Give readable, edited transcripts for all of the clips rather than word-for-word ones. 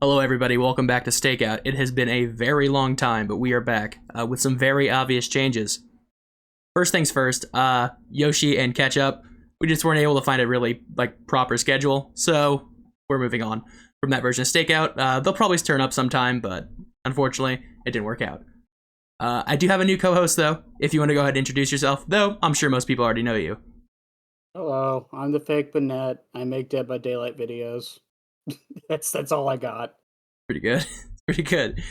Hello, everybody. Welcome back to Stakeout. It has been a very long time, but we are back with some very obvious changes. First things first, Yoshi and Ketchup, we just weren't able to find a really proper schedule, so we're moving on from that version of Stakeout. They'll probably turn up sometime, but unfortunately, it didn't work out. I do have a new co-host, though, if you want to go ahead and introduce yourself, though I'm sure most people already know you. Hello, I'm the fake Bennett. I make Dead by Daylight videos. That's all I got. Pretty good. Pretty good.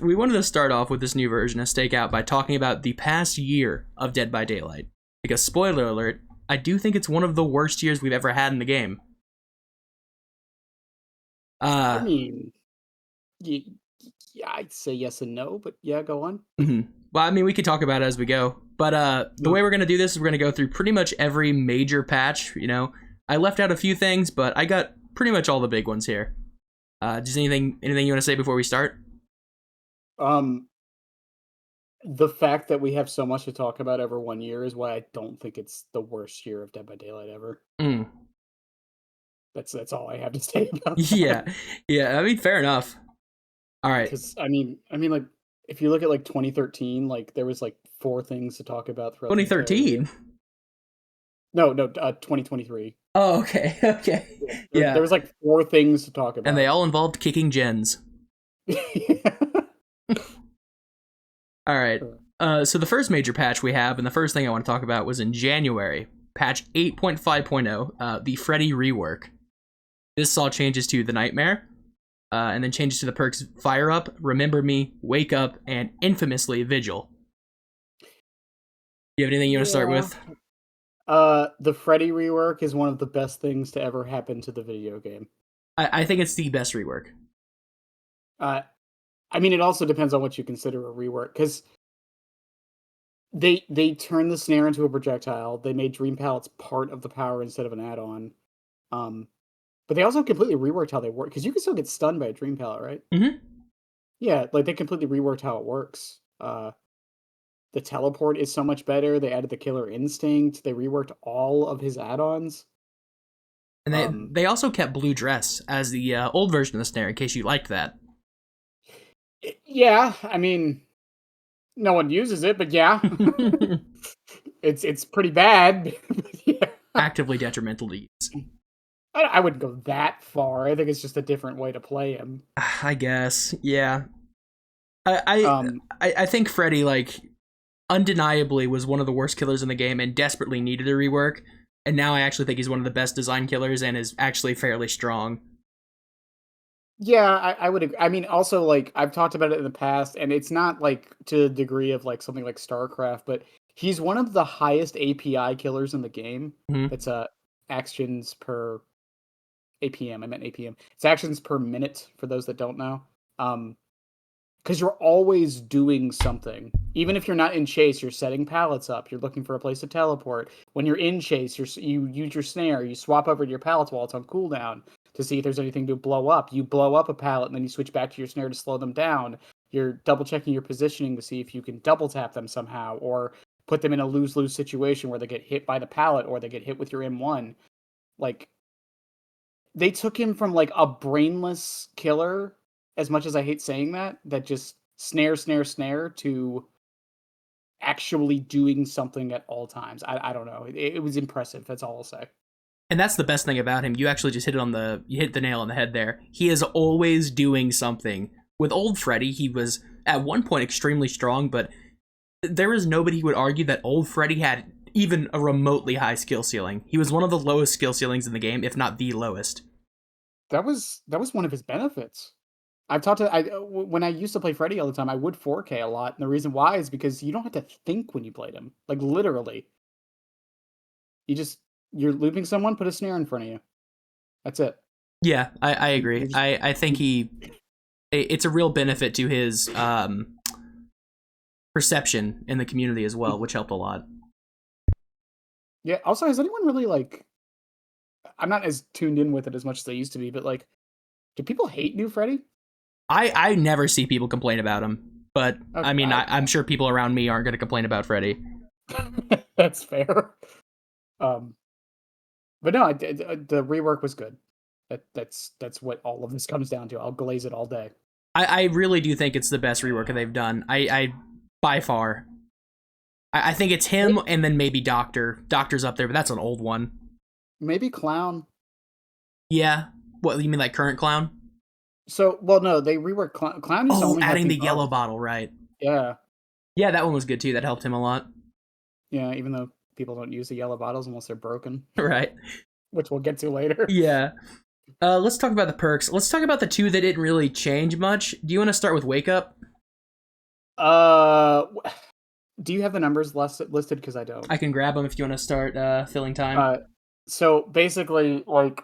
We wanted to start off with this new version of Stakeout by talking about the past year of Dead by Daylight. Because, spoiler alert, I do think it's one of the worst years we've ever had in the game. I mean, yeah, I'd say yes and no, but yeah, go on. Well, I mean, we could talk about it as we go. But the way we're going to do this is we're going to go through pretty much every major patch. You know, I left out a few things, but I got pretty much all the big ones here. Just anything you want to say before we start? The fact that we have so much to talk about over 1 year is why I don't think it's the worst year of Dead by Daylight ever. That's all I have to say about that. Yeah. I mean, fair enough. All right. Because I mean, like if you look at 2013, there was 4 things to talk about throughout. 2013. No, 2023. Oh, okay, okay. Yeah. There was 4 things to talk about. And they all involved kicking gens. All right. So the first major patch we have, and the first thing I want to talk about was in January, patch 8.5.0, the Freddy rework. This saw changes to the Nightmare, and then changes to the perks Fire Up, Remember Me, Wake Up, and infamously Vigil. You have anything you want to start with? The Freddy rework is one of the best things to ever happen to the video game. I think it's the best rework. I mean, it also depends on what you consider a rework, because they turned the snare into a projectile. They made Dream Palettes part of the power instead of an add-on. But they also completely reworked how they work, because you can still get stunned by a Dream Palette, right? Mm-hmm. Yeah, they completely reworked how it works. The teleport is so much better. They added the Killer Instinct. They reworked all of his add-ons. And they also kept Blue Dress as the old version of the snare, in case you liked that. Yeah, I mean, no one uses it, but yeah. It's pretty bad. Yeah. Actively detrimental to use. I wouldn't go that far. I think it's just a different way to play him. I guess, yeah. I think Freddy, undeniably was one of the worst killers in the game and desperately needed a rework. And now I actually think he's one of the best design killers and is actually fairly strong. Yeah, I would agree. I mean, also, I've talked about it in the past, and it's not, to the degree of, something like StarCraft, but he's one of the highest API killers in the game. Mm-hmm. It's, actions per APM. I meant APM. It's actions per minute, for those that don't know. Because you're always doing something. Even if you're not in chase, you're setting pallets up. You're looking for a place to teleport. When you're in chase, you use your snare. You swap over to your pallets while it's on cooldown to see if there's anything to blow up. You blow up a pallet, and then you switch back to your snare to slow them down. You're double-checking your positioning to see if you can double-tap them somehow, or put them in a lose-lose situation where they get hit by the pallet, or they get hit with your M1. They took him from, a brainless killer, as much as I hate saying that just snare, to actually doing something at all times. I don't know. It was impressive. That's all I'll say. And that's the best thing about him. You actually just hit the nail on the head there. He is always doing something. With old Freddy, he was at one point extremely strong, but there is nobody who would argue that old Freddy had even a remotely high skill ceiling. He was one of the lowest skill ceilings in the game, if not the lowest. That was one of his benefits. When I used to play Freddy all the time, I would 4K a lot, and the reason why is because you don't have to think when you played him. Literally. You're looping someone, put a snare in front of you. That's it. Yeah, I agree. I think it's a real benefit to his perception in the community as well, which helped a lot. Yeah, also, has anyone really, I'm not as tuned in with it as much as I used to be, but, do people hate New Freddy? I never see people complain about him, but, okay, I mean, I'm sure people around me aren't going to complain about Freddy. That's fair. But no, the rework was good. That's what all of this comes down to. I'll glaze it all day. I really do think it's the best rework they've done. I by far. I think it's him and then maybe Doctor. Doctor's up there, but that's an old one. Maybe Clown. Yeah. What, you mean like current Clown? So, well, no, they reworked Clown. Clown used to only adding have the two yellow bottles. bottle, right. Yeah. Yeah, that one was good too. That helped him a lot. Yeah, even though people don't use the yellow bottles unless they're broken. Right. Which we'll get to later. Yeah. Let's talk about the perks. Let's talk about the two that didn't really change much. Do you want to start with Wake Up? Do you have the numbers listed? Because I don't. I can grab them if you want to start filling time. So basically, like,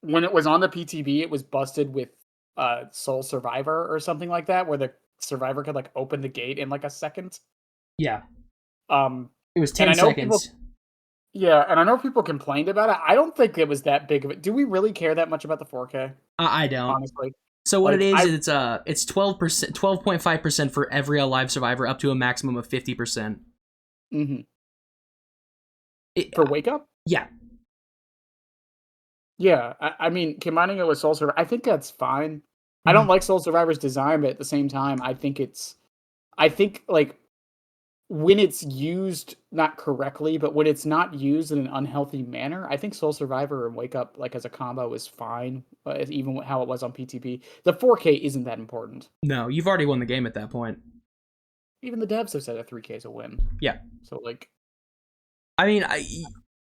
when it was on the PTB, it was busted with Soul Survivor or something like that, where the survivor could like open the gate in like a second. Yeah. It was 10 seconds. Yeah, and I know people complained about it. I don't think it was that big of it. Do we really care that much about the 4K? I don't. Honestly. So what it is, it's 12%, 12.5% for every alive survivor, up to a maximum of 50%. Mm-hmm. For Wake Up? Yeah. Yeah, I mean, combining it with Soul Survivor, I think that's fine. Mm-hmm. I don't like Soul Survivor's design, but at the same time, I think like when it's used not correctly, but when it's not used in an unhealthy manner, I think Soul Survivor and Wake Up like as a combo is fine, even how it was on PTP. The 4K isn't that important. No, you've already won the game at that point. Even the devs have said a 3K is a win. Yeah. So like, I mean,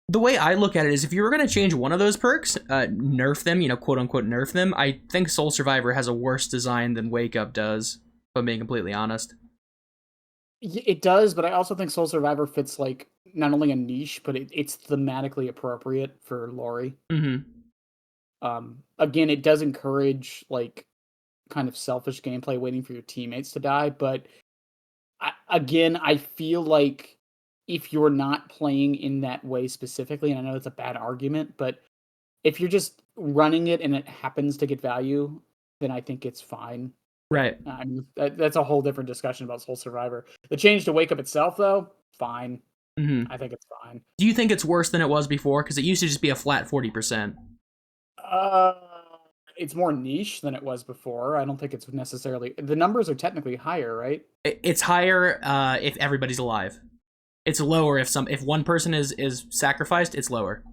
the way I look at it is if you were going to change one of those perks, nerf them, quote unquote nerf them, I think Soul Survivor has a worse design than Wake Up does, if I'm being completely honest. It does, but I also think Soul Survivor fits like not only a niche, but it's thematically appropriate for Lori. Mm-hmm. Again, it does encourage like kind of selfish gameplay, waiting for your teammates to die. But I feel like if you're not playing in that way specifically, and I know it's a bad argument, but if you're just running it and it happens to get value, then I think it's fine. Right. I mean, that's a whole different discussion about Soul Survivor. The change to Wake Up itself, though, fine. Mm-hmm. I think it's fine. Do you think it's worse than it was before? Because it used to just be a flat 40%. It's more niche than it was before. I don't think it's necessarily... The numbers are technically higher, right? It's higher if everybody's alive. It's lower if one person is sacrificed, it's lower.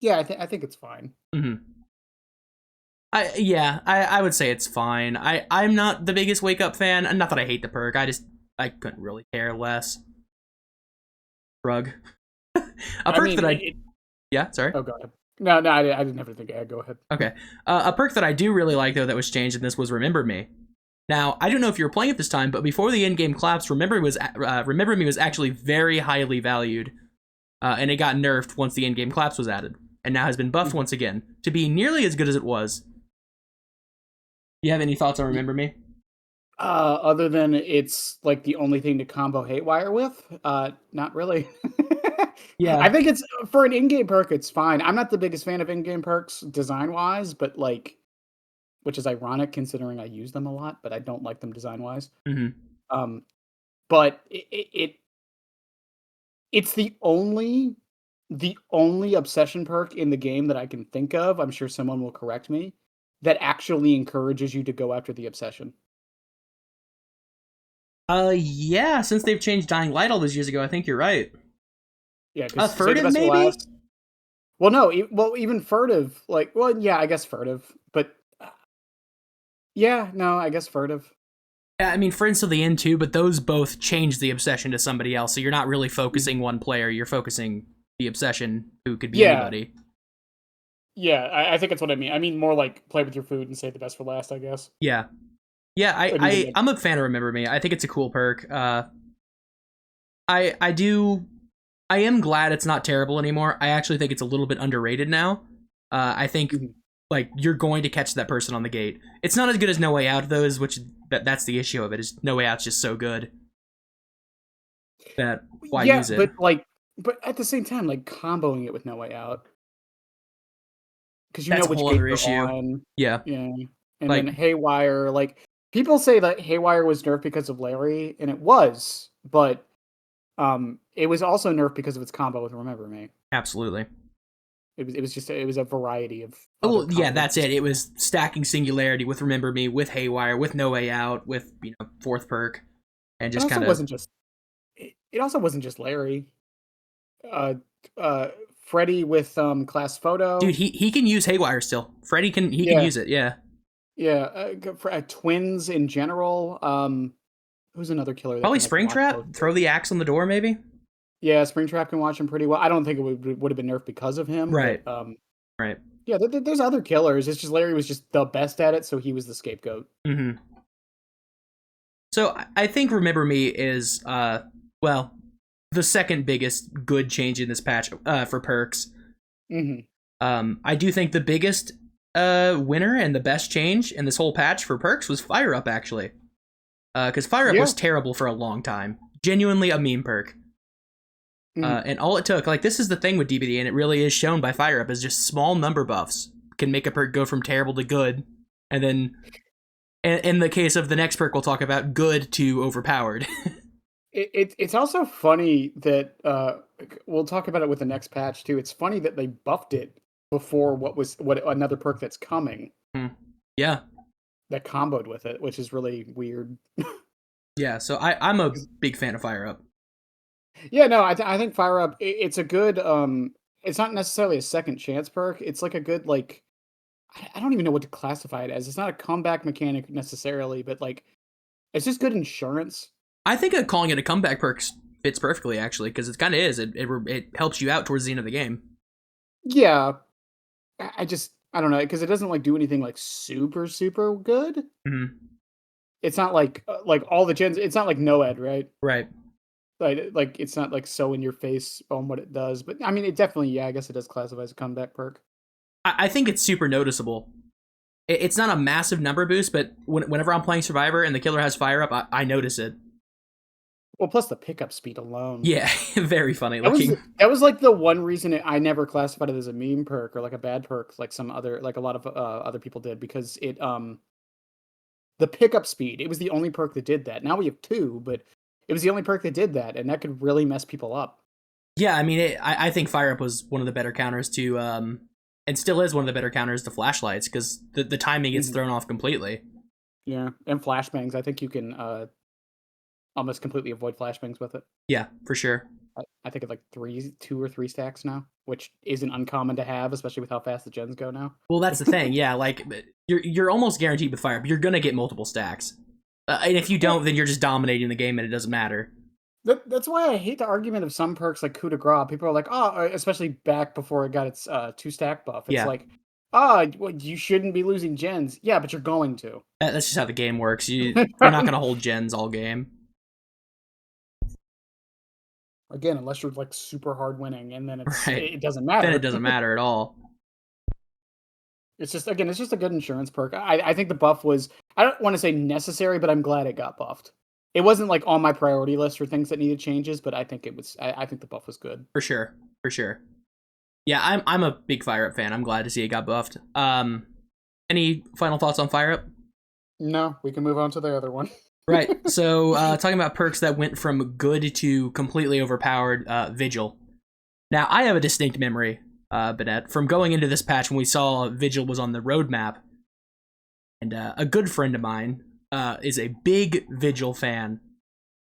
Yeah, I think it's fine. Mm-hmm. I would say it's fine. I'm not the biggest Wake Up fan. Not that I hate the perk. I couldn't really care less. Rug. Yeah, sorry. Oh, go ahead. No, I didn't have anything to add. Go ahead. Okay. A perk that I do really like, though, that was changed in this was Remember Me. Now, I don't know if you were playing at this time, but before the in-game collapse, Remember Me was actually very highly valued, and it got nerfed once the in-game collapse was added, and now has been buffed once again to be nearly as good as it was. You have any thoughts on Remember Me? Other than it's like the only thing to combo Hatewire with? Not really. Yeah. I think it's for an in-game perk, it's fine. I'm not the biggest fan of in-game perks design-wise, but like, which is ironic considering I use them a lot, but I don't like them design-wise. Mm-hmm. But it's the only obsession perk in the game that I can think of. I'm sure someone will correct me. That actually encourages you to go after the obsession. Yeah, since they've changed Dying Light all those years ago, I think you're right. Yeah, because Furtive maybe? Well, no, even Furtive, like, well, yeah, I guess Furtive, but yeah, no, I guess Furtive. I mean, Friends to the End too, but those both change the obsession to somebody else, so you're not really focusing one player, you're focusing the obsession, who could be anybody. Yeah, I think that's what I mean. I mean more like play with your food and save the best for last, I guess. Yeah. Yeah, I'm a fan of Remember Me. I think it's a cool perk. I am glad it's not terrible anymore. I actually think it's a little bit underrated now. I think like you're going to catch that person on the gate. It's not as good as No Way Out though, that's the issue of it. Is No Way Out's just so good that why use it? But at the same time, like comboing it with No Way Out, because that's know which a whole other issue. On. Yeah, and then Haywire. Like people say that Haywire was nerfed because of Larry, and it was, but it was also nerfed because of its combo with Remember Me. Absolutely. It was a variety of. Oh, other yeah, combos. that's it. It was stacking Singularity with Remember Me, with Haywire, with No Way Out, with, fourth perk, and It just also kind of... wasn't just. It also wasn't just Larry. Uh, Freddy with class Dude, photo. he can use Haywire still. Freddy he can Yeah, use it, yeah. yeah. Twins in general. Who's another killer that Probably can like watch both? Springtrap? Throw the axe on the door, maybe? Yeah, Springtrap can watch him pretty well. I don't think it would have been nerfed because of him, Right, but right. yeah, there's other killers. It's just Larry was just the best at it, so he was the scapegoat. Mm-hmm. So I think Remember Me is, well, the second biggest good change in this patch for perks. Mm-hmm. I do think the biggest winner and the best change in this whole patch for perks was Fire Up, actually. Because Fire Up Yeah. was terrible for a long time. Genuinely a meme perk. And all it took, like, this is the thing with DbD, and it really is shown by Fire Up, is just small number buffs can make a perk go from terrible to good, and then, in the case of the next perk we'll talk about, good to overpowered. It's also funny that we'll talk about it with the next patch too. It's funny that they buffed it before what another perk that's coming Yeah. that comboed with it, which is really weird. Yeah, so I'm a big fan of Fire Up. Yeah, no, I think Fire Up. It's a good. It's not necessarily a second chance perk. It's like a good like. I don't even know what to classify it as. It's not a comeback mechanic necessarily, but like, it's just good insurance. I think calling it a comeback perk fits perfectly, actually, because it kind of is. It helps you out towards the end of the game. Yeah, I don't know, because it doesn't like do anything like super good. Mm-hmm. It's not like all the gens. It's not like Noed, right? Right. Like it's not like so in your face on what it does. But I mean, it definitely, yeah, I guess it does classify as a comeback perk. I think it's super noticeable. It's not a massive number boost, but whenever I'm playing Survivor and the killer has Fire Up, I notice it. Well, plus the pickup speed alone. Yeah, very funny looking. That was like the one reason I never classified it as a meme perk or like a bad perk, like some other, like a lot of other people did, because it the pickup speed. It was the only perk that did that. Now we have two, but it was the only perk that did that, and that could really mess people up. Yeah, I mean, I think Fire Up was one of the better counters to, and still is one of the better counters to flashlights, because the timing gets thrown off completely. Yeah, and flashbangs. I think you can almost completely avoid flashbangs with it. Yeah, for sure. I think it's like 2 or 3 stacks now, which isn't uncommon to have, especially with how fast the gens go now. Well, that's the thing. Yeah, like you're almost guaranteed with Fire Up. You're gonna get multiple stacks, and if you don't, then you're just dominating the game, and it doesn't matter. That's why I hate the argument of some perks like coup de grace. People are like, oh, especially back before it got its 2-stack buff. It's like, well, you shouldn't be losing gens. Yeah, but you're going to. That's just how the game works. You're not gonna hold gens all game. Again, unless you're like super hard winning, and then it doesn't Then matter. it doesn't matter at all. It's just a good insurance perk. I think the buff was, I don't want to say necessary, but I'm glad it got buffed. It wasn't like on my priority list for things that needed changes, but I think it was. I think the buff was good. For sure. Yeah, I'm a big Fire Up fan. I'm glad to see it got buffed. Any final thoughts on Fire Up? No, we can move on to the other one. Right. So, talking about perks that went from good to completely overpowered, Vigil. Now, I have a distinct memory, Bennett, from going into this patch when we saw Vigil was on the roadmap. And a good friend of mine is a big Vigil fan.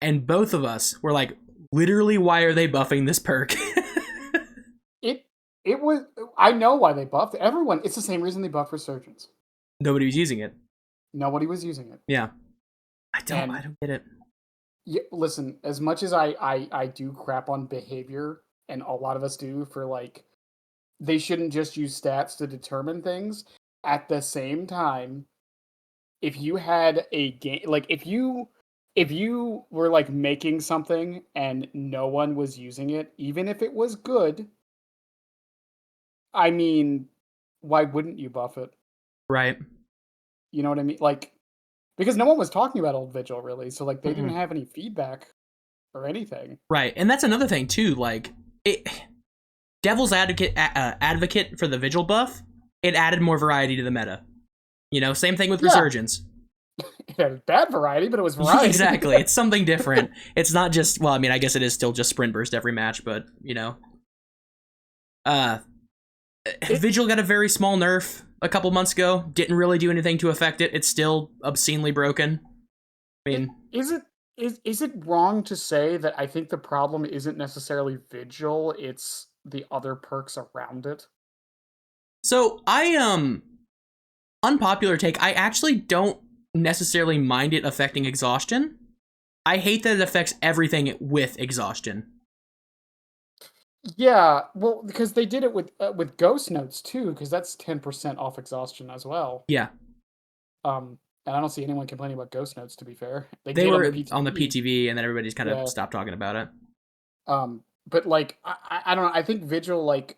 And both of us were like, literally, why are they buffing this perk? It was. I know why they buffed everyone. It's the same reason they buffed Resurgence. Nobody was using it. Nobody was using it. Yeah. I don't get it. Yeah, listen, as much as I do crap on behavior, and a lot of us do, for like, they shouldn't just use stats to determine things. At the same time, if you had a game, like if you were like making something and no one was using it, even if it was good, I mean, why wouldn't you buff it? Right. You know what I mean? Like, because no one was talking about Old Vigil, really. So, like, they didn't have any feedback or anything. Right. And that's another thing, too. Like, Devil's advocate for the Vigil buff, it added more variety to the meta. You know, same thing with Resurgence. It had bad variety, but it was variety. Exactly. It's something different. It's not just, well, I mean, I guess it is still just Sprint Burst every match, but, you know. Vigil got a very small nerf a couple months ago. Didn't really do anything to affect it. It's still obscenely broken. I mean, is it wrong to say that I think the problem isn't necessarily Vigil, it's the other perks around it? so unpopular take, I actually don't necessarily mind it affecting exhaustion. I hate that it affects everything with exhaustion. Yeah, well, because they did it with Ghost Notes too, because that's 10% off exhaustion as well. Yeah. And I don't see anyone complaining about Ghost Notes. To be fair, they They did were PTV. on the PTV, and then everybody just kind of Yeah. stopped talking about it. But like, I don't know. I think Vigil, like,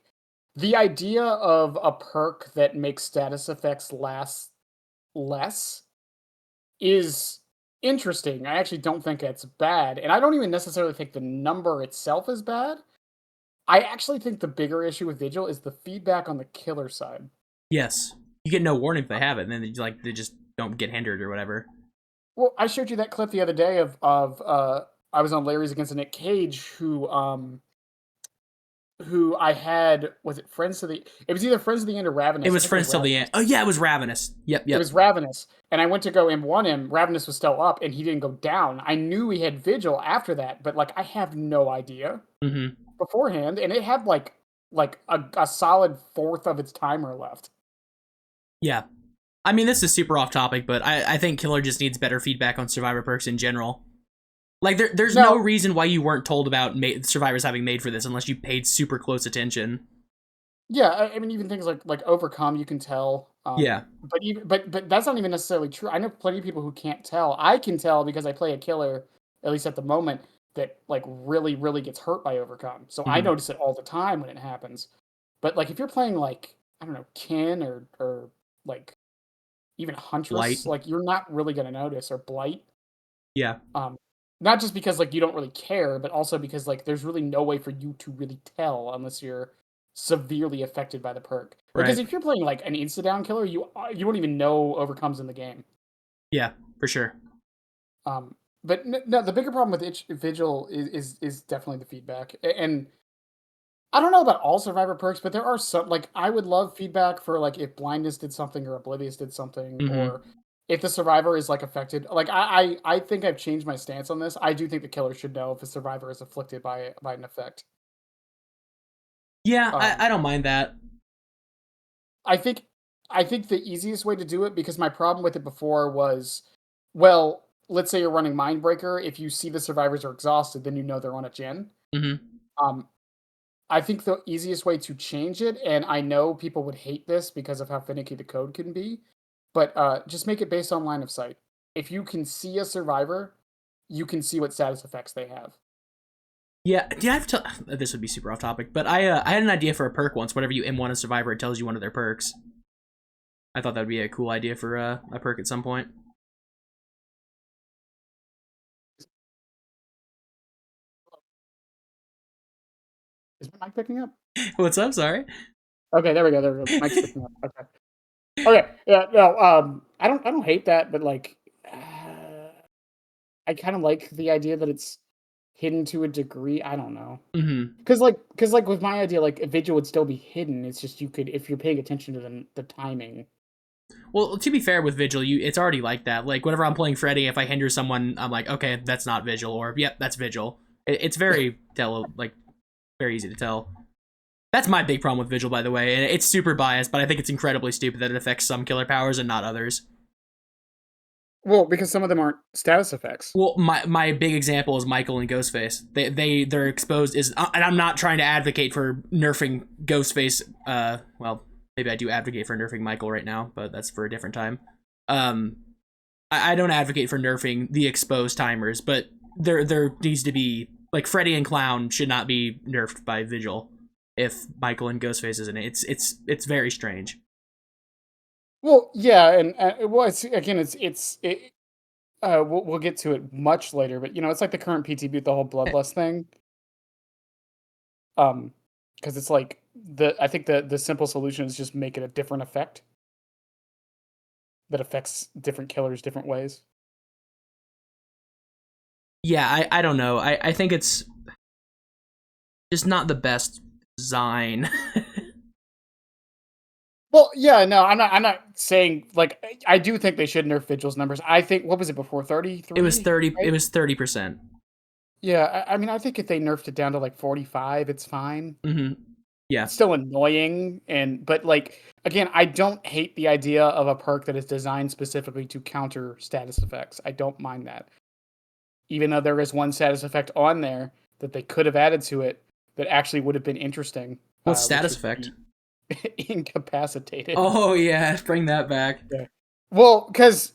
the idea of a perk that makes status effects last less is interesting. I actually don't think it's bad, and I don't even necessarily think the number itself is bad. I actually think the bigger issue with Vigil is the feedback on the killer side. Yes. You get no warning if they have it, and then they just don't get hindered or whatever. Well, I showed you that clip the other day of I was on Larry's against Nick Cage, who I had, was it Friends to the, it was either Friends to the End or Ravenous. It was Friends till the end. Oh yeah, it was Ravenous. Yep. It was Ravenous, and I went to go M1 him. Ravenous was still up, and he didn't go down. I knew he had Vigil after that, but like I have no idea beforehand, and it had like a solid fourth of its timer left. Yeah. I mean, this is super off topic, but I think Killer just needs better feedback on Survivor perks in general. Like, there's no reason why you weren't told about Survivors having made for this unless you paid super close attention. Yeah, I mean, even things like Overcome, you can tell. Yeah. But that's not even necessarily true. I know plenty of people who can't tell. I can tell because I play a killer, at least at the moment, that like really gets hurt by Overcome. So I notice it all the time when it happens. But like if you're playing like, I don't know, Kin or like even Huntress, Blight. like you're not really gonna notice, or Blight. Yeah. Not just because like you don't really care, but also because like there's really no way for you to really tell unless you're severely affected by the perk. Because if you're playing like an insta-down killer, you won't even know Overcomes in the game. Yeah, for sure. But no, the bigger problem with Vigil is definitely the feedback. And I don't know about all Survivor perks, but there are some, like, I would love feedback for like if Blindness did something or Oblivious did something, or if the Survivor is like affected. Like I think I've changed my stance on this. I do think the killer should know if a Survivor is afflicted by an effect. Yeah, I don't mind that. I think the easiest way to do it, because my problem with it before was, well, let's say you're running Mindbreaker. If you see the survivors are exhausted, then you know they're on a gen. I think the easiest way to change it, and I know people would hate this because of how finicky the code can be, but just make it based on line of sight. If you can see a survivor, you can see what status effects they have. Yeah, this would be super off topic, but I had an idea for a perk once. Whenever you M1 a survivor, it tells you one of their perks. I thought that would be a cool idea for a perk at some point. Is my mic picking up? What's up? Sorry. Okay, there we go. There we go. Mic's picking up. Okay. Okay. Yeah. No. I don't hate that, but like, I kind of like the idea that it's hidden to a degree. I don't know. Because like with my idea, like a Vigil would still be hidden. It's just you could, if you're paying attention to the timing. Well, to be fair with Vigil, it's already like that. Like whenever I'm playing Freddy, if I hinder someone, I'm like, okay, that's not Vigil, or yep, that's Vigil. It's very very easy to tell. That's my big problem with Vigil, by the way, and it's super biased, but I think it's incredibly stupid that it affects some killer powers and not others. Well, because some of them aren't status effects. Well, my big example is Michael and Ghostface. They're exposed and I'm not trying to advocate for nerfing Ghostface. Well, maybe I do advocate for nerfing Michael right now, but that's for a different time. I don't advocate for nerfing the exposed timers, but there needs to be, like, Freddy and Clown should not be nerfed by Vigil if Michael and Ghostface is in it. It's very strange. Well, yeah, and well, we'll get to it much later, but it's like the current PTB with the whole bloodlust thing. Because it's like I think the simple solution is just make it a different effect that affects different killers different ways. Yeah, I don't know. I think it's just not the best design. Well, yeah, no, I'm not saying like I do think they should nerf Vigil's numbers. I think what was it before 33? It was 30. It Right? was 30%. Yeah, I mean, I think if they nerfed it down to like 45, it's fine. Yeah. It's still annoying, but like again, I don't hate the idea of a perk that is designed specifically to counter status effects. I don't mind that, even though there is one status effect on there that they could have added to it that actually would have been interesting. What Which status would effect? be incapacitated. Oh yeah, bring that back. Yeah. Well, because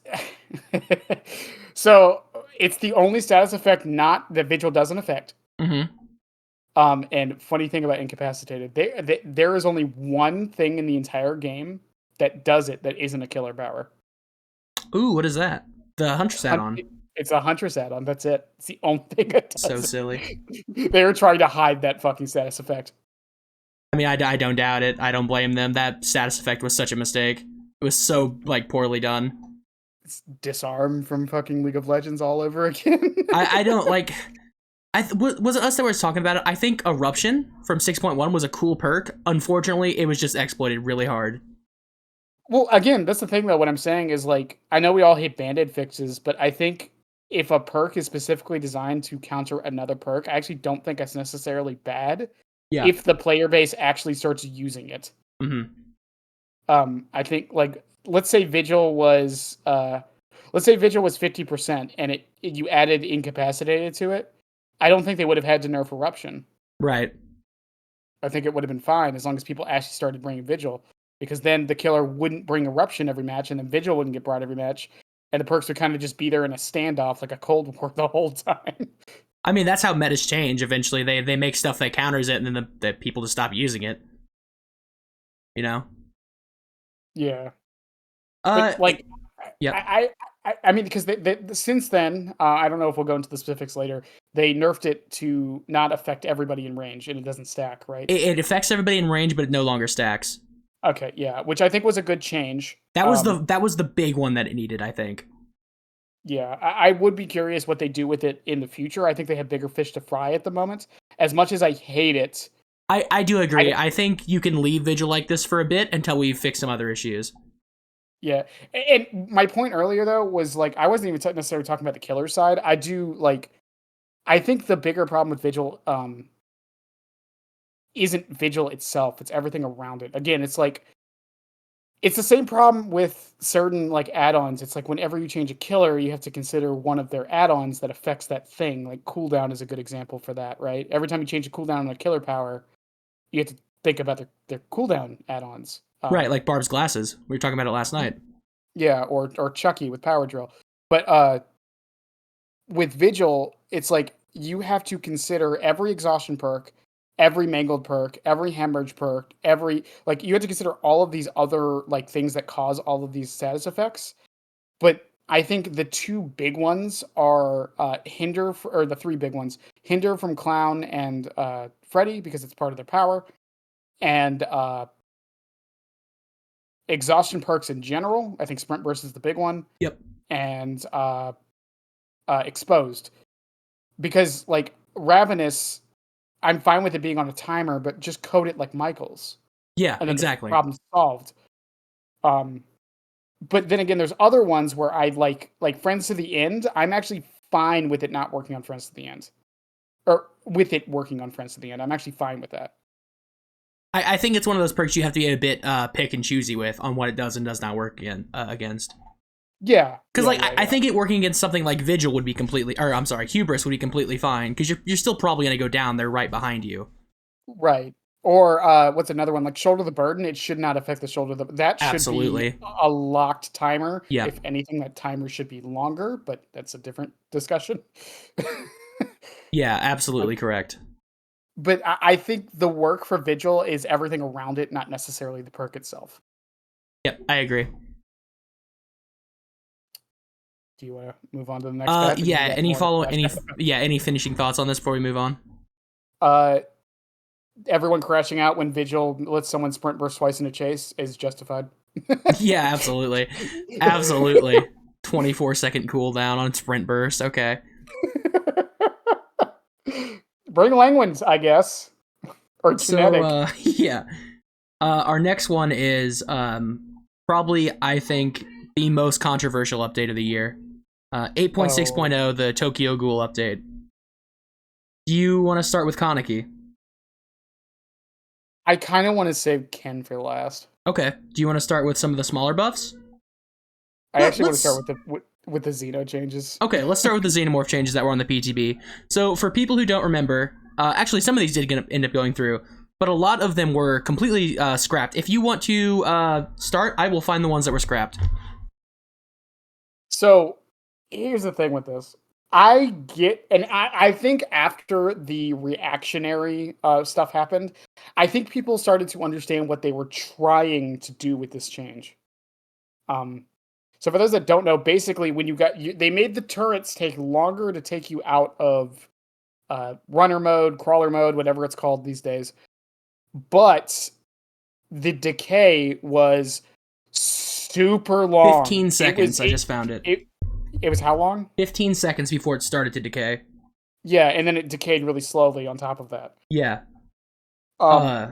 so it's the only status effect not that Vigil doesn't affect. And funny thing about incapacitated, there is only one thing in the entire game that does it that isn't a killer power. Ooh, what is that? The Huntress add-on. It's a Huntress add-on. That's it. It's the only thing that does So it. silly. They were trying to hide that fucking status effect. I mean, I don't doubt it. I don't blame them. That status effect was such a mistake. It was so like poorly done. It's disarm from fucking League of Legends all over again. I don't like. Was it us that was talking about it? I think Eruption from 6.1 was a cool perk. Unfortunately, it was just exploited really hard. Well, again, that's the thing though. What I'm saying is like, I know we all hate band-aid fixes, but I think if a perk is specifically designed to counter another perk, I actually don't think that's necessarily bad. Yeah. If the player base actually starts using it. I think like let's say Vigil was 50% and you added incapacitated to it. I don't think they would have had to nerf Eruption. Right. I think it would have been fine as long as people actually started bringing Vigil, because then the killer wouldn't bring Eruption every match, and then Vigil wouldn't get brought every match, and the perks would kind of just be there in a standoff like a Cold War the whole time. I mean, that's how metas change. Eventually, they make stuff that counters it, and then the people just stop using it. You know? Yeah. But, like, yeah. I mean, because since then, I don't know if we'll go into the specifics later. They nerfed it to not affect everybody in range, and it doesn't stack, right? It affects everybody in range, but it no longer stacks. Okay, yeah, which I think was a good change. That was the big one that it needed, I think. Yeah, I would be curious what they do with it in the future. I think they have bigger fish to fry at the moment. As much as I hate it, I do agree. I think you can leave Vigil like this for a bit until we fix some other issues. Yeah, and my point earlier though was like I wasn't even necessarily talking about the killer side. I think the bigger problem with Vigil isn't Vigil itself; it's everything around it. Again, it's like it's the same problem with certain like add-ons. It's like whenever you change a killer, you have to consider one of their add-ons that affects that thing. Like cooldown is a good example for that, right? Every time you change a cooldown on a killer power, you have to think about their cooldown add-ons. Right, like Barb's glasses. We were talking about it last night. Yeah, or Chucky with Power Drill. But with Vigil, it's like you have to consider every exhaustion perk, every mangled perk, every hemorrhage perk, like you have to consider all of these other like things that cause all of these status effects. But I think the two big ones are the three big ones: hinder from Clown and Freddy because it's part of their power, and exhaustion perks in general. I think Sprint Burst is the big one. Yep. And Exposed. Because, like, Ravenous, I'm fine with it being on a timer, but just code it like Michael's. Yeah, and then exactly. Problem solved. But then again, there's other ones where I like Friends to the End. I'm actually fine with it not working on Friends to the End. Or with it working on Friends to the End. I'm actually fine with that. I think it's one of those perks you have to be a bit pick and choosy with on what it does and does not work against. Yeah. Because I think it working against something like Vigil would be completely, or I'm sorry, Hubris would be completely fine, because you're still probably going to go down there right behind you. Right. Or what's another one? Like Shoulder the Burden, it should not affect the shoulder. That should Absolutely. be a locked timer. Yeah. If anything, that timer should be longer, but that's a different discussion. Yeah, absolutely correct. But I think the work for Vigil is everything around it, not necessarily the perk itself. Yep, I agree. Do you want to move on to the next patch? Yeah, any finishing thoughts on this before we move on? Everyone crashing out when Vigil lets someone sprint burst twice in a chase is justified. Yeah, absolutely. Absolutely. 24-second cooldown on sprint burst. Okay. Bring Langwins, I guess. Or Kinetic. So, yeah. Our next one is probably, I think, the most controversial update of the year. 8.6.0, the Tokyo Ghoul update. Do you want to start with Kaneki? I kind of want to save Ken for last. Okay. Do you want to start with some of the smaller buffs? I actually want to start with the Xeno changes. Okay, let's start with the Xenomorph changes that were on the PTB. So for people who don't remember, actually some of these did end up going through, but a lot of them were completely scrapped. If you want to start, I will find the ones that were scrapped. So here's the thing with this. I think after the reactionary stuff happened, I think people started to understand what they were trying to do with this change. So for those that don't know, basically when they made the turrets take longer to take you out of runner mode, crawler mode, whatever it's called these days. But the decay was super long. 15 seconds, I just found it. It was how long? 15 seconds before it started to decay. Yeah, and then it decayed really slowly on top of that. Yeah. Yeah,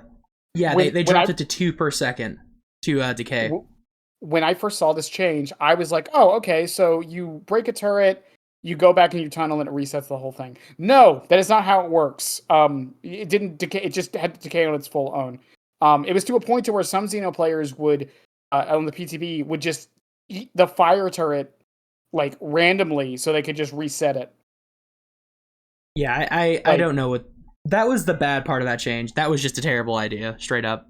they dropped it to 2 per second to decay. When I first saw this change, I was like, oh, okay, so you break a turret, you go back in your tunnel, and it resets the whole thing. No, that is not how it works. It didn't decay, it just had to decay on its full own. It was to a point to where some Xeno players would, on the PTB, would just eat the fire turret like randomly so they could just reset it. Yeah, I don't know what that was. The bad part of that change. That was just a terrible idea, straight up.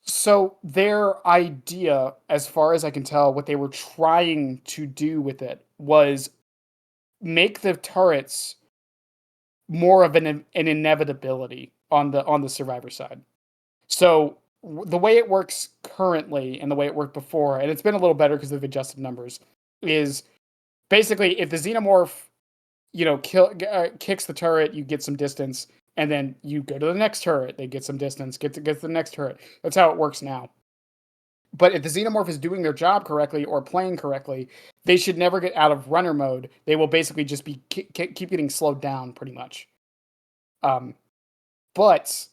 So their idea, as far as I can tell, what they were trying to do with it was make the turrets more of an inevitability on the survivor side. So the way it works currently and the way it worked before, and it's been a little better because they've adjusted numbers, is basically, if the Xenomorph, kicks the turret, you get some distance, and then you go to the next turret, they get some distance, get to the next turret. That's how it works now. But if the Xenomorph is doing their job correctly or playing correctly, they should never get out of runner mode. They will basically just be keep getting slowed down, pretty much. But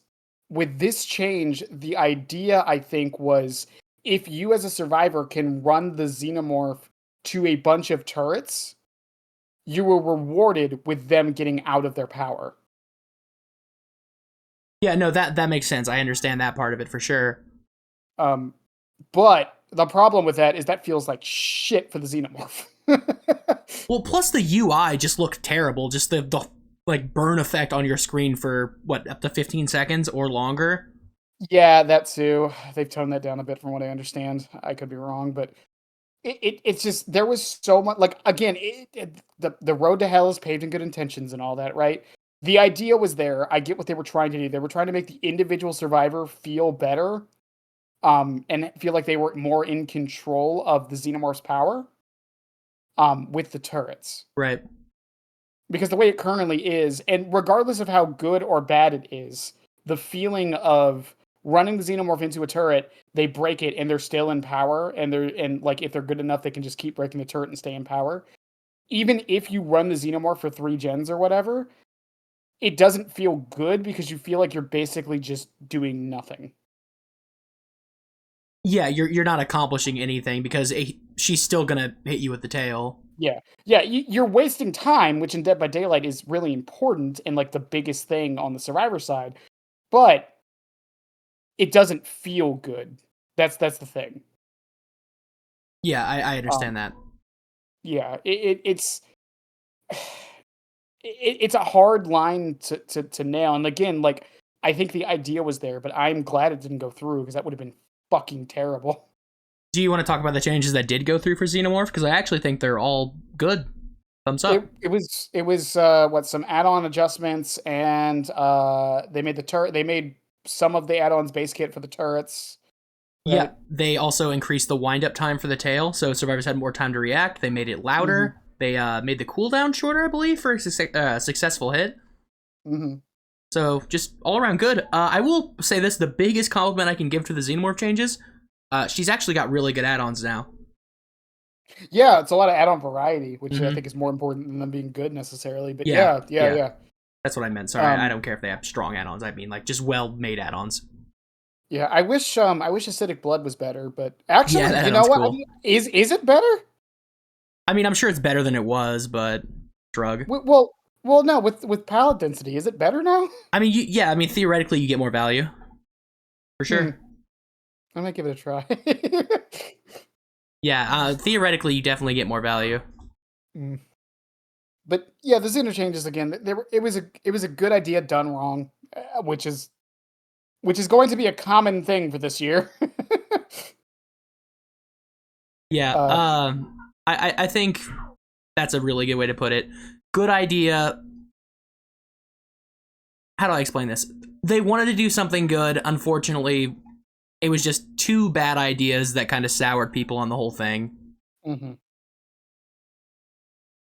with this change, the idea, I think, was if you as a survivor can run the Xenomorph to a bunch of turrets, you were rewarded with them getting out of their power. Yeah, no, that makes sense. I understand that part of it for sure. But the problem with that is that feels like shit for the Xenomorph. Well, plus the UI just looked terrible. Just the like burn effect on your screen for what, up to 15 seconds or longer. Yeah, that too. They've toned that down a bit from what I understand. I could be wrong, but it's just, there was so much, like, again, the road to hell is paved in good intentions and all that, right? The idea was there. I get what they were trying to do. They were trying to make the individual survivor feel better, and feel like they were more in control of the Xenomorph's power, with the turrets. Right. Because the way it currently is, and regardless of how good or bad it is, the feeling of running the Xenomorph into a turret, they break it and they're still in power, and if they're good enough, they can just keep breaking the turret and stay in power. Even if you run the Xenomorph for 3 gens or whatever, it doesn't feel good because you feel like you're basically just doing nothing. Yeah, you're not accomplishing anything because she's still gonna hit you with the tail. Yeah, you're wasting time, which in Dead by Daylight is really important and like the biggest thing on the survivor side, but it doesn't feel good. That's the thing. Yeah, I understand that. Yeah, it's a hard line to nail. And again, like, I think the idea was there, but I'm glad it didn't go through because that would have been fucking terrible. Do you want to talk about the changes that did go through for Xenomorph? Because I actually think they're all good. Thumbs up. It was some add-on adjustments, and they made the turret. They made some of the add-ons base kit for the turrets. Right? Yeah, they also increased the wind-up time for the tail, so survivors had more time to react. They made it louder. Mm-hmm. They made the cooldown shorter, I believe, for a successful hit. Mm-hmm. So just all around good. I will say this: the biggest compliment I can give to the Xenomorph changes, she's actually got really good add-ons now. Yeah, it's a lot of add-on variety, which I think is more important than them being good necessarily. But yeah. That's what I meant. Sorry, I don't care if they have strong add-ons. I mean, like, just well-made add-ons. Yeah, I wish Acidic Blood was better, but Yeah, actually, that you know sounds what? cool. Is it better? I mean, I'm sure it's better than it was, but shrug. Well, no. With palette density, is it better now? I mean, yeah, I mean, theoretically, you get more value for Hmm. sure. I might give it a try. Yeah, theoretically, you definitely get more value. Mm. But yeah, those interchanges again. It was a good idea done wrong, which is going to be a common thing for this year. Yeah, uh, I think that's a really good way to put it. Good idea. How do I explain this? They wanted to do something good. Unfortunately, it was just two bad ideas that kind of soured people on the whole thing. mhm.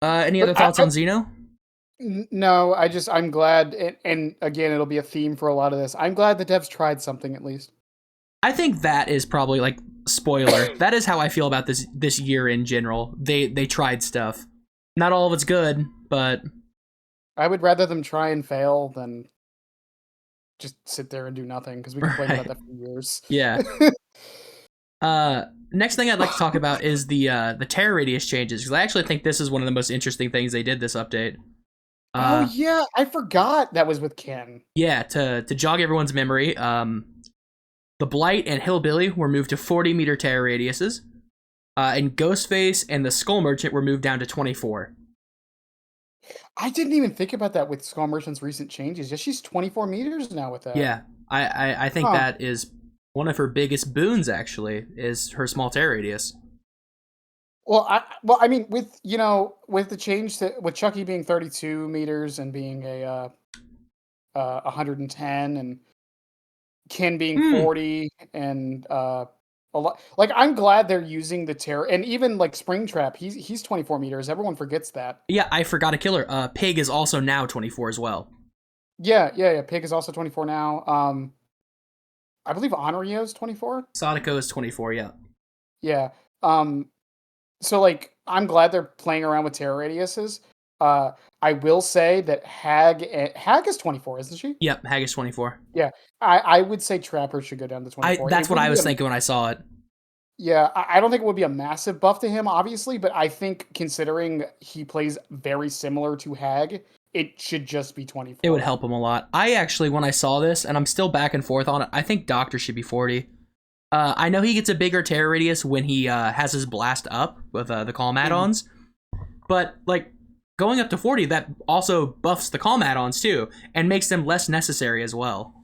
Any But other thoughts on Xeno? no, I'm glad, and again, it'll be a theme for a lot of this. I'm glad the devs tried something at least. I think that is probably like spoiler. That is how I feel about this year in general. They tried stuff. Not all of it's good, but I would rather them try and fail than just sit there and do nothing because we complained about right. that for years. Yeah. Next thing I'd like to talk about is the terror radius changes because I actually think this is one of the most interesting things they did this update. Oh Uh, yeah, I forgot that was with Ken. yeah, to jog everyone's memory, the Blight and Hillbilly were moved to 40-meter terror radiuses, and Ghostface and the Skull Merchant were moved down to 24. I didn't even think about that with Skull Merchant's recent changes. Yeah, she's 24 meters now with that. Yeah, I think Huh. that is one of her biggest boons. Actually, is her small terror radius. I mean, with with the change to with Chucky being 32 meters and being a 110 and Ken being Hmm. 40 and a lot. Like I'm glad they're using the terror and even like Springtrap. He's 24 meters. Everyone forgets that. Yeah, I forgot a killer. Pig is also now 24 as well. Yeah. Pig is also 24 now. I believe Honorio's 24. Sadako is 24. Yeah. Yeah. Um, so like I'm glad they're playing around with terror radiuses. Uh, I will say that Hag is 24, isn't she? Yep. Hag is 24. Yeah. I would say Trapper should go down to I 24. That's It what I wouldn't be was a thinking when I saw it. Yeah, I don't think it would be a massive buff to him, obviously, but I think considering he plays very similar to Hag, it should just be It would 24. help him a lot. I actually, when I saw this, and I'm still back and forth on it, I think Doctor should be 40. I know he gets a bigger terror radius when he has his blast up with the calm Mhm. add-ons, but like going up to 40, that also buffs the calm add-ons too, and makes them less necessary as well.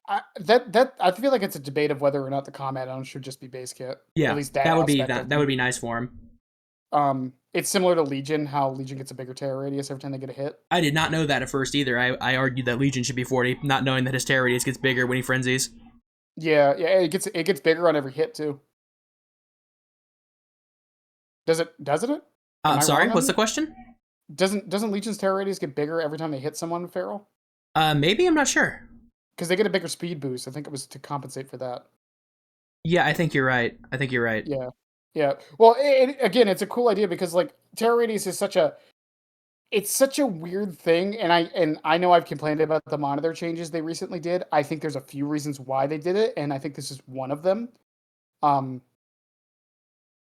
I feel like it's a debate of whether or not the combat on should just be base kit. At Yeah, least that that would be aspect of that would them. be nice for him. It's similar to Legion, how Legion gets a bigger terror radius every time they get a hit. I did not know that at first either. I argued that Legion should be 40, not knowing that his terror radius gets bigger when he frenzies. Yeah, it gets bigger on every hit too. Doesn't it? Am I'm I sorry, wrong on what's the that? question? Doesn't Legion's terror radius get bigger every time they hit someone feral? Maybe, I'm not sure. Because they get a bigger speed boost. I think it was to compensate for that. Yeah, I think you're right. I think you're right. Yeah, yeah. Well, again, it's a cool idea because like terror radius is such a weird thing, and I know I've complained about the monitor changes they recently did. I think there's a few reasons why they did it, and I think this is one of them. Um,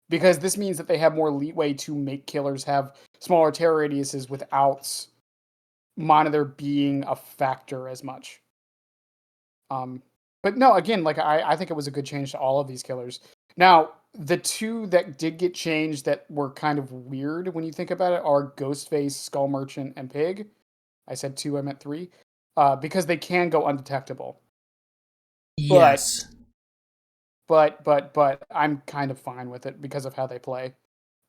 because this means that they have more leeway to make killers have smaller terror radiuses without monitor being a factor as much. Um, but no, again, like I think it was a good change to all of these killers. Now, the two that did get changed that were kind of weird when you think about it are Ghostface, Skull Merchant, and Pig. I said two, I meant three. Because they can go undetectable. But Yes. but I'm kind of fine with it because of how they play.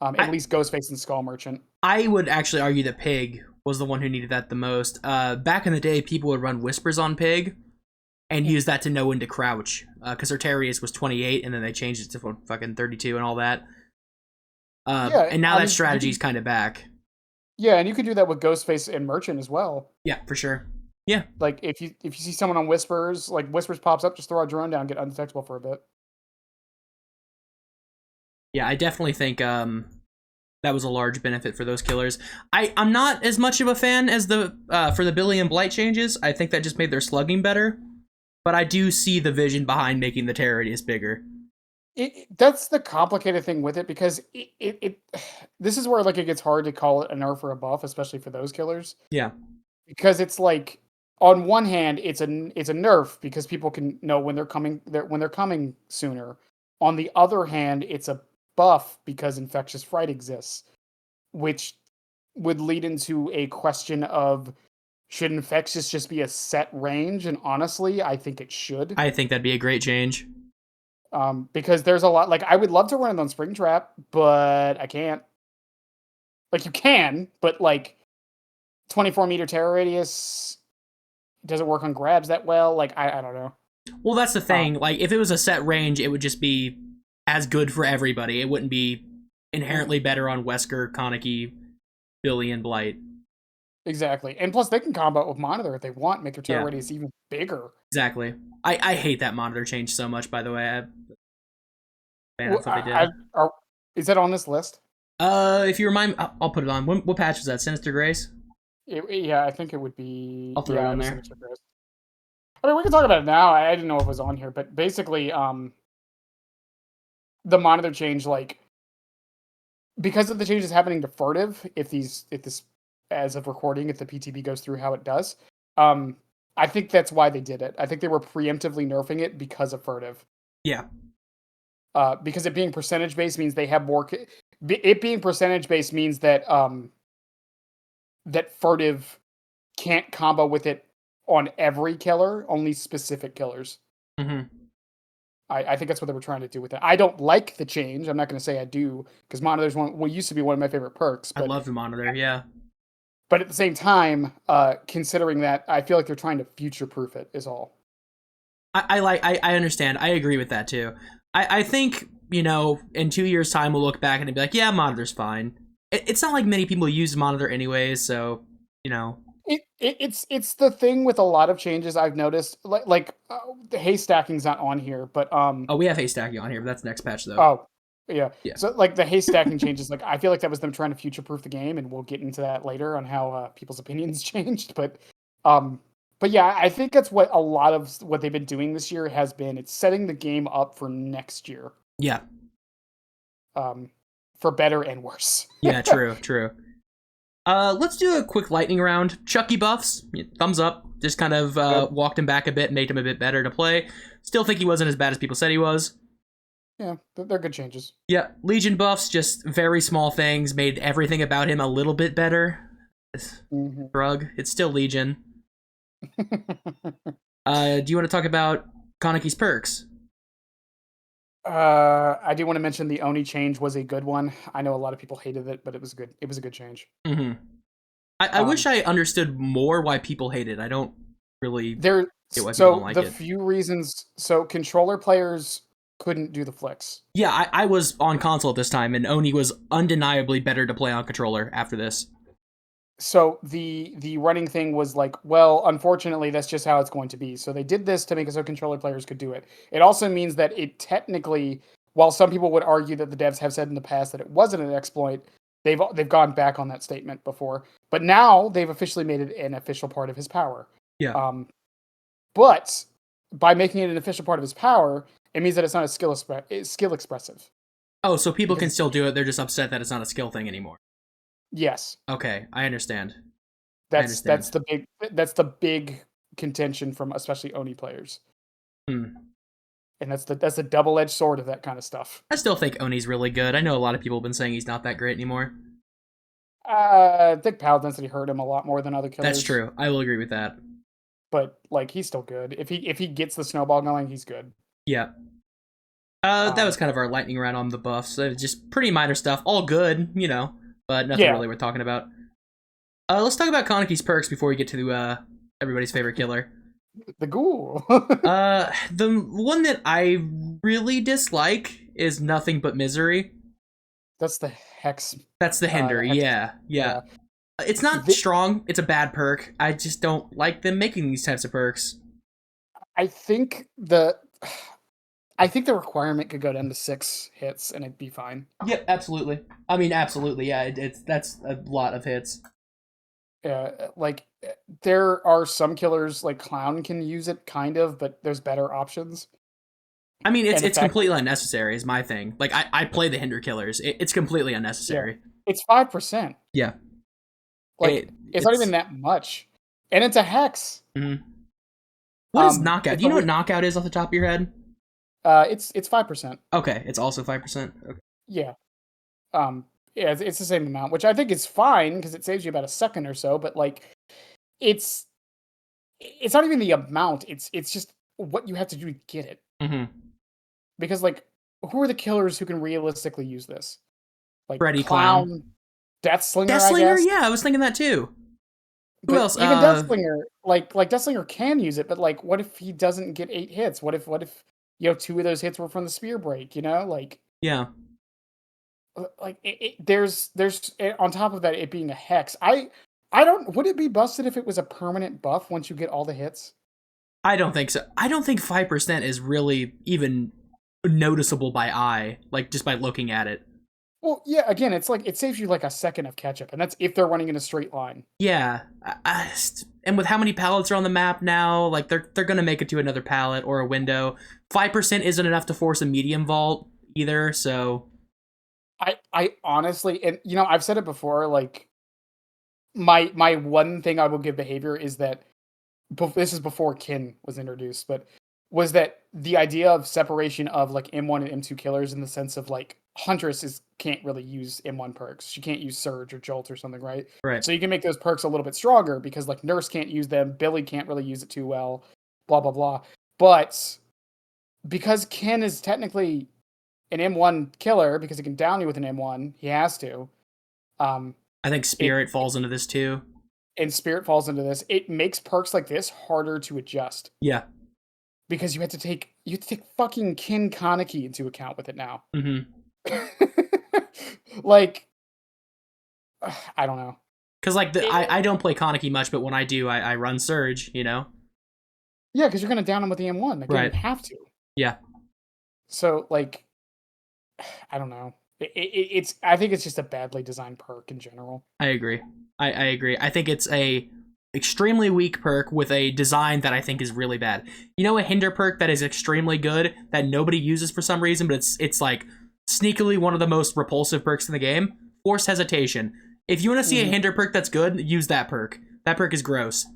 At I, least Ghostface and Skull Merchant. I would actually argue that Pig was the one who needed that the most. Back in the day, people would run Whispers on Pig and use that to know when to crouch. Because her terror radius was 28, and then they changed it to fucking 32 and all that. Yeah, And now I that mean, strategy's kind of back. yeah, and you could do that with Ghostface and Merchant as well. Yeah, for sure. Yeah. Like if you see someone on Whispers, like Whispers pops up, just throw a drone down, get undetectable for a bit. Yeah, I definitely think that was a large benefit for those killers. I'm not as much of a fan as the for the Billy and Blight changes. I think that just made their slugging better. but I do see the vision behind making the terror radius bigger. That's the complicated thing with it, because it this is where like it gets hard to call it a nerf or a buff, especially for those killers. Yeah. Because it's like, on one hand, it's a nerf because people can know when they're coming sooner. On the other hand, it's a buff because infectious fright exists, which would lead into a question of, should infectious just be a set range? And honestly, I think it should. I think that'd be a great change. Because there's a lot, like, I would love to run it on Springtrap, but I can't. Like, you can, but like 24-meter terror radius doesn't work on grabs that well. Like, I don't know. Well, that's the thing. Like, if it was a set range, it would just be as good for everybody. It wouldn't be inherently better on Wesker, Koniki, Billy, and Blight. Exactly. And plus, they can combo with Monitor if they want, make their terror radius even bigger. Exactly. I hate that Monitor change so much, by the way. That's what they did. Is that on this list? If you remind me, I'll put it on. What patch was that? Sinister Grace? Yeah, I think it would be. I'll throw it on there. I mean, we can talk about it now. I didn't know it was on here, but basically, the Monitor change, like, because of the changes happening to furtive, if this, as of recording, if the PTB goes through how it does, I think that's why they did it. I think they were preemptively nerfing it because of furtive. Yeah. Because it being percentage based means they have more. It being percentage based means that that furtive can't combo with it on every killer, only specific killers. Mm-hmm. I think that's what they were trying to do with it. I don't like the change. I'm not going to say I do, because Monitor's used to be one of my favorite perks. But, I love the Monitor, yeah. But at the same time, considering that, I feel like they're trying to future-proof it, is all. I understand. I agree with that, too. I think, in 2 years' time, we'll look back and be like, yeah, Monitor's fine. It's not like many people use Monitor anyways, so, It's the thing with a lot of changes I've noticed. Like the haystacking's not on here, but Oh, we have haystacking on here, but that's next patch, though. Oh, yeah. So, like, the haystacking changes, like, I feel like that was them trying to future-proof the game, and we'll get into that later on how people's opinions changed. But yeah, I think that's what a lot of what they've been doing this year has been. It's setting the game up for next year. Yeah. For better and worse. Yeah, true. Let's do a quick lightning round. Chucky buffs, thumbs up. Just kind of walked him back a bit, made him a bit better to play. Still think he wasn't as bad as people said he was. Yeah, they're good changes. Yeah, Legion buffs, just very small things, made everything about him a little bit better. Drug, it's still Legion. Do you want to talk about Koniki's perks? I do want to mention the Oni change was a good one. I know a lot of people hated it, but it was good. It was a good change. Mm-hmm. I wish I understood more why people hate it. I don't really get why people don't like it. Few reasons. So controller players couldn't do the flicks. Yeah, I was on console at this time, and Oni was undeniably better to play on controller after this. So the running thing was like, well, unfortunately, that's just how it's going to be. So they did this to make it so controller players could do it. It also means that it technically, while some people would argue that the devs have said in the past that it wasn't an exploit, they've gone back on that statement before. But now they've officially made it an official part of his power. Yeah. But by making it an official part of his power, it means that it's not a skill expressive. Oh, so people can still do it. They're just upset that it's not a skill thing anymore. Yes. Okay, I understand. That's the big contention from especially Oni players. And that's the double-edged sword of that kind of stuff. I still think Oni's really good. I know a lot of people have been saying he's not that great anymore. I think power density hurt him a lot more than other killers. That's true. I will agree with that. But like, he's still good. If he gets the snowball going, he's good. Yeah. That was kind of our lightning round on the buffs. Just pretty minor stuff. All good, but nothing really worth talking about. Let's talk about Koniki's perks before we get to everybody's favorite killer. The ghoul. The one that I really dislike is Nothing But Misery. That's the Hex. That's the Hinder, yeah. It's not strong. It's a bad perk. I just don't like them making these types of perks. I think the requirement could go down to 6 hits and it'd be fine. Yep, absolutely. I mean, absolutely, yeah. That's a lot of hits. Like there are some killers like Clown can use it kind of, but there's better options. I mean, And the it's fact, completely unnecessary is my thing. Like I play the hinder killers. It's completely yeah, unnecessary. it's 5%. Yeah. Like it's not even It's that much, and it's a hex. mhm. What is knockout? It's Do you a know what knockout is off the top of your head? it's 5%. Okay, it's also 5%. Okay. Yeah. Yeah, it's the same amount, which I think is fine because it saves you about a second or so. But like, it's it's not even the amount. It's just what you have to do to get it. Mm-hmm. Because like, who are the killers who can realistically use this? Like Freddy Clown. Clown, Deathslinger, I Deathslinger, guess. yeah, I was thinking that too. Who But else? even Deathslinger, like Deathslinger can use it. But like, what if he doesn't get 8 hits? What if two of those hits were from the spear break? Yeah. Like there's on top of that it being a hex. I don't would it be busted if it was a permanent buff once you get all the hits? I don't think so. I don't think 5% is really even noticeable by eye, like just by looking at it. Well, yeah, again, it's like it saves you like a second of catch-up, and that's if they're running in a straight line. Yeah, and with how many pallets are on the map now, like they're gonna make it to another pallet or a window. 5% isn't enough to force a medium vault either, so I honestly, and I've said it before, like my one thing I will give behavior is that this is before kin was introduced, but was that the idea of separation of like M1 and M2 killers in the sense of like Huntress can't really use M1 perks. She can't use Surge or Jolt or something, right? right. So you can make those perks a little bit stronger because like Nurse can't use them, Billy can't really use it too well, blah blah blah. But because Ken is technically an M1 killer because he can down you with an M1, he has to. I think Spirit falls into this too. And Spirit falls into this. It makes perks like this harder to adjust. Yeah. Because you have to take fucking Kin Kaneki into account with it now. Mm-hmm. Like, I don't know. Because like I don't play Kaneki much, but when I do, I run Surge. Yeah, because you're gonna down him with the M1. Like, right. You have to. Yeah. So like, I don't know. I think it's just a badly designed perk in general. I agree. I agree. I think it's a extremely weak perk with a design that I think is really bad. A hinder perk that is extremely good that nobody uses for some reason, but it's like sneakily one of the most repulsive perks in the game? Forced Hesitation. If you want to see a hinder perk that's good, use that perk. That perk is gross.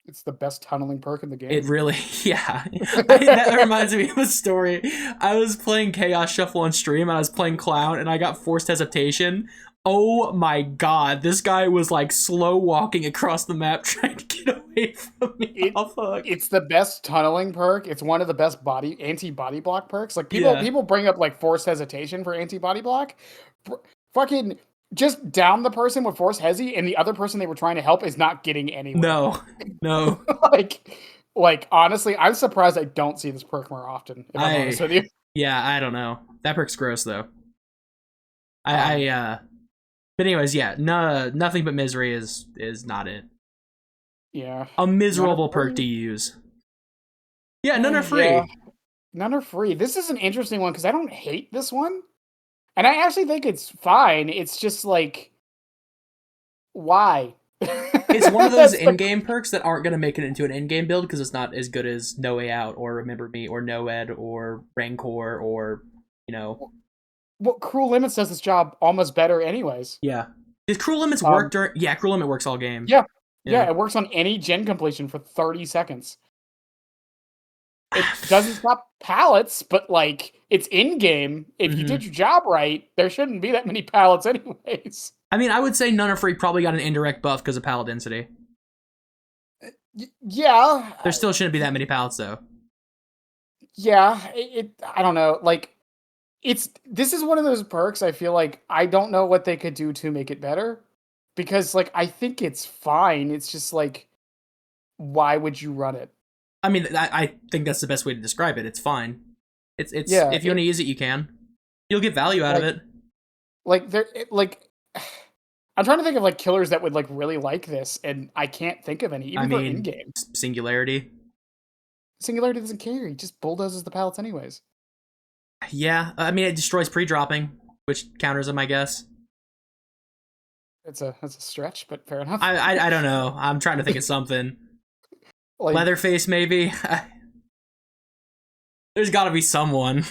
It's the best tunneling perk in the game. It really, yeah. That reminds me of a story. I was playing Chaos Shuffle on stream, and I was playing Clown, and I got Forced Hesitation. Oh my god, this guy was like slow walking across the map trying to get away from me. It's the best tunneling perk. It's one of the best anti-body block perks. Like people bring up like Forced Hesitation for anti-body block. Fucking just down the person with Force Hezi, and the other person they were trying to help is not getting anywhere. No. like honestly, I'm surprised I don't see this perk more often. If I'm honest with you. Yeah, I don't know. That perk's gross though. But anyways, yeah, nothing but misery is not it. Yeah. A miserable perk to use. Yeah, none are free. Yeah. None are free. This is an interesting one because I don't hate this one. And I actually think it's fine. It's just like, why? It's one of those in-game perks that aren't going to make it into an in-game build because it's not as good as No Way Out or Remember Me or Noed or Rancor or, Well, Cruel Limits does this job almost better anyways. Yeah. Does Cruel Limits work during... Yeah, Cruel Limit works all game. Yeah, it works on any gen completion for 30 seconds. It doesn't stop pallets, but like it's in game. If you did your job right, there shouldn't be that many pallets anyways. I mean, I would say None Are Free probably got an indirect buff because of pallet density. Yeah. There still shouldn't be that many pallets though. Yeah, I don't know. Like this is one of those perks I feel like I don't know what they could do to make it better because like I think it's fine. It's just like why would you run it? I mean, I think that's the best way to describe it. It's fine. It's if you want to use it, you can. You'll get value out of it. I'm trying to think of like killers that would like really like this, and I can't think of any. Even for in game, Singularity. Singularity doesn't care. He just bulldozes the pallets anyways. Yeah, I mean it destroys pre-dropping, which counters them, I guess. That's a stretch, but fair enough. I don't know. I'm trying to think of something. Like, Leatherface, maybe. There's got to be someone.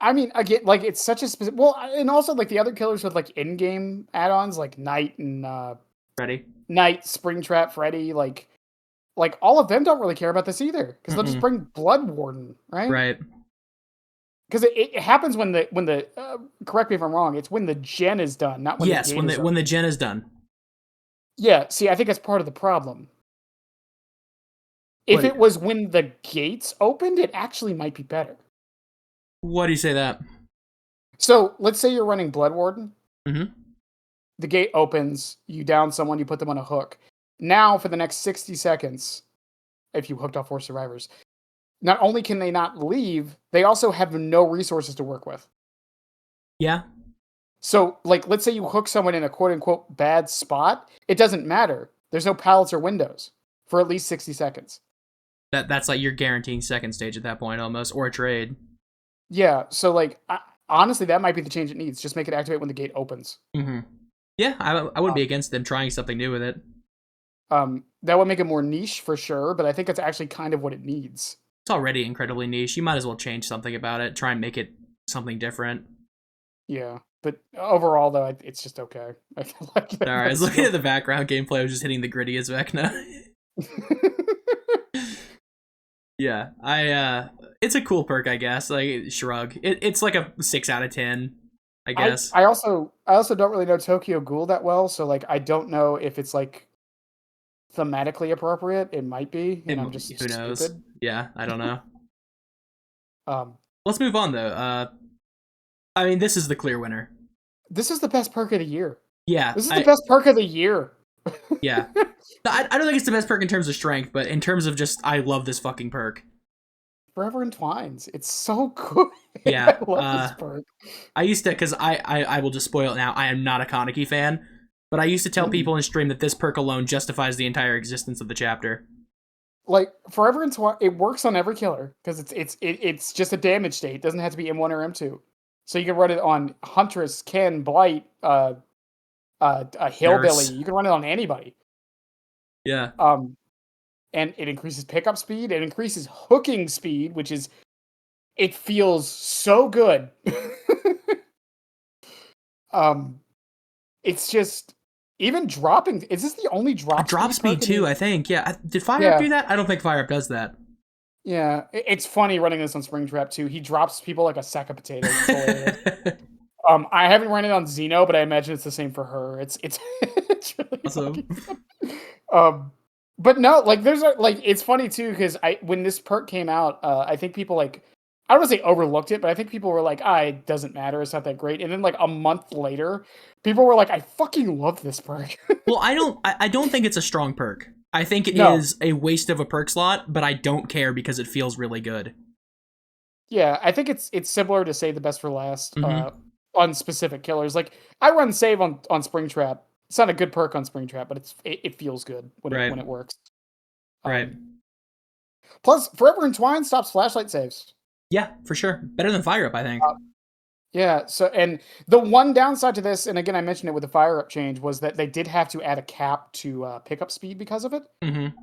I mean, again, like it's such a specific. Well, and also like the other killers with like in-game add-ons, like Knight and Ready? Knight, Springtrap, Freddy, like all of them don't really care about this either because they'll just bring Blood Warden, right? Right. Because it happens when the correct me if I'm wrong. It's when the gen is done, not when the gate is when the gen is done. Yeah. See, I think that's part of the problem. If it was when the gates opened, it actually might be better. Why do you say that? So let's say you're running Blood Warden. Mm-hmm. The gate opens, you down someone, you put them on a hook. Now, for the next 60 seconds, if you hooked off 4 survivors, not only can they not leave, they also have no resources to work with. Yeah. So, like, let's say you hook someone in a quote-unquote bad spot. It doesn't matter. There's no pallets or windows for at least 60 seconds. That's like you're guaranteeing second stage at that point almost, or a trade. Yeah, so, like, honestly, that might be the change it needs. Just make it activate when the gate opens. Mm-hmm. Yeah, I wouldn't be against them trying something new with it. That would make it more niche for sure, but I think it's actually kind of what it needs. It's already incredibly niche. You might as well change something about it. Try and make it something different. Yeah, but overall, though, it's just okay. I feel like All right, I was looking at the background gameplay. I was just hitting the gritty as Vecna. Yeah, it's a cool perk, I guess. Like shrug. It's like a 6 out of 10, I guess. I also don't really know Tokyo Ghoul that well, so like I don't know if it's like thematically appropriate. It might be, and I'm just who knows? stupid. Yeah, I don't know. Let's move on though. I mean, this is the clear winner. This is the best perk of the year. Yeah, this is the best perk of the year. Yeah. I don't think it's the best perk in terms of strength, but in terms of just, I love this fucking perk. Forever Entwines. It's so good. Yeah. I love this perk. I used to, because I will just spoil it now, I am not a Kaneki fan, but I used to tell people in stream that this perk alone justifies the entire existence of the chapter. Like, Forever Entwined, it works on every killer, because it's just a damage state. It doesn't have to be M1 or M2. So you can run it on Huntress, Ken, Blight, a Hillbilly. Nurse. You can run it on anybody. Yeah. And it increases pickup speed. It increases hooking speed, which is, it feels so good. It's just, even dropping. Is this the only drop speed too? I think. Yeah. Did Fire Up do that? I don't think Fire Up does that. Yeah, it's funny running this on Springtrap too. He drops people like a sack of potatoes. I haven't run it on Xeno, but I imagine it's the same for her. It's it's really awesome. But no, like there's it's funny too because when this perk came out, I think people like, I don't want to say overlooked it, but I think people were like, it doesn't matter, it's not that great. And then like a month later, people were like, I fucking love this perk. Well, I don't think it's a strong perk. I think it is a waste of a perk slot, but I don't care because it feels really good. Yeah, I think it's similar to Save the Best for Last on specific killers. Like I run Save on Springtrap. It's not a good perk on Springtrap, but it feels good when it works. Right. Plus, Forever Entwined stops flashlight saves. Yeah, for sure. Better than Fire Up, I think. Yeah, so, and the one downside to this, and again, I mentioned it with the Fire Up change, was that they did have to add a cap to pickup speed because of it. Mm-hmm.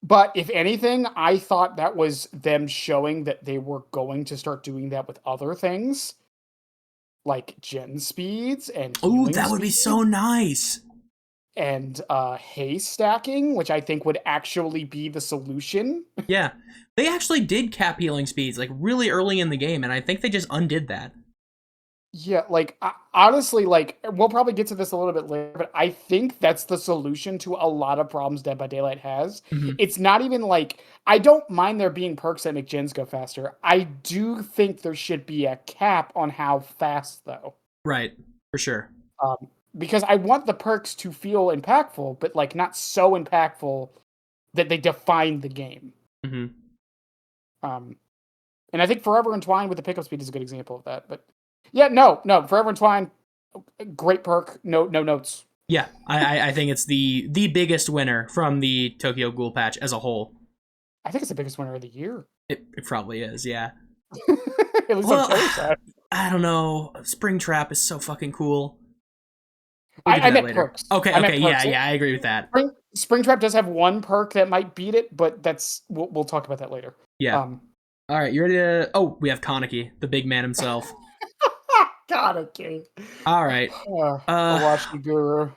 But if anything, I thought that was them showing that they were going to start doing that with other things, like gen speeds and that would be so nice. And haste stacking, which I think would actually be the solution. Yeah, they actually did cap healing speeds like really early in the game, and I think they just undid that. Yeah, like honestly, like we'll probably get to this a little bit later, but I think that's the solution to a lot of problems Dead by Daylight has. Mm-hmm. It's not even like, I don't mind there being perks that make gens go faster. I do think there should be a cap on how fast, though. Right, for sure. Because I want the perks to feel impactful, but like not so impactful that they define the game. Mm-hmm. And I think Forever Entwined with the pickup speed is a good example of that. But yeah, no, Forever Entwined, great perk. No notes. Yeah, I think it's the biggest winner from the Tokyo Ghoul patch as a whole. I think it's the biggest winner of the year. It probably is, yeah. At least on Terry side. I don't know. Springtrap is so fucking cool. We'll get to I that meant later. perks. Okay, I meant yeah, perks. I agree with that. Springtrap does have one perk that might beat it, but we'll talk about that later. Yeah. All right, you ready to? Oh, we have Kaneki, the big man himself. God, okay. All right. Awashi Guru.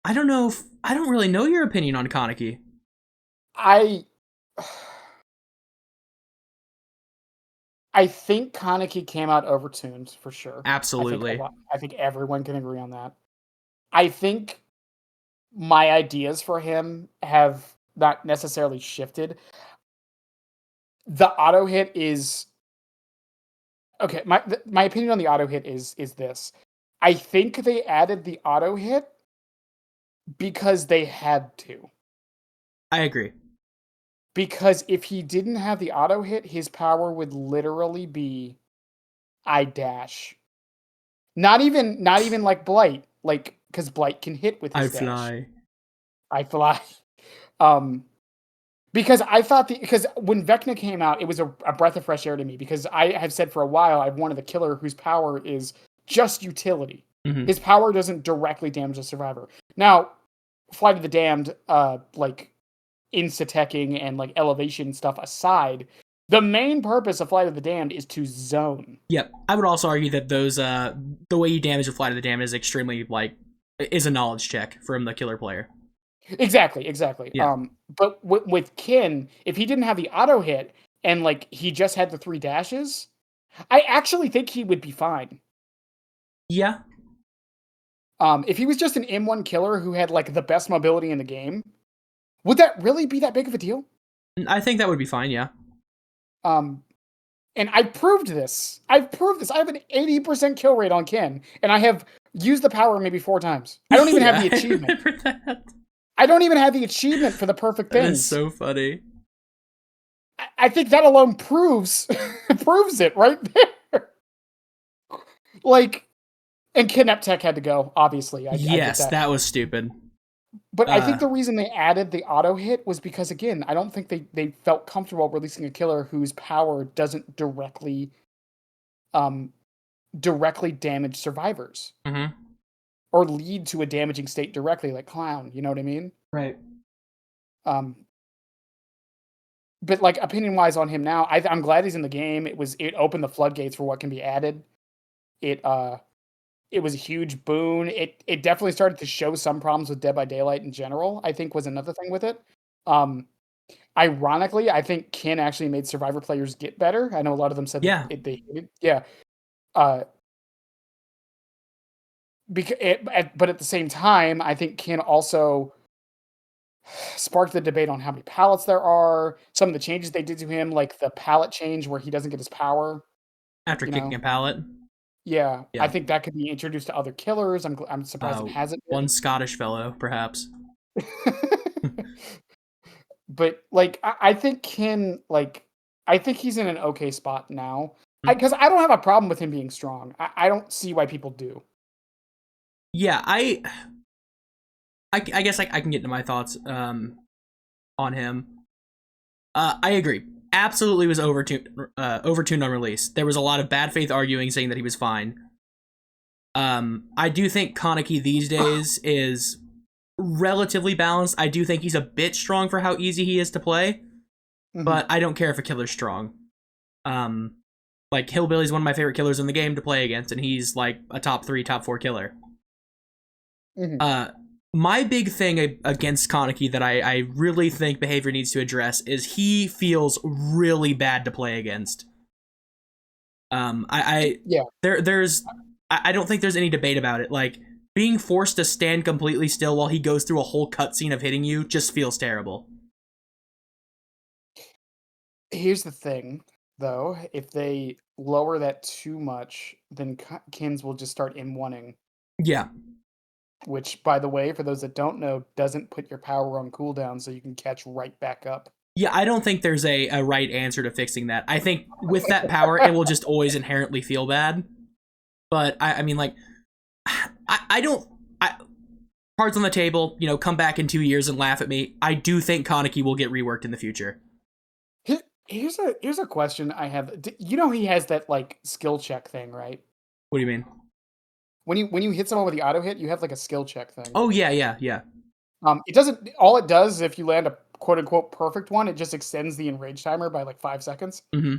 I don't know. I don't really know your opinion on Kaneki. I think Kaneki came out overtuned for sure. Absolutely. I think everyone can agree on that. I think my ideas for him have not necessarily shifted. The auto hit is okay. My opinion on the auto hit is this. I think they added the auto hit because they had to. I agree. Because if he didn't have the auto hit, his power would literally be I dash. Not even like Blight, like because Blight can hit with his dash. I fly. Because I thought because when Vecna came out, it was a breath of fresh air to me because I have said for a while I've wanted a killer whose power is just utility. Mm-hmm. His power doesn't directly damage the survivor. Now, Flight of the Damned, like insta-teching and like elevation stuff aside, the main purpose of Flight of the Damned is to zone. Yep. I would also argue that those the way you damage the Flight of the Damned is extremely is a knowledge check from the killer player. Exactly. Yeah. But with Kin, if he didn't have the auto hit and like he just had the 3 dashes, I actually think he would be fine. Yeah. If he was just an M1 killer who had like the best mobility in the game, would that really be that big of a deal? I think that would be fine, yeah. And I proved this. I have an 80% kill rate on Kin, and I have used the power maybe 4 times. I don't even have the achievement. I don't even have the achievement for the perfect things. That is so funny. I think that alone proves it right there. Like, and Kidnap Tech had to go, obviously. Yes, that was stupid. But I think the reason they added the auto hit was because, again, I don't think they felt comfortable releasing a killer whose power doesn't directly damage survivors. Mm-hmm. Or lead to a damaging state directly, like Clown, you know what I mean? Right. But like opinion-wise on him now, I'm glad he's in the game. It opened the floodgates for what can be added. It was a huge boon. It definitely started to show some problems with Dead by Daylight in general, I think was another thing with it. Ironically, I think Kin actually made Survivor players get better. I know a lot of them said they hated. Yeah. But at the same time, I think Kin also sparked the debate on how many pallets there are. Some of the changes they did to him, like the pallet change where he doesn't get his power after kicking a pallet. Yeah, I think that could be introduced to other killers. I'm surprised it hasn't been. One Scottish fellow, perhaps. But like, I think Kin, I think he's in an okay spot now. Because I don't have a problem with him being strong. I don't see why people do. Yeah, I guess I can get into my thoughts on him. I agree. Absolutely was overtuned on release. There was a lot of bad faith arguing saying that he was fine. I do think Kaneki these days is relatively balanced. I do think he's a bit strong for how easy he is to play, but I don't care if a killer's strong. Like Hillbilly's one of my favorite killers in the game to play against, and he's like a top 3, top 4 killer. My big thing against Kaneki that I really think behavior needs to address is he feels really bad to play against. I don't think there's any debate about it. Like, being forced to stand completely still while he goes through a whole cutscene of hitting you just feels terrible. Here's the thing, though. If they lower that too much, then Kins will just start M1ing. Yeah. Which, by the way, for those that don't know, doesn't put your power on cooldown so you can catch right back up. Yeah, I don't think there's a right answer to fixing that. I think with that power, it will just always inherently feel bad. But, I mean, like, cards on the table, come back in 2 years and laugh at me. I do think Kaneki will get reworked in the future. Here's a question I have. You know he has that, like, skill check thing, right? What do you mean? when you hit someone with the auto hit, you have like a skill check thing. Oh yeah, yeah, yeah. It doesn't. All it does is if you land a quote unquote perfect one, it just extends the enrage timer by like 5 seconds. Mm-hmm.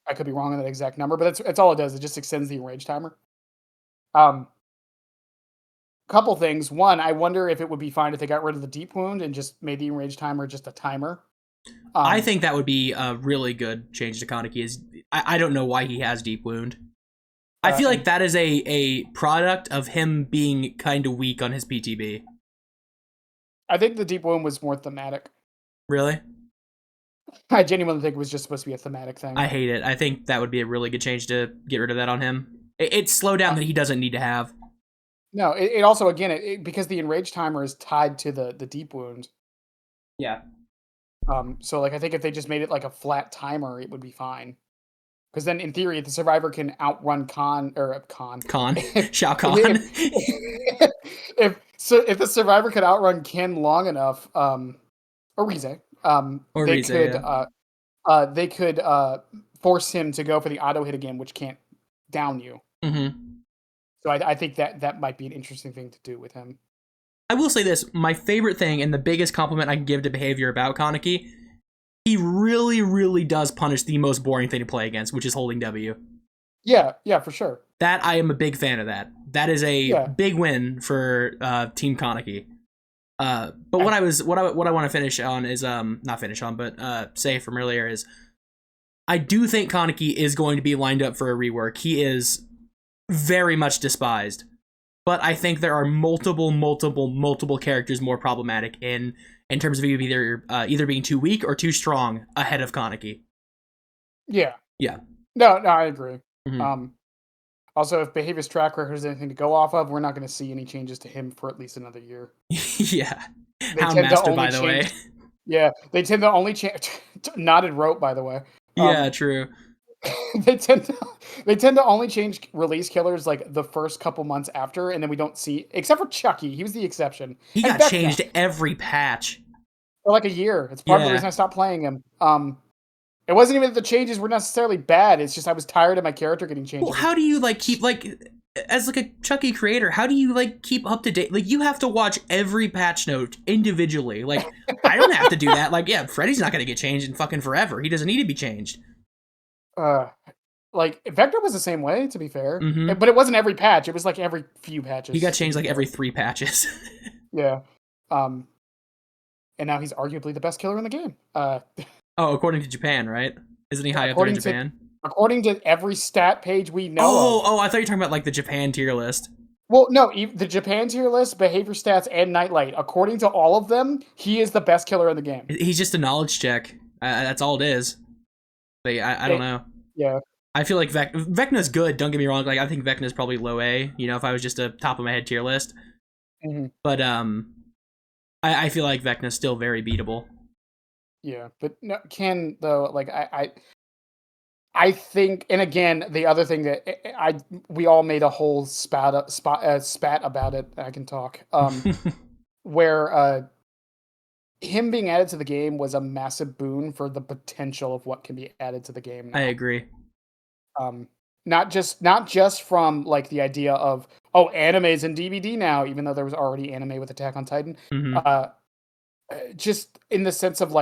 I could be wrong on that exact number, but that's all it does. It just extends the enrage timer. Couple things. One, I wonder if it would be fine if they got rid of the deep wound and just made the enrage timer just a timer. I think that would be a really good change to Kaneki. I don't know why he has deep wound. I feel like that is a product of him being kind of weak on his PTB. I think the deep wound was more thematic. Really? I genuinely think it was just supposed to be a thematic thing. I hate it. I think that would be a really good change to get rid of that on him. It's slowdown that he doesn't need to have. No, it also, again, because the enrage timer is tied to the deep wound. Yeah. So, like, I think if they just made it like a flat timer, it would be fine. Because then, in theory, the survivor can outrun Shao Kahn. If the survivor could outrun Ken long enough, or Rize, they could force him to go for the auto hit again, which can't down you. Mm-hmm. So I think that might be an interesting thing to do with him. I will say this, my favorite thing and the biggest compliment I can give to behavior about Kaneki, he really, really does punish the most boring thing to play against, which is holding W. Yeah, for sure. That, I am a big fan of that. That is a big win for Team Kaneki. But what I want to finish on is, not finish on, but say from earlier is, I do think Kaneki is going to be lined up for a rework. He is very much despised. But I think there are multiple characters more problematic in terms of either being too weak or too strong ahead of Kaneki. Yeah. Yeah. No, I agree. Mm-hmm. Also, if behavior's track record is anything to go off of, we're not going to see any changes to him for at least another year. Yeah. How master, by the way. Yeah, they tend to only change. Knotted rope, by the way. Yeah, true. They tend to only change release killers like the first couple months after, and then we don't see, except for Chucky. He was the exception. He got changed every patch for like a year. It's part of the reason I stopped playing him. It wasn't even that the changes were necessarily bad. It's just I was tired of my character getting changed. Well, how do you keep as a Chucky creator? How do you keep up to date? You have to watch every patch note individually. I don't have to do that. Freddy's not gonna get changed in fucking forever. He doesn't need to be changed. Vector was the same way, to be fair. Mm-hmm. But it wasn't every patch. It was every few patches. He got changed every 3 patches. Yeah. And now he's arguably the best killer in the game. According to Japan, right? Isn't he high up there in Japan? According to every stat page we know of. Oh, I thought you were talking about the Japan tier list. Well, no, the Japan tier list, behavior stats, and Nightlight. According to all of them, he is the best killer in the game. He's just a knowledge check. That's all it is. I don't know. Yeah. I feel like Vecna's good, don't get me wrong. I think Vecna's probably low A, if I was just a top of my head tier list. Mm-hmm. But I feel like Vecna's still very beatable. Yeah, but no, Ken, though, I think, and again, the other thing that we all made a whole spat about it. I can talk. Where him being added to the game was a massive boon for the potential of what can be added to the game now. I agree. Not just from the idea of anime's in DbD now, even though there was already anime with Attack on Titan. Mm-hmm. Just in the sense of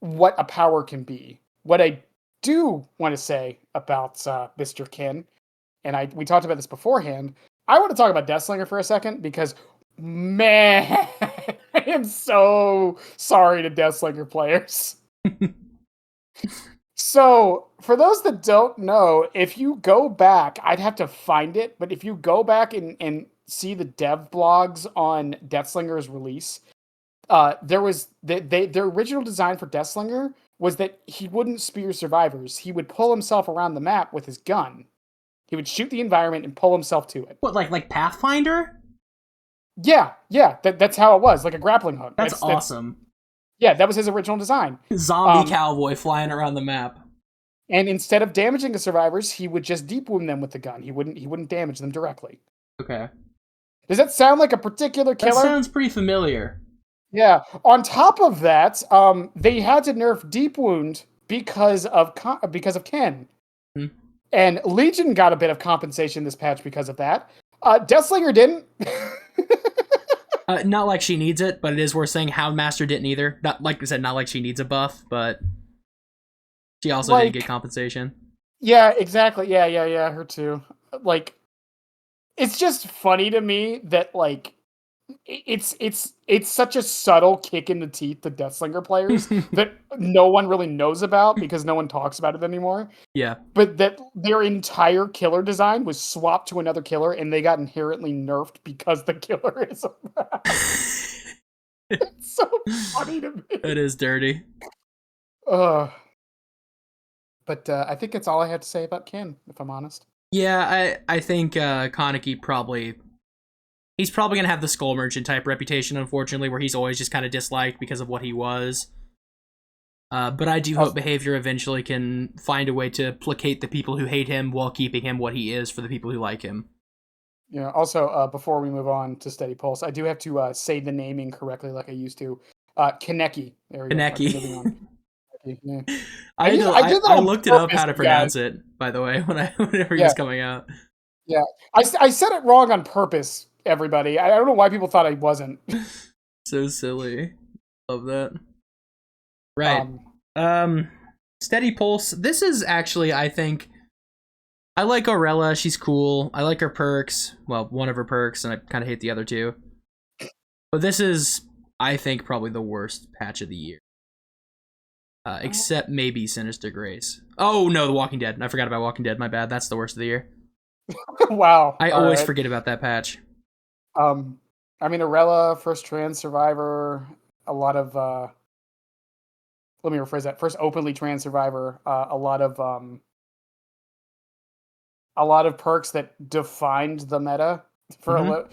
what a power can be. What I do want to say about Mr. Ken, and we talked about this beforehand. I want to talk about Deathslinger for a second because, man, I am so sorry to Deathslinger players. So, for those that don't know, if you go back, I'd have to find it, but if you go back and see the dev blogs on Deathslinger's release, there was their original design for Deathslinger was that he wouldn't spear survivors. He would pull himself around the map with his gun. He would shoot the environment and pull himself to it. What, like Pathfinder? Yeah. That's how it was, like a grappling hook. That's awesome. That was his original design. Zombie cowboy flying around the map. And instead of damaging the survivors, he would just deep wound them with the gun. He wouldn't damage them directly. Okay. Does that sound like a particular killer? That sounds pretty familiar. Yeah. On top of that, they had to nerf deep wound because of Ken. And Legion got a bit of compensation this patch because of that. Deathslinger didn't. Not like she needs it, but it is worth saying Houndmaster didn't either. Not like I said, not like she needs a buff, but she also didn't get compensation. Yeah, exactly. Yeah. Her too. Like, it's just funny to me that like it's such a subtle kick in the teeth to Deathslinger players that no one really knows about because no one talks about it anymore. Yeah. But that their entire killer design was swapped to another killer and they got inherently nerfed because the killer is around. It's so funny to me. It is dirty. But I think that's all I have to say about Ken, if I'm honest. Yeah, I think Kaneki he's probably going to have the Skull Merchant type reputation, unfortunately, where he's always just kind of disliked because of what he was. But I do hope Behavior eventually can find a way to placate the people who hate him while keeping him what he is for the people who like him. Yeah, also, before we move on to Steady Pulse, I do have to say the naming correctly like I used to. Kaneki. There we go. Kaneki. Yeah. I looked it up how to pronounce it, by the way, whenever he was coming out. Yeah, I said it wrong on purpose, everybody. I don't know why people thought I wasn't. So silly. Love that. Right. Steady Pulse. This is actually, I think, I like Aurella. She's cool. I like her perks. Well, one of her perks, and I kind of hate the other two. But this is, I think, probably the worst patch of the year. Except maybe Sinister Grace. Oh, no, The Walking Dead. I forgot about Walking Dead. My bad. That's the worst of the year. Wow. I always forget about that patch. I mean, Aurella, first trans survivor, a lot of, let me rephrase that. First openly trans survivor, a lot of perks that defined the meta for I don't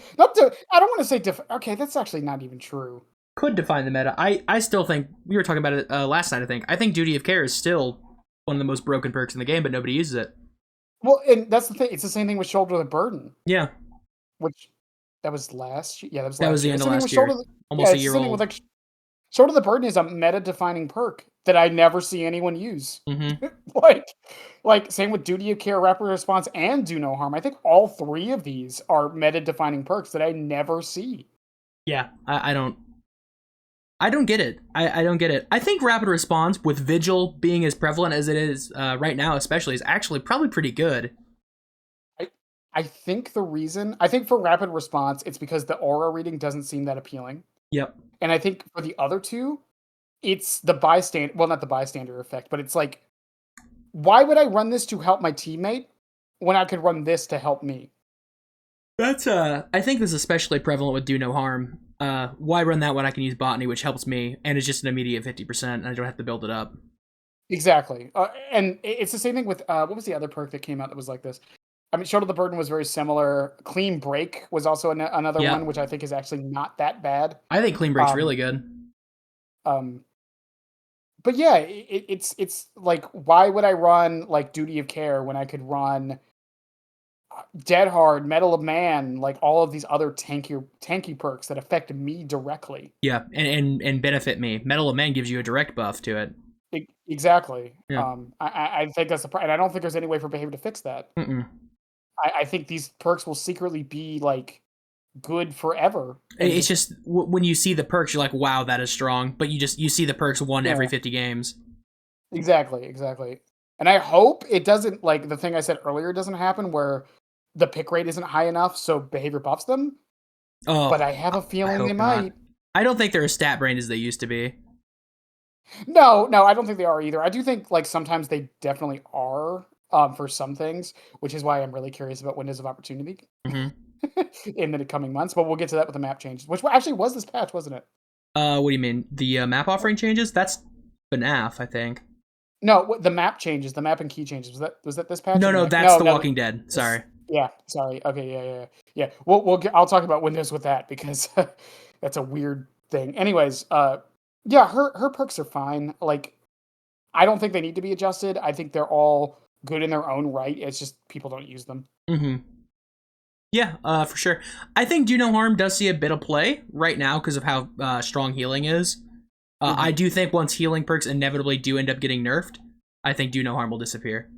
want to say okay, that's actually not even true. Could define the meta. I still think, we were talking about it last night, I think Duty of Care is still one of the most broken perks in the game, but nobody uses it. Well, and that's the thing. It's the same thing with Shoulder the Burden. Yeah. Which, that was last year? Yeah, that was the end of last year. Almost a year old. Like, Shoulder the Burden is a meta-defining perk that I never see anyone use. Mm-hmm. like same with Duty of Care, Rapid Response, and Do No Harm. I think all three of these are meta-defining perks that I never see. Yeah, I don't get it. I don't get it. I think Rapid Response, with Vigil being as prevalent as it is right now, especially, is actually probably pretty good. I think for Rapid Response, it's because the aura reading doesn't seem that appealing. Yep. And I think for the other two, it's the bystander, well, not the bystander effect, but it's like, why would I run this to help my teammate when I could run this to help me? That's I think this is especially prevalent with Do No Harm. Why run that when I can use Botany, which helps me, and it's just an immediate 50%, and I don't have to build it up. Exactly. And it's the same thing with, what was the other perk that came out that was like this? I mean, Shoulder the Burden was very similar. Clean Break was also another one, which I think is actually not that bad. I think Clean Break's really good. But yeah, it's like, why would I run like Duty of Care when I could run Dead Hard, Metal of Man, like all of these other tanky perks that affect me directly? Yeah, and benefit me. Metal of Man gives you a direct buff to it. Exactly. Yeah. I think that's and I don't think there's any way for Behavior to fix that. I think these perks will secretly be like good forever. It's just when you see the perks, you're like, wow, that is strong. But you see the perks every 50 games. Exactly. And I hope it doesn't, like the thing I said earlier doesn't happen where the pick rate isn't high enough so Behavior buffs them. Oh, but I have a feeling they might. I don't think they're as stat brained as they used to be. No, I don't think they are either. I do think like sometimes they definitely are. For some things, which is why I'm really curious about windows of opportunity in the coming months. But we'll get to that with the map changes, which actually was this patch, wasn't it? What do you mean? The map offering changes? That's FNAF, I think. No, the map changes, the map and key changes. Was that this patch? No, that's The Walking Dead. Sorry. Yeah, sorry. Okay, yeah. I'll talk about windows with that because that's a weird thing. Anyways, yeah, her perks are fine. Like, I don't think they need to be adjusted. I think they're all good in their own right. It's just people don't use them. Yeah, for sure. I think Do No Harm does see a bit of play right now because of how strong healing is. I do think once healing perks inevitably do end up getting nerfed, I think Do No Harm will disappear.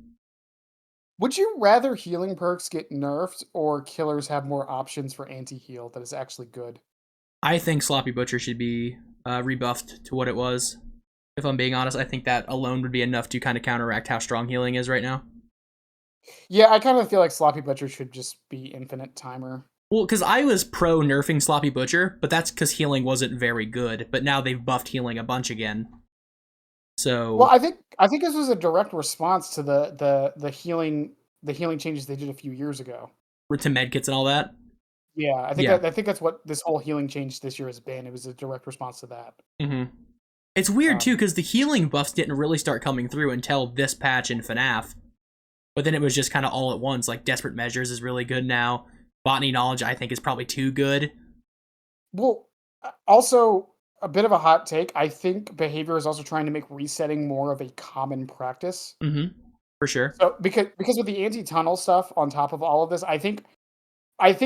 Would you rather healing perks get nerfed or killers have more options for anti-heal that is actually good? I think Sloppy Butcher should be rebuffed to what it was. If I'm being honest, I think that alone would be enough to kind of counteract how strong healing is right now. Yeah, I kind of feel like Sloppy Butcher should just be infinite timer. Well, because I was pro nerfing Sloppy Butcher, but that's because healing wasn't very good. But now they've buffed healing a bunch again. So, Well, I think this was a direct response to the healing changes they did a few years ago. to medkits and all that. Yeah, Yeah. I think that's what this whole healing change this year has been. It was a direct response to that. Mm-hmm. It's weird too Um, because the healing buffs didn't really start coming through until this patch in FNAF. But then it was just kind of all at once. Like Desperate Measures is really good now. Botany Knowledge I think is probably too good. well, also a bit of a hot take. I think behavior is also trying to make resetting more of a common practice. Mm-hmm. For sure. So because with the anti-tunnel stuff on top of all of this, I think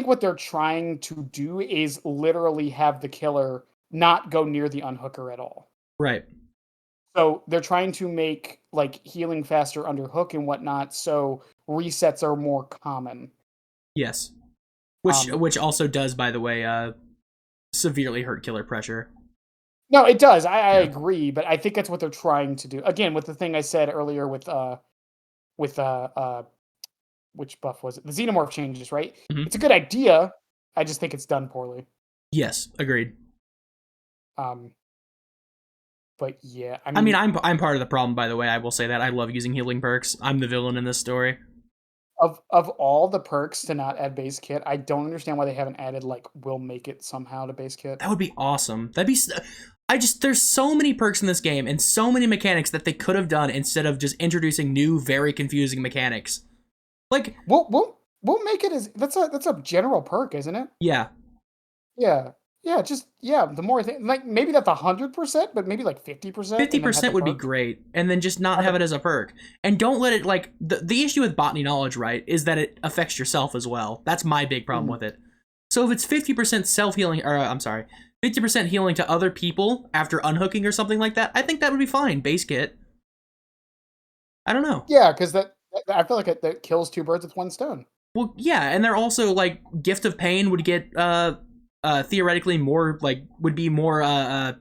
what they're trying to do is literally have the killer not go near the unhooker at all. Right. So they're trying to make like healing faster under hook and whatnot, so resets are more common. Yes. Um, Which also does, by the way, severely hurt killer pressure. no, it does. I Yeah. agree, but I think that's what they're trying to do. Again, with the thing I said earlier with which buff was it? The xenomorph changes, right? Mm-hmm. It's a good idea. I just think it's done poorly. Yes. Agreed. Um, but yeah, I I mean, mean, I'm part of the problem, by the way. I will say that I love using healing perks. I'm the villain in this story. of all the perks to not add base kit, I don't understand why they haven't added like will make it somehow to base kit. That would be awesome. That'd be. I just there's so many perks in this game and so many mechanics that they could have done instead of just introducing new, very confusing mechanics. Like, We'll make it as that's a general perk, isn't it? yeah, Yeah. Yeah, just yeah, the more I think like maybe not the 100%, but maybe like 50% and then have the 50% would be perk. great, and then just not Have have it it as a perk. And don't let it like the issue with botany knowledge, right, is that it affects yourself as well. That's my big problem mhm. with it. So if it's 50% self healing, or I'm sorry, 50% healing to other people after unhooking or something like that, I think that would be fine. Base kit. I don't know. Yeah, because I feel like that kills two birds with one stone. Well, yeah, and they're also like Gift of Pain would get theoretically more like would be more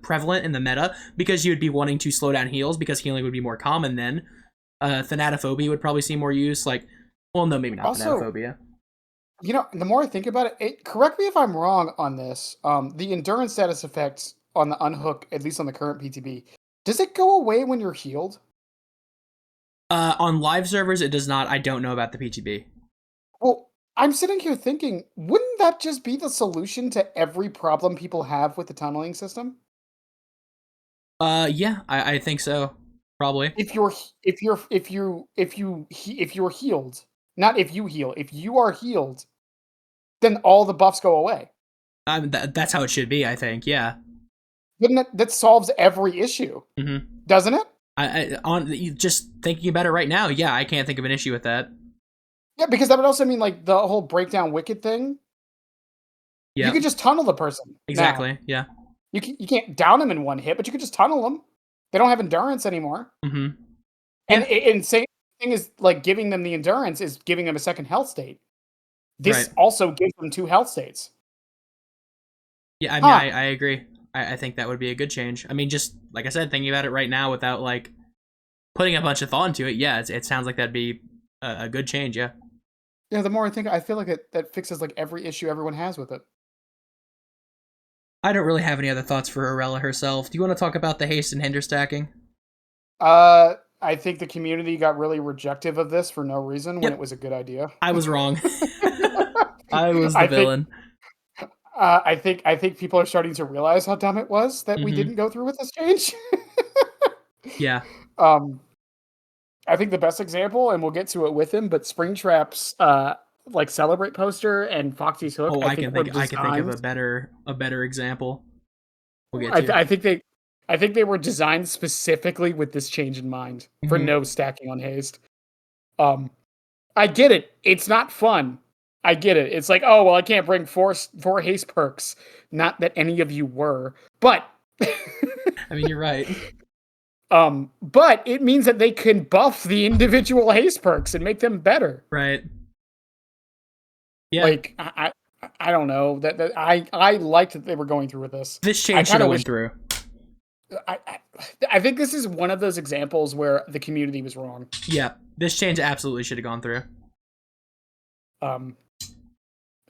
prevalent in the meta because you would be wanting to slow down heals because healing would be more common then. Thanatophobia would probably see more use. Like, well, no, maybe not Also, Thanatophobia. you know, the more I think about it, correct me if I'm wrong on this. The endurance status effects on the unhook, at least on the current PTB, does it go away when you're healed? On live servers, it does not. I don't know about the PTB. Well, I'm sitting here thinking, wouldn't that just be the solution to every problem people have with the tunneling system? Yeah, I think so. Probably. If you're healed, not if you heal, if you are healed, then all the buffs go away. That's how it should be. I think. Yeah. Then that solves every issue, Mm-hmm. doesn't it? Just thinking about it right now. Yeah, I can't think of an issue with that. Yeah, because that would also mean like the whole breakdown wicked thing. You Yeah. could just tunnel the person now. Exactly. Yeah. You can't down them in one hit, but you could just tunnel them. They don't have endurance anymore. Mm-hmm. And Yeah. same thing is like giving them the endurance is giving them a second health state. Right. This also gives them two health states. Yeah, I mean, Huh. I agree. I think that would be a good change. I mean, just like I said, thinking about it right now without like putting a bunch of thought into it, yeah, it sounds like that'd be a good change. Yeah. Yeah, the more I think, I feel like that fixes like every issue everyone has with it. I don't really have any other thoughts for Arella herself. Do you want to talk about the haste and hinder stacking? I think the community got really rejective of this for no reason when Yep. it was a good idea. I was wrong. I was the I think villain. I think people are starting to realize how dumb it was that we Mm-hmm. didn't go through with this change. Yeah. um, I think the best example, and we'll get to it with him, but Springtrap's like Celebrate poster and Foxy's Hook, Oh, I think were I can think of designed. a better example. We'll get to. I think they were designed specifically with this change in mind for Mm-hmm. no stacking on haste. Um, I get it. It's not fun. I get it. It's like, oh well, I can't bring four haste perks. Not that any of you were, but I mean, you're right. But it means that they can buff the individual haste perks and make them better. Right. Yeah. Like I don't know that I liked that they were going through with this. This change should have went through. I think this is one of those examples where the community was wrong. Yeah, this change absolutely should have gone through. And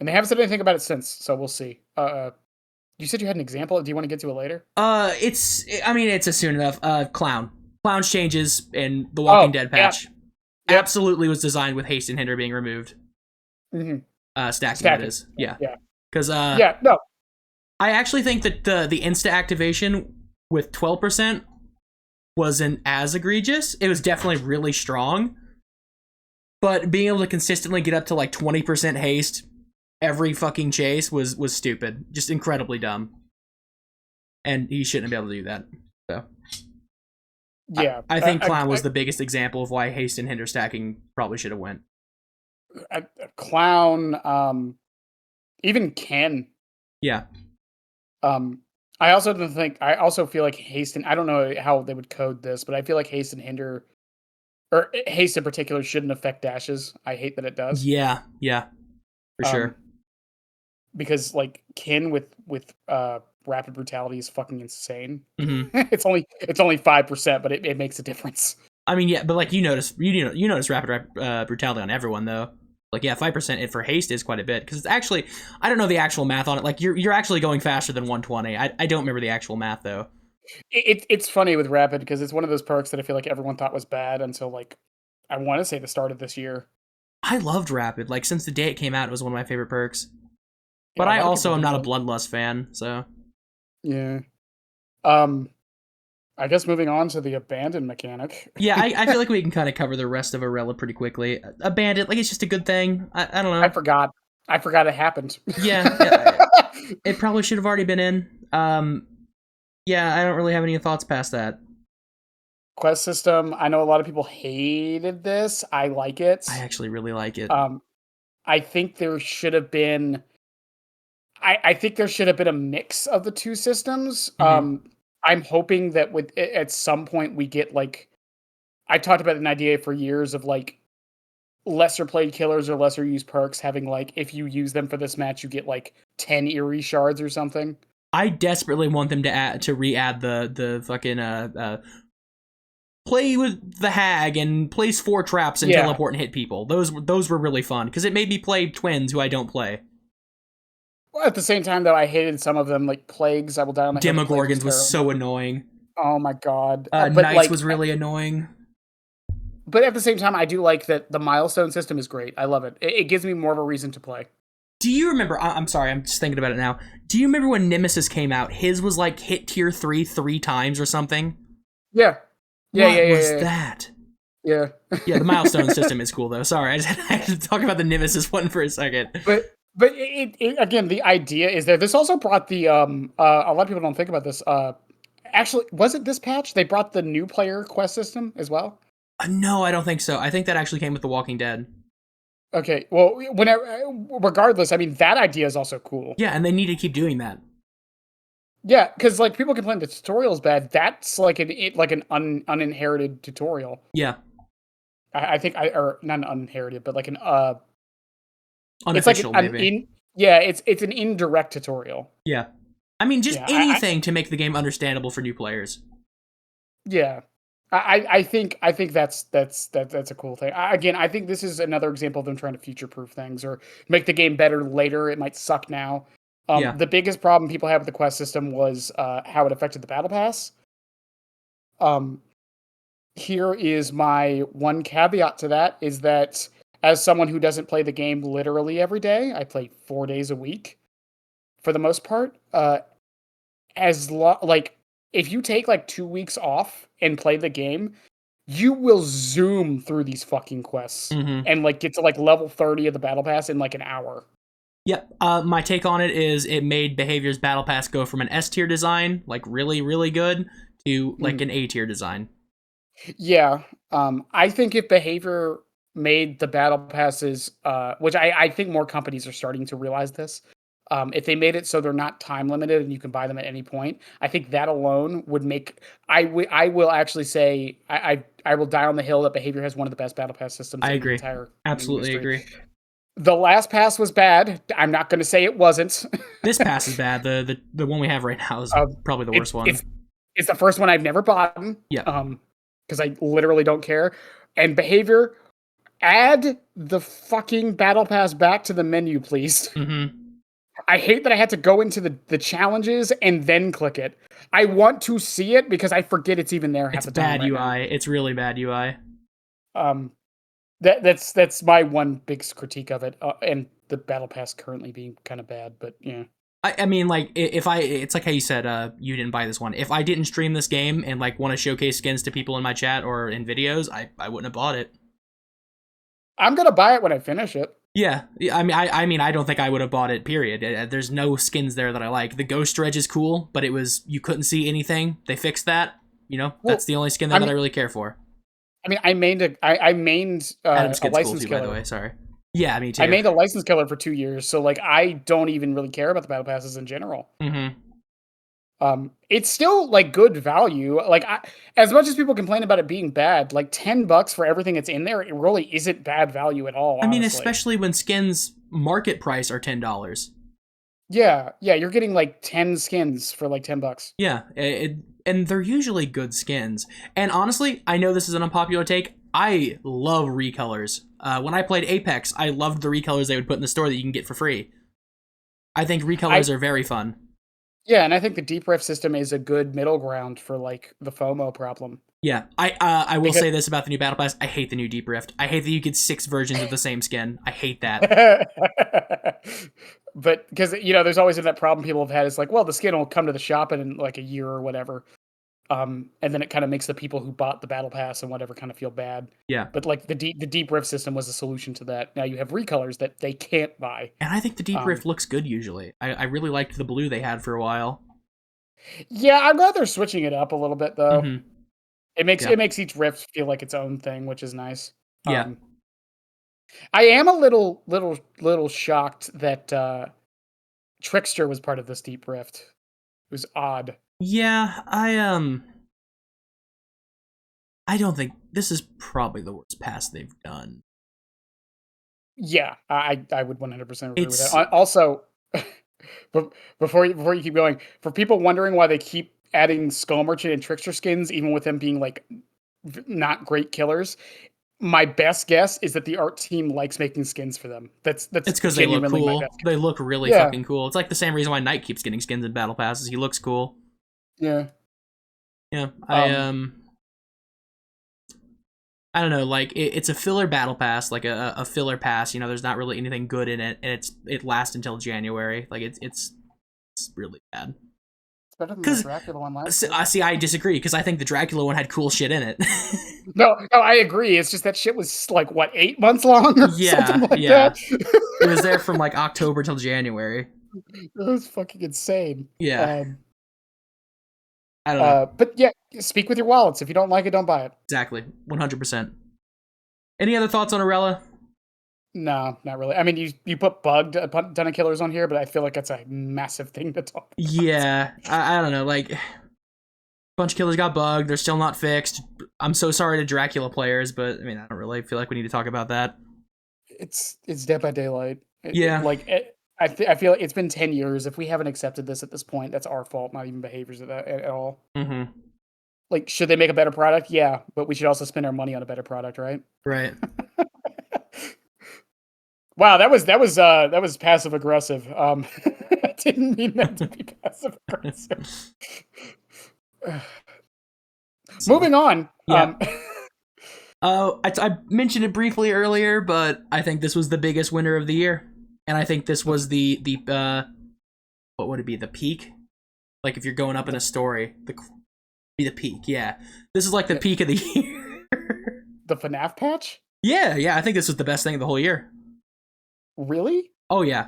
they haven't said anything about it since, so we'll see. You said you had an example. Do you want to get to it later? It's soon enough. Clown's changes in the Walking Dead patch absolutely was designed with haste and hinder being removed. Mm-hmm. Stacking. That is. Yeah. Because no. I actually think that the insta activation with 12% wasn't as egregious. It was definitely really strong, but being able to consistently get up to like 20% haste every fucking chase was stupid, just incredibly dumb, and he shouldn't be able to do that. So yeah, I think Clown was the biggest example of why haste and hinder stacking probably should have went. Clown, even Ken. Yeah. I also feel like haste and I don't know how they would code this, but I feel like haste and hinder, or haste in particular, shouldn't affect dashes. I hate that it does. Yeah, for sure. Because like Ken with rapid brutality is fucking insane. Mm-hmm. It's only 5%, but it makes a difference. I mean, yeah, but like you notice rapid brutality on everyone though. Like, yeah, 5% for haste is quite a bit, because it's actually, I don't know the actual math on it. Like, you're actually going faster than 120. I don't remember the actual math, though. It's funny with Rapid, because it's one of those perks that I feel like everyone thought was bad until, like, I want to say the start of this year. I loved Rapid. Like, since the day it came out, it was one of my favorite perks. But I also am not a Bloodlust fan, so. Yeah. I guess moving on to the Abandon mechanic. Yeah, I feel like we can kind of cover the rest of Arella pretty quickly. Abandon, like, it's just a good thing. I don't know. I forgot it happened. Yeah, it probably should have already been in. Yeah, I don't really have any thoughts past that. Quest system, I know a lot of people hated this. I like it. I actually really like it. I think there should have been... I think there should have been a mix of the two systems. Mm-hmm. I'm hoping that at some point we get, like, I talked about an idea for years of, like, lesser played killers or lesser used perks having, like, if you use them for this match, you get, like, 10 eerie shards or something. I desperately want them to re-add the fucking play with the hag and place 4 traps and teleport and hit people. Those were really fun, because it made me play twins who I don't play. Well, at the same time, though, I hated some of them, like Plagues. I will die on the Demogorgons was so annoying. Oh my god. But Knights was really annoying. But at the same time, I do like that the milestone system is great. I love it. It gives me more of a reason to play. Do you remember... I'm sorry, I'm just thinking about it now. Do you remember when Nemesis came out? His was like hit tier 3 times or something? Yeah. What was that? Yeah. Yeah, the milestone system is cool, though. Sorry, I had to talk about the Nemesis one for a second. But it again, the idea is there. This also brought the a lot of people don't think about this. Actually, was it this patch? They brought the new player quest system as well? No, I don't think so. I think that actually came with The Walking Dead. Okay, well, regardless, I mean, that idea is also cool. Yeah, and they need to keep doing that. Yeah, because like people complain the tutorial's bad. That's like an uninherited tutorial. Yeah, I think or not an uninherited, but like an unofficial, it's like maybe. It's an indirect tutorial. Yeah, I mean, just anything to make the game understandable for new players. Yeah, I think that's a cool thing. Again, I think this is another example of them trying to future-proof things or make the game better later. It might suck now. The biggest problem people had with the quest system was how it affected the battle pass. Here is my one caveat to that, is that as someone who doesn't play the game literally every day, I play 4 days a week for the most part. If you take like 2 weeks off and play the game, you will zoom through these fucking quests and like get to like level 30 of the battle pass in like an hour. Yep. My take on it is it made Behavior's battle pass go from an S tier design, like really, really good, to like an A tier design. Yeah. I think if Behavior made the battle passes, which I think more companies are starting to realize this, If they made it so they're not time limited and you can buy them at any point, I think that alone would make. I will actually say I will die on the hill that Behavior has one of the best battle pass systems I in the agree. entire Absolutely industry. agree. The last pass was bad. I'm not going to say it wasn't. This pass is bad. The one we have right now is probably the worst one. It's the first one I've never bought. Yeah. Because I literally don't care. And Behavior, add the fucking battle pass back to the menu, please. Mm-hmm. I hate that I had to go into the challenges and then click it. I want to see it because I forget it's even there half the time. It's bad UI. It's really bad UI. That's my one big critique of it, and the battle pass currently being kind of bad. But yeah, I mean, like, it's like how you said, you didn't buy this one. If I didn't stream this game and like want to showcase skins to people in my chat or in videos, I wouldn't have bought it. I'm gonna buy it when I finish it. Yeah, I mean, I don't think I would have bought it. Period. There's no skins there that I like. The Ghost Dredge is cool, but you couldn't see anything. They fixed that. You know, that's the only skin there that I really care for. I mean, I mained a license cool too, killer. By the way, sorry. Yeah, me too. I made a license killer for 2 years, so like I don't even really care about the battle passes in general. Mm-hmm. It's still like good value. Like as much as people complain about it being bad, like $10 for everything that's in there, it really isn't bad value at all. I mean, especially when skins market price are $10. Yeah, you're getting like 10 skins for like $10. Yeah, and they're usually good skins. And honestly, I know this is an unpopular take. I love recolors. When I played Apex, I loved the recolors they would put in the store that you can get for free. I think recolors are very fun. Yeah, and I think the deep rift system is a good middle ground for like the FOMO problem. Yeah, I will say this about the new battle pass. I hate the new deep rift. I hate that you get 6 versions of the same skin. I hate that. But because there's always been that problem people have had. It's like, well, the skin will come to the shop in like a year or whatever. And then it kind of makes the people who bought the battle pass and whatever kind of feel bad. Yeah. But like the deep rift system was a solution to that. Now you have recolors that they can't buy. And I think the deep rift looks good usually. I really liked the blue they had for a while. Yeah, I'm glad they're switching it up a little bit though. Mm-hmm. It makes each rift feel like its own thing, which is nice. Yeah. I am a little shocked that Trickster was part of this deep rift. It was odd. Yeah, I don't think this is probably the worst pass they've done. Yeah, I would 100% agree with that. Also, before you keep going, for people wondering why they keep adding Skull Merchant and Trickster skins, even with them being like not great killers, my best guess is that the art team likes making skins for them. It's because they look cool. They look really fucking cool. It's like the same reason why Knight keeps getting skins in battle passes. He looks cool. Yeah. I don't know. Like it's a filler battle pass, like a filler pass. There's not really anything good in it, and it lasts until January. Like it's really bad. It's better than the Dracula one last year. See, I disagree because I think the Dracula one had cool shit in it. No, I agree. It's just that shit was like what 8 months long or something like that. It was there from like October till January. It was fucking insane. Yeah. I don't know. But yeah, speak with your wallets. If you don't like it, don't buy it. Exactly. 100%. Any other thoughts on Arella? No, not really. I mean, you put bugged a ton of killers on here, but I feel like that's a massive thing to talk about. Yeah, I don't know. Like, a bunch of killers got bugged. They're still not fixed. I'm so sorry to Dracula players, but I mean, I don't really feel like we need to talk about that. It's Dead by Daylight. Yeah. I feel like it's been 10 years. If we haven't accepted this at this point, that's our fault, not even Behaviors at all. Mm-hmm. Like, should they make a better product? Yeah, but we should also spend our money on a better product, right? Right. Wow, that was passive aggressive. I didn't mean that to be passive aggressive. Moving on. Yeah. I mentioned it briefly earlier, but I think this was the biggest winner of the year, and I think this was the what would it be? The peak? Like if you're going up in a story, the peak. Yeah, this is like the peak of the year. The FNAF patch? Yeah. I think this was the best thing of the whole year. Really? Oh yeah.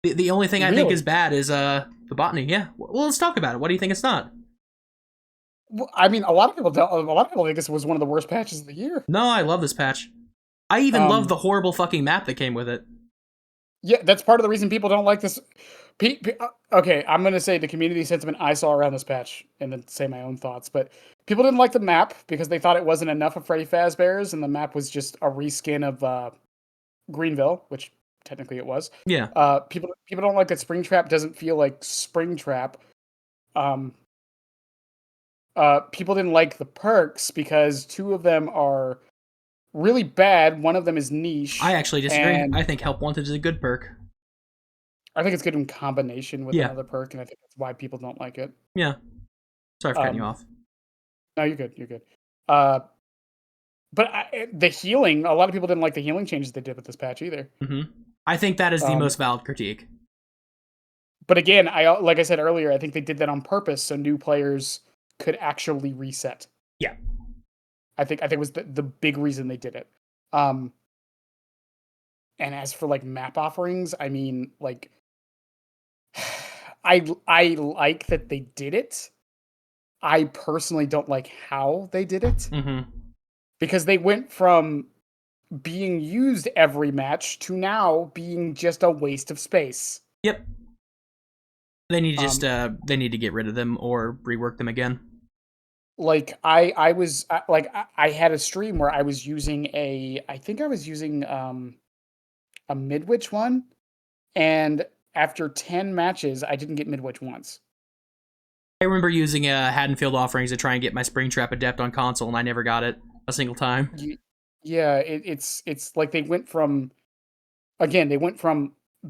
The only thing I think is bad is the botany. Yeah. Well, let's talk about it. What do you think it's not? Well, I mean, a lot of people think this was one of the worst patches of the year. No, I love this patch. I even love the horrible fucking map that came with it. Yeah, that's part of the reason people don't like this. Okay, I'm gonna say the community sentiment I saw around this patch, and then say my own thoughts. But people didn't like the map because they thought it wasn't enough of Freddy Fazbear's, and the map was just a reskin of Greenville, which technically it was. Yeah. People don't like that Springtrap doesn't feel like Springtrap. Um, People didn't like the perks because two of them are really bad. One of them is niche. I actually disagree. And I think Help Wanted is a good perk. I think it's good in combination with Yeah. another perk, and I think that's why people don't like it. Yeah. Sorry for cutting you off. No, you're good. You're good. But the healing, a lot of people didn't like the healing changes they did with this patch either. Mm-hmm. I think that is the most valid critique. But again, like I said earlier, I think they did that on purpose so new players could actually reset. Yeah. I think it was the big reason they did it. And as for like map offerings, I mean, like I like that they did it. I personally don't like how they did it. Mm-hmm. Because they went from being used every match to now being just a waste of space. Yep. They need to just they need to get rid of them or rework them again. Like I was like I had a stream where I was using I think I was using a Midwich one, and after 10 matches I didn't get Midwich once. I remember using Haddonfield offerings to try and get my Springtrap Adept on console, and I never got it a single time. Yeah, it's like they went from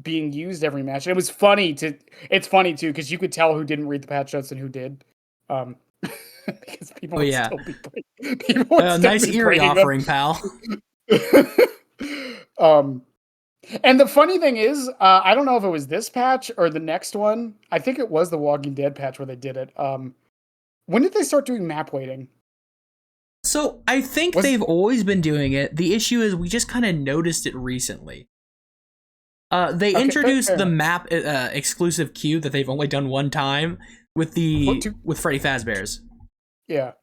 being used every match. And it was funny it's funny too because you could tell who didn't read the patch notes and who did. Because people would still be people would still nice be eerie offering, pal. And the funny thing is, I don't know if it was this patch or the next one. I think it was the Walking Dead patch where they did it. When did they start doing map weighting? So I think they've always been doing it. The issue is we just kind of noticed it recently. They introduced the map exclusive queue that they've only done one time with Freddy Fazbear's. Yeah.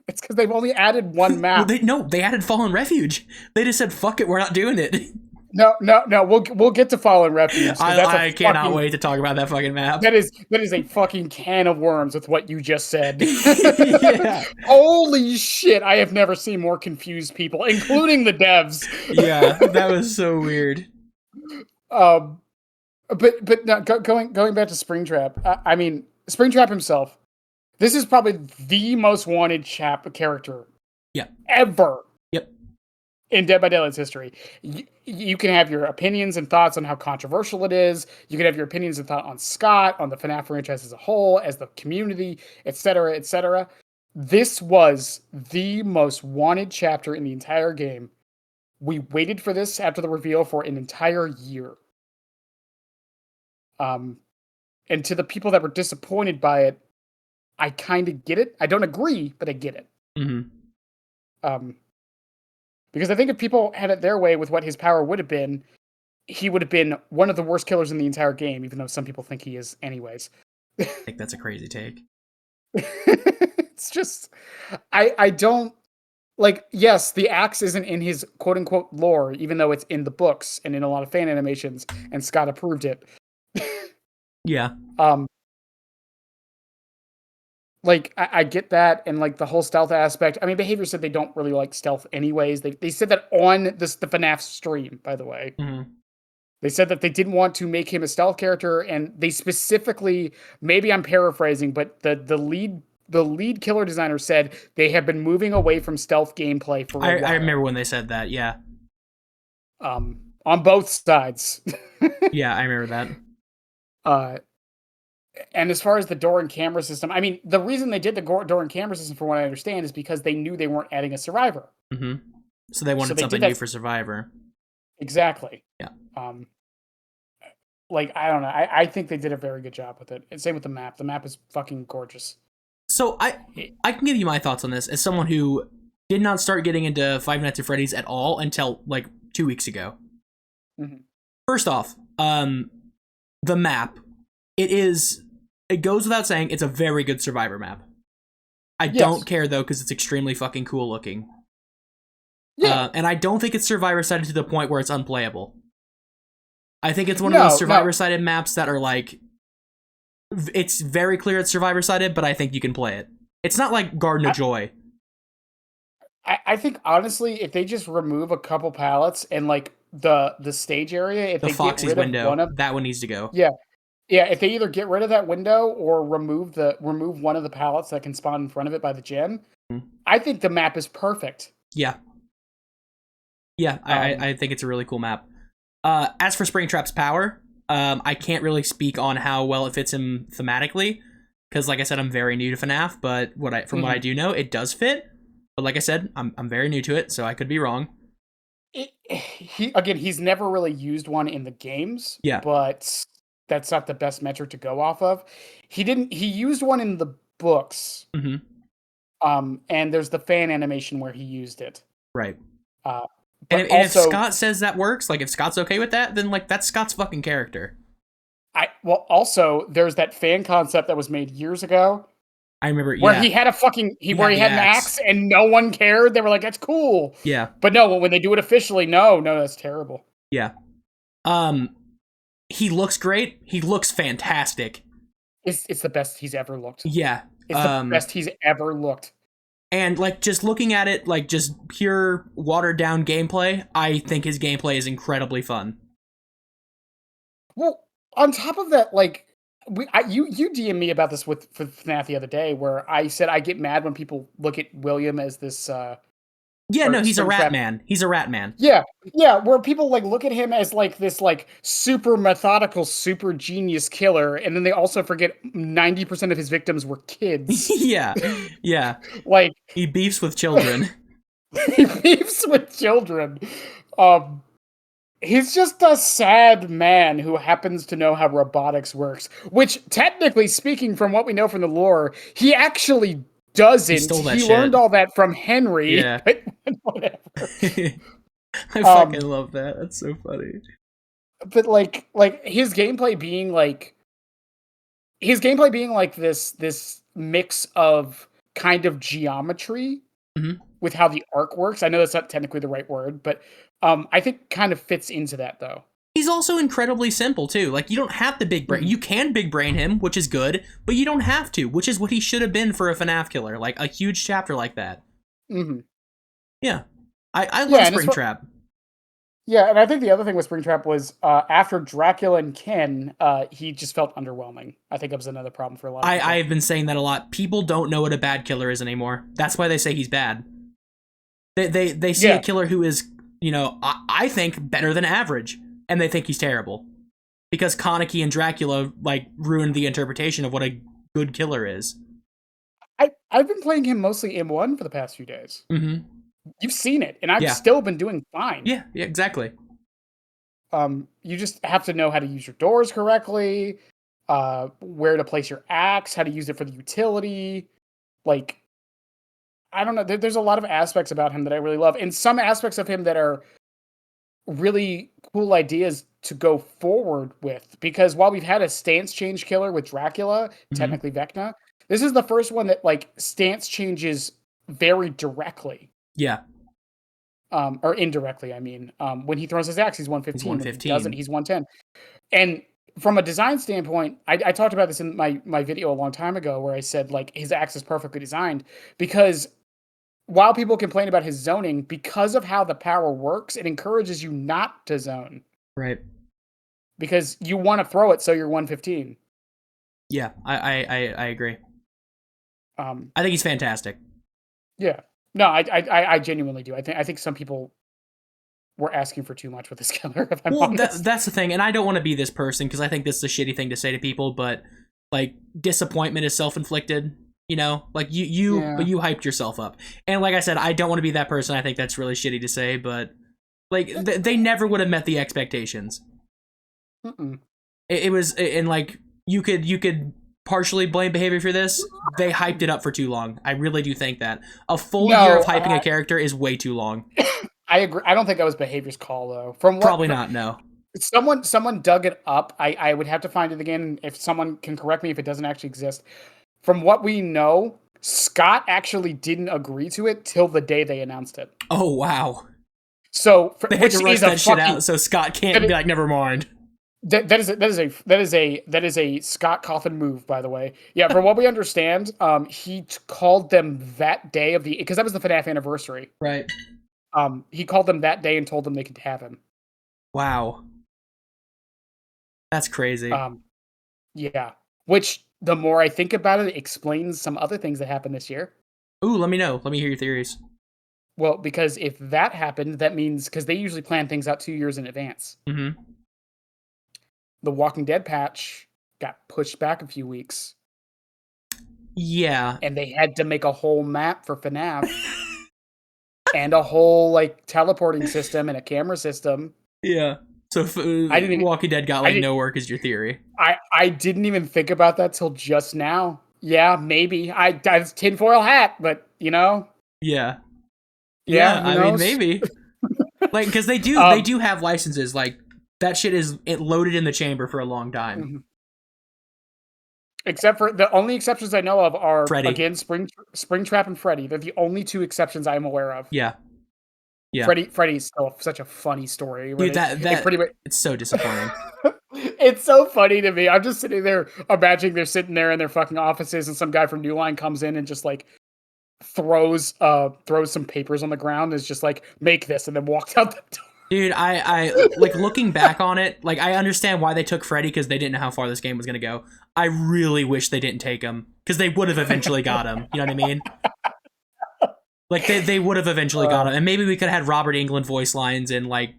It's because they've only added one map. They added Fallen Refuge. They just said, fuck it, we're not doing it. No, we'll get to Fallen Refuge. I cannot wait to talk about that fucking map. That is a fucking can of worms with what you just said. Yeah. Holy shit, I have never seen more confused people, including the devs. Yeah, that was so weird. But no, going back to Springtrap, I mean, Springtrap himself, this is probably the most wanted character ever. Yep. In Dead by Daylight's history. You can have your opinions and thoughts on how controversial it is. You can have your opinions and thoughts on Scott, on the FNAF franchise as a whole, as the community, etc., etc. This was the most wanted chapter in the entire game. We waited for this after the reveal for an entire year. And to the people that were disappointed by it, I kind of get it. I don't agree, but I get it. Mm-hmm. Because I think if people had it their way with what his power would have been, he would have been one of the worst killers in the entire game, even though some people think he is anyways. I think that's a crazy take. It's just, I don't, like, yes, the axe isn't in his quote-unquote lore, even though it's in the books and in a lot of fan animations, and Scott approved it. Yeah. Like, I get that, and like the whole stealth aspect. I mean, Behavior said they don't really like stealth anyways. They said that on the FNAF stream, by the way. Mm-hmm. They said that they didn't want to make him a stealth character, and they specifically, maybe I'm paraphrasing, but the lead killer designer said they have been moving away from stealth gameplay for a while. I remember when they said that, yeah. On both sides. Yeah, I remember that. And as far as the door and camera system, I mean, the reason they did the door and camera system, from what I understand, is because they knew they weren't adding a survivor. Mm-hmm. So they wanted something new for Survivor. Exactly. Yeah. Like, I don't know. I think they did a very good job with it. And same with the map. The map is fucking gorgeous. So I can give you my thoughts on this as someone who did not start getting into Five Nights at Freddy's at all until like 2 weeks ago. Mm-hmm. First off, the map, it goes without saying, it's a very good Survivor map. I don't care, though, because it's extremely fucking cool looking. Yeah. And I don't think it's Survivor sided to the point where it's unplayable. I think it's one of No, those no. survivor-sided maps that are like, it's very clear it's survivor-sided, but I think you can play it. It's not like Garden of Joy. I think honestly, if they just remove a couple pallets and like the stage area, if The they get Foxy's rid of window, one of that one needs to go. yeah, yeah, if they either get rid of that window or remove one of the pallets that can spawn in front of it by the gym, I think the map is perfect. Yeah. Yeah, I think it's a really cool map. As for Springtrap's power, I can't really speak on how well it fits him thematically, because like I said, I'm very new to FNAF, but what I do know, it does fit. But like I said, I'm very new to it, so I could be wrong. He's never really used one in the games, Yeah. but that's not the best metric to go off of. He used one in the books. And there's the fan animation where he used it. Right. But and also, if Scott says that works, like if Scott's okay with that, then like that's Scott's fucking character. Also there's that fan concept that was made years ago. I remember, where he had a fucking he had an axe and no one cared. They were like, "That's cool." Yeah, but no, when they do it officially, no, that's terrible. Yeah, he looks great. He looks fantastic. It's the best he's ever looked. Yeah, it's the best he's ever looked. And like just looking at it, like just pure watered down gameplay, I think his gameplay is incredibly fun. Well, on top of that, like. You DM'd me about this with FNAF the other day, where I said I get mad when people look at William as this. He's a rat man. He's a rat man. Yeah, where people like look at him as like this like super methodical, super genius killer, and then they also forget 90% of his victims were kids. yeah. Like he beefs with children. he beefs with children. He's just a sad man who happens to know how robotics works, which, technically speaking, from what we know from the lore, he actually doesn't. He learned all that from Henry. Yeah. But whatever. I fucking love that. That's so funny. But like his gameplay being like this mix of kind of geometry with how the arc works. I know that's not technically the right word, but I think kind of fits into that though. He's also incredibly simple too. Like you don't have to big brain. You can big brain him, which is good, but you don't have to, which is what he should have been for a FNAF killer. Like a huge chapter like that. Yeah, I love Springtrap. Yeah, and I think the other thing with Springtrap was after Dracula and Ken, he just felt underwhelming. I think that was another problem for a lot of people. I've been saying that a lot. People don't know what a bad killer is anymore. That's why they say he's bad. They see a killer who is, you know, I think better than average, and they think he's terrible. Because Kaneki and Dracula, like, ruined the interpretation of what a good killer is. I've been playing him mostly M1 for the past few days. You've seen it, and I've still been doing fine. Yeah, exactly. You just have to know how to use your doors correctly, where to place your axe, how to use it for the utility. Like, I don't know. There's a lot of aspects about him that I really love, and some aspects of him that are really cool ideas to go forward with. Because while we've had a stance change killer with Dracula, technically Vecna, this is the first one that like stance changes very directly. Yeah. Or indirectly, I mean. When he throws his axe, he's 115. He's 115. When he doesn't, he's 110. And from a design standpoint, I talked about this in my video a long time ago where I said like his axe is perfectly designed because while people complain about his zoning, because of how the power works, it encourages you not to zone. Right. Because you want to throw it so you're 115. Yeah, I agree. I think he's fantastic. Yeah. No, I genuinely do. I think some people were asking for too much with this killer. If I'm honest. That's the thing, and I don't want to be this person because I think this is a shitty thing to say to people. But like, disappointment is self-inflicted. You know, like you hyped yourself up, and like I said, I don't want to be that person. I think that's really shitty to say, but like they never would have met the expectations. It was, and like you could partially blame behavior for this. They hyped it up for too long. I really do think that a full year of hyping a character is way too long. I agree. I don't think that was behavior's call though. Probably not. No. Someone dug it up. I would have to find it again. If someone can correct me if it doesn't actually exist. From what we know, Scott actually didn't agree to it till the day they announced it. Oh wow! So they had to rush that shit out, so Scott can't be like, never mind. That is a Scott Cawthon move, by the way. Yeah, from what we understand, he called them that day of the, because that was the FNAF anniversary. Right. He called them that day and told them they could have him. Wow. That's crazy. Yeah. Which, the more I think about it, explains some other things that happened this year. Ooh, let me know. Let me hear your theories. Well, because if that happened, that means, because they usually plan things out 2 years in advance. Mm-hmm. The Walking Dead patch got pushed back a few weeks. Yeah. And they had to make a whole map for FNAF. And a whole, like, teleporting system and a camera system. Yeah. So Walking Dead got, like, no work is your theory. I didn't even think about that till just now. Yeah, maybe. It's tinfoil hat, but, you know? Yeah. Yeah, I mean, maybe. Like, because they do have licenses, like, that shit is loaded in the chamber for a long time. Mm-hmm. Except for, the only exceptions I know of are, Freddy. Again, Springtrap and Freddy. They're the only two exceptions I'm aware of. Yeah. Yeah. Freddy's still such a funny story. Dude, it's so disappointing. It's so funny to me. I'm just sitting there imagining they're sitting there in their fucking offices and some guy from New Line comes in and just, like, throws some papers on the ground and is just like, make this, and then walks out the door. Dude, I like, looking back on it, like, I understand why they took Freddy, because they didn't know how far this game was gonna go. I really wish they didn't take him, because they would have eventually got him. You know what I mean? Like, they would have eventually got him, and maybe we could have had Robert Englund voice lines, and like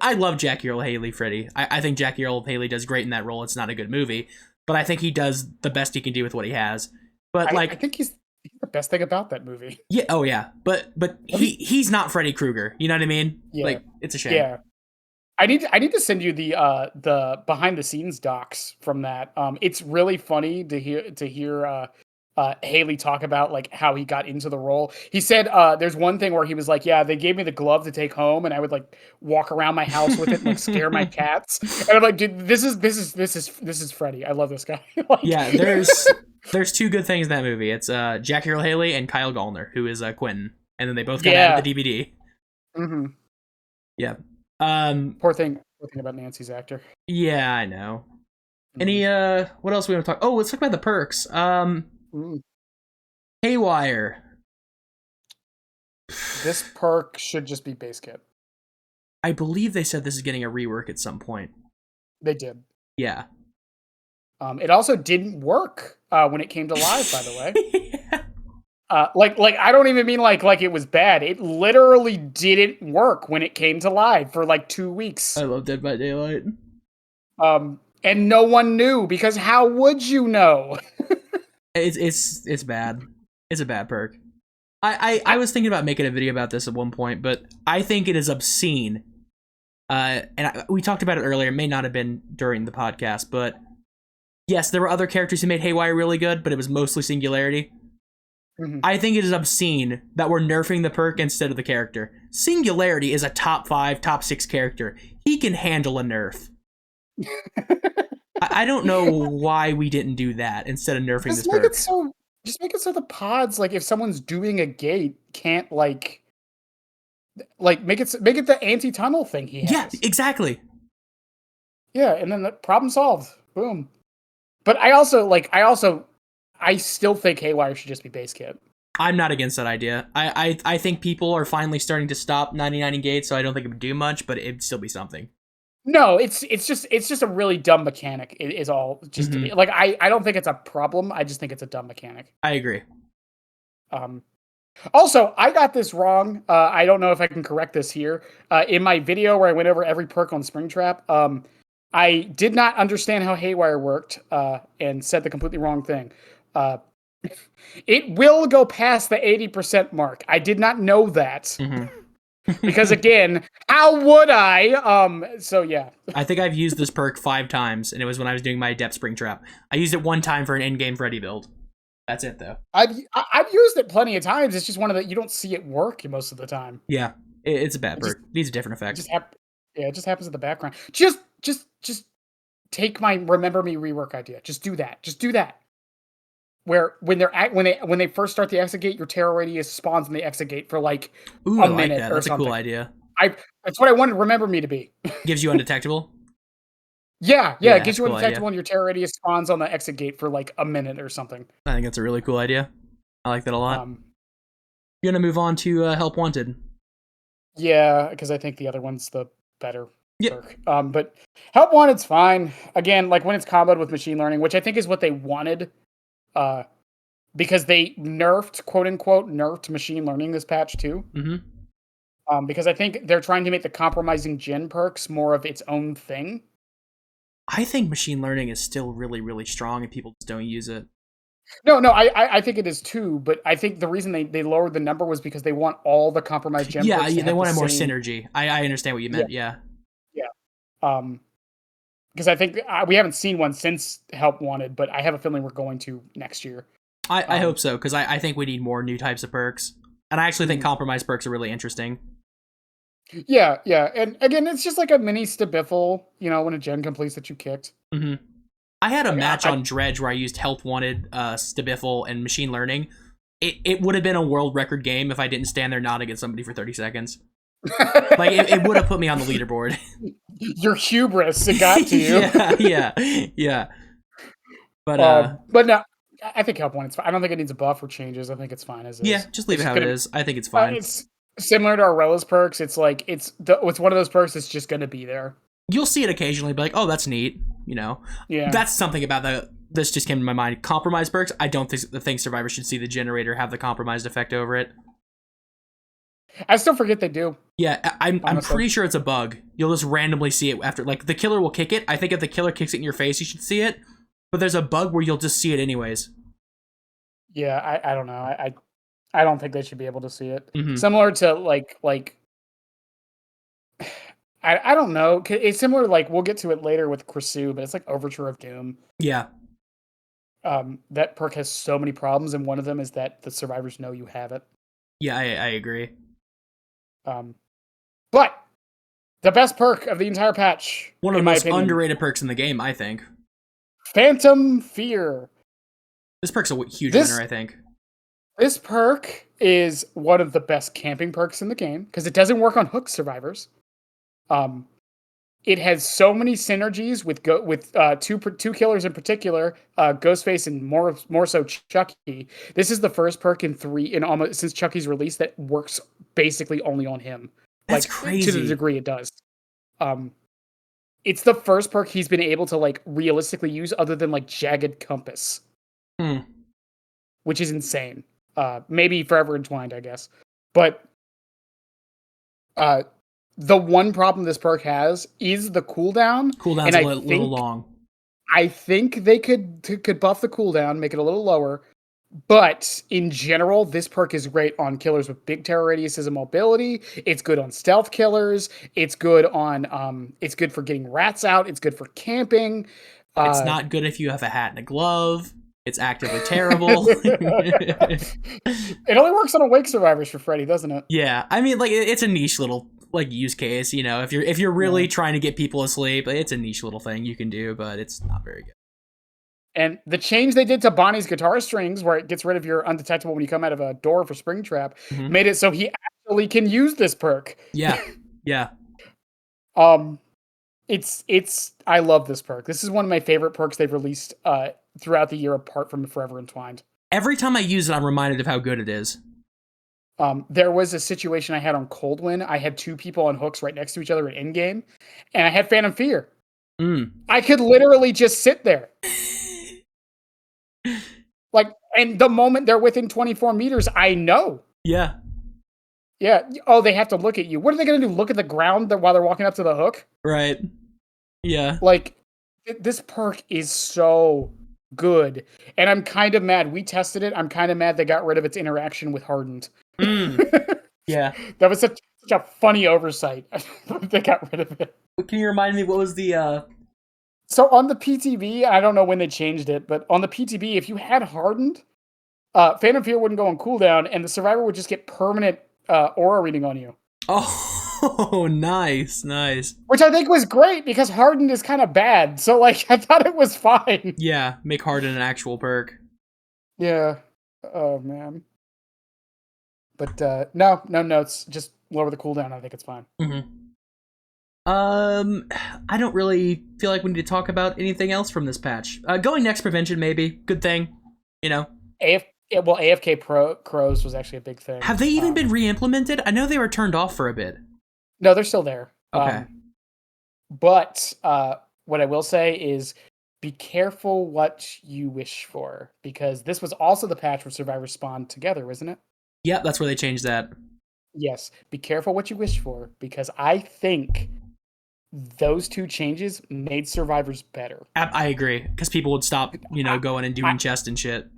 I love Jackie Earle Haley Freddy. I think Jackie Earle Haley does great in that role. It's not a good movie, but I think he does the best he can do with what he has. But I think he's the best thing about that movie. Yeah, oh yeah, but he's not Freddy Krueger. You know what I mean? Yeah. Like, it's a shame. Yeah, I need to send you the behind the scenes docs from that. It's really funny to hear Haley talk about, like, how he got into the role. He said there's one thing where he was like, yeah, they gave me the glove to take home, and I would, like, walk around my house with it and, like, scare my cats. And I'm like, dude, this is Freddy. I love this guy. Like, yeah, there's two good things in that movie. It's Jackie Earle Haley and Kyle Gallner, who is Quentin, and then they both got out of the DbD. Mm-hmm. Yeah. Poor thing about Nancy's actor. Yeah, I know. Mm-hmm. Any what else we want to talk? Oh, let's talk about the perks. Haywire. This perk should just be base kit. I believe they said this is getting a rework at some point. They did. Yeah. It also didn't work when it came to live, by the way. Yeah. Like I don't even mean like it was bad. It literally didn't work when it came to live for like 2 weeks. I love Dead by Daylight. And no one knew, because how would you know? It's bad. It's a bad perk. I was thinking about making a video about this at one point, but I think it is obscene. We talked about it earlier. It may not have been during the podcast, but yes, there were other characters who made Haywire really good, but it was mostly Singularity. Mm-hmm. I think it is obscene that we're nerfing the perk instead of the character. Singularity is a top 5, top 6 character. He can handle a nerf. I don't know why we didn't do that instead of nerfing this perk. Just make it so the pods, like, if someone's doing a gate, can't like make it the anti-tunnel thing he has. Yeah, exactly. Yeah, and then the problem solved. Boom. But I still think Haywire should just be base kit. I'm not against that idea. I think people are finally starting to stop 99ing gates, so I don't think it would do much, but it'd still be something. No, it's just a really dumb mechanic. It is all just to be like, I don't think it's a problem. I just think it's a dumb mechanic. I agree. Also, I got this wrong. I don't know if I can correct this here. In my video where I went over every perk on Springtrap, I did not understand how Haywire worked and said the completely wrong thing. It will go past the 80% mark. I did not know that. Mm-hmm. Because again, how would I? So yeah. I think I've used this perk 5 times, and it was when I was doing my Adept Springtrap. I used it 1 time for an in-game Freddy build. That's it, though. I've used it plenty of times. It's just one of the, you don't see it work most of the time. Yeah, it's a bad perk. It needs a different effect. It just happens in the background. Just take my Remember Me rework idea. Just do that. Where when they first start the exit gate, your terror radius spawns in the exit gate for like a minute like that. or That's something. A cool idea. That's what I wanted Remember Me to be. Gives you undetectable. Yeah, it Yeah, gives that's a you cool idea. undetectable and your terror radius spawns on the exit gate for like a minute or something. I think that's a really cool idea. I like that a lot. Um, You're gonna move on to Help Wanted. yeah, because I think the other one's the better Yep. perk. But Help Wanted's fine. Again, like when it's comboed with machine learning, which I think is what they wanted. Uh, because they nerfed, quote unquote, nerfed machine learning this patch too. Mm-hmm. Because I think they're trying to make the compromising gen perks more of its own thing. I think machine learning is still really, really strong, and people just don't use it. No, I think it is too, but I think the reason they lowered the number was because they want all the compromised gem Yeah, perks to they have the wanted more same. synergy. I understand what you Yeah, meant. Yeah. yeah. Because I think we haven't seen one since Help Wanted, but I have a feeling we're going to next year. I hope so, because I think we need more new types of perks. And I actually think compromise perks are really interesting. Yeah, and again, it's just like a mini Stabiffle, when a gen completes that you kicked. Mm-hmm. I had a Like, match on Dredge where I used Help Wanted, Stabiffle, and Machine Learning. It would have been a world record game if I didn't stand there nodding at somebody for 30 seconds. Like, it would have put me on the leaderboard. Your hubris, it got to you. yeah. But no, I think Help Wanted's fine. I don't think it needs a buff or changes. I think it's fine as is. yeah, just leave It's it how just it gonna is. I think it's fine. It's similar to Aurella's perks. It's like it's one of those perks that's just going to be there. You'll see it occasionally, be like, oh, that's neat. Yeah, That's something about this just came to my mind. Compromise perks. I don't think survivors should see the generator have the compromised effect over it. I still forget they do. Yeah, I'm pretty sure it's a bug. You'll just randomly see it after, like, the killer will kick it. I think if the killer kicks it in your face, you should see it. But there's a bug where you'll just see it anyways. Yeah, I don't know. I don't think they should be able to see it. Mm-hmm. Similar to like I don't know. It's similar to, like, we'll get to it later with Krisu, but it's like Overture of Doom. Yeah. That perk has so many problems, and one of them is that the survivors know you have it. Yeah, I agree. But the best perk of the entire patch, One of the in my most opinion, underrated perks in the game, I think. Phantom Fear. This perk's a huge winner, I think. This perk is one of the best camping perks in the game because it doesn't work on hook survivors. It has so many synergies with two killers in particular, Ghostface and more so Chucky. This is the first perk in almost since Chucky's release that works basically only on him. That's like, crazy. to the degree it does. It's the first perk he's been able to, like, realistically use other than, like, Jagged Compass. Which is insane. Maybe Forever Entwined, I guess. But the one problem this perk has is the cooldown. Cooldown's a little long. I think they could buff the cooldown, make it a little lower. But in general, this perk is great on killers with big terror radiuses and mobility. It's good on stealth killers. It's good on it's good for getting rats out. It's good for camping. It's not good if you have a hat and a glove. It's actively terrible. It only works on awake survivors for Freddy, doesn't it? Yeah, I mean, like, it's a niche little, like, use case. If you're really trying to get people asleep, it's a niche little thing you can do, but it's not very good. And the change they did to Bonnie's guitar strings, where it gets rid of your undetectable when you come out of a door for Springtrap, made it so he actually can use this perk. Yeah. It's I love this perk. This is one of my favorite perks they've released throughout the year, apart from Forever Entwined. Every time I use it, I'm reminded of how good it is. There was a situation I had on Coldwind. I had two people on hooks right next to each other in game, and I had Phantom Fear. I could literally just sit there. Like, and the moment they're within 24 meters, I know. Yeah. Oh, they have to look at you. What are they going to do? Look at the ground while they're walking up to the hook? Right. Yeah. Like, this perk is so good. And I'm kind of mad. We tested it. I'm kind of mad they got rid of its interaction with Hardened. Yeah. That was such a funny oversight. They got rid of it. Can you remind me what was the... So on the PTB, I don't know when they changed it, but on the PTB, if you had Hardened, Phantom Fear wouldn't go on cooldown, and the survivor would just get permanent aura reading on you. Oh, nice. Which I think was great, because Hardened is kind of bad, so, like, I thought it was fine. Yeah, make Hardened an actual perk. Yeah. Oh, man. But no notes. Just lower the cooldown. I think it's fine. I don't really feel like we need to talk about anything else from this patch. Going next prevention, maybe. Good thing. You know. AFK crows was actually a big thing. Have they even been re-implemented? I know they were turned off for a bit. No, they're still there. Okay. But what I will say is be careful what you wish for, because this was also the patch where survivors spawned together, isn't it? Yeah, that's where they changed that. Yes. Be careful what you wish for, because I think those two changes made survivors better. I agree, because people would stop, going and doing chest and shit.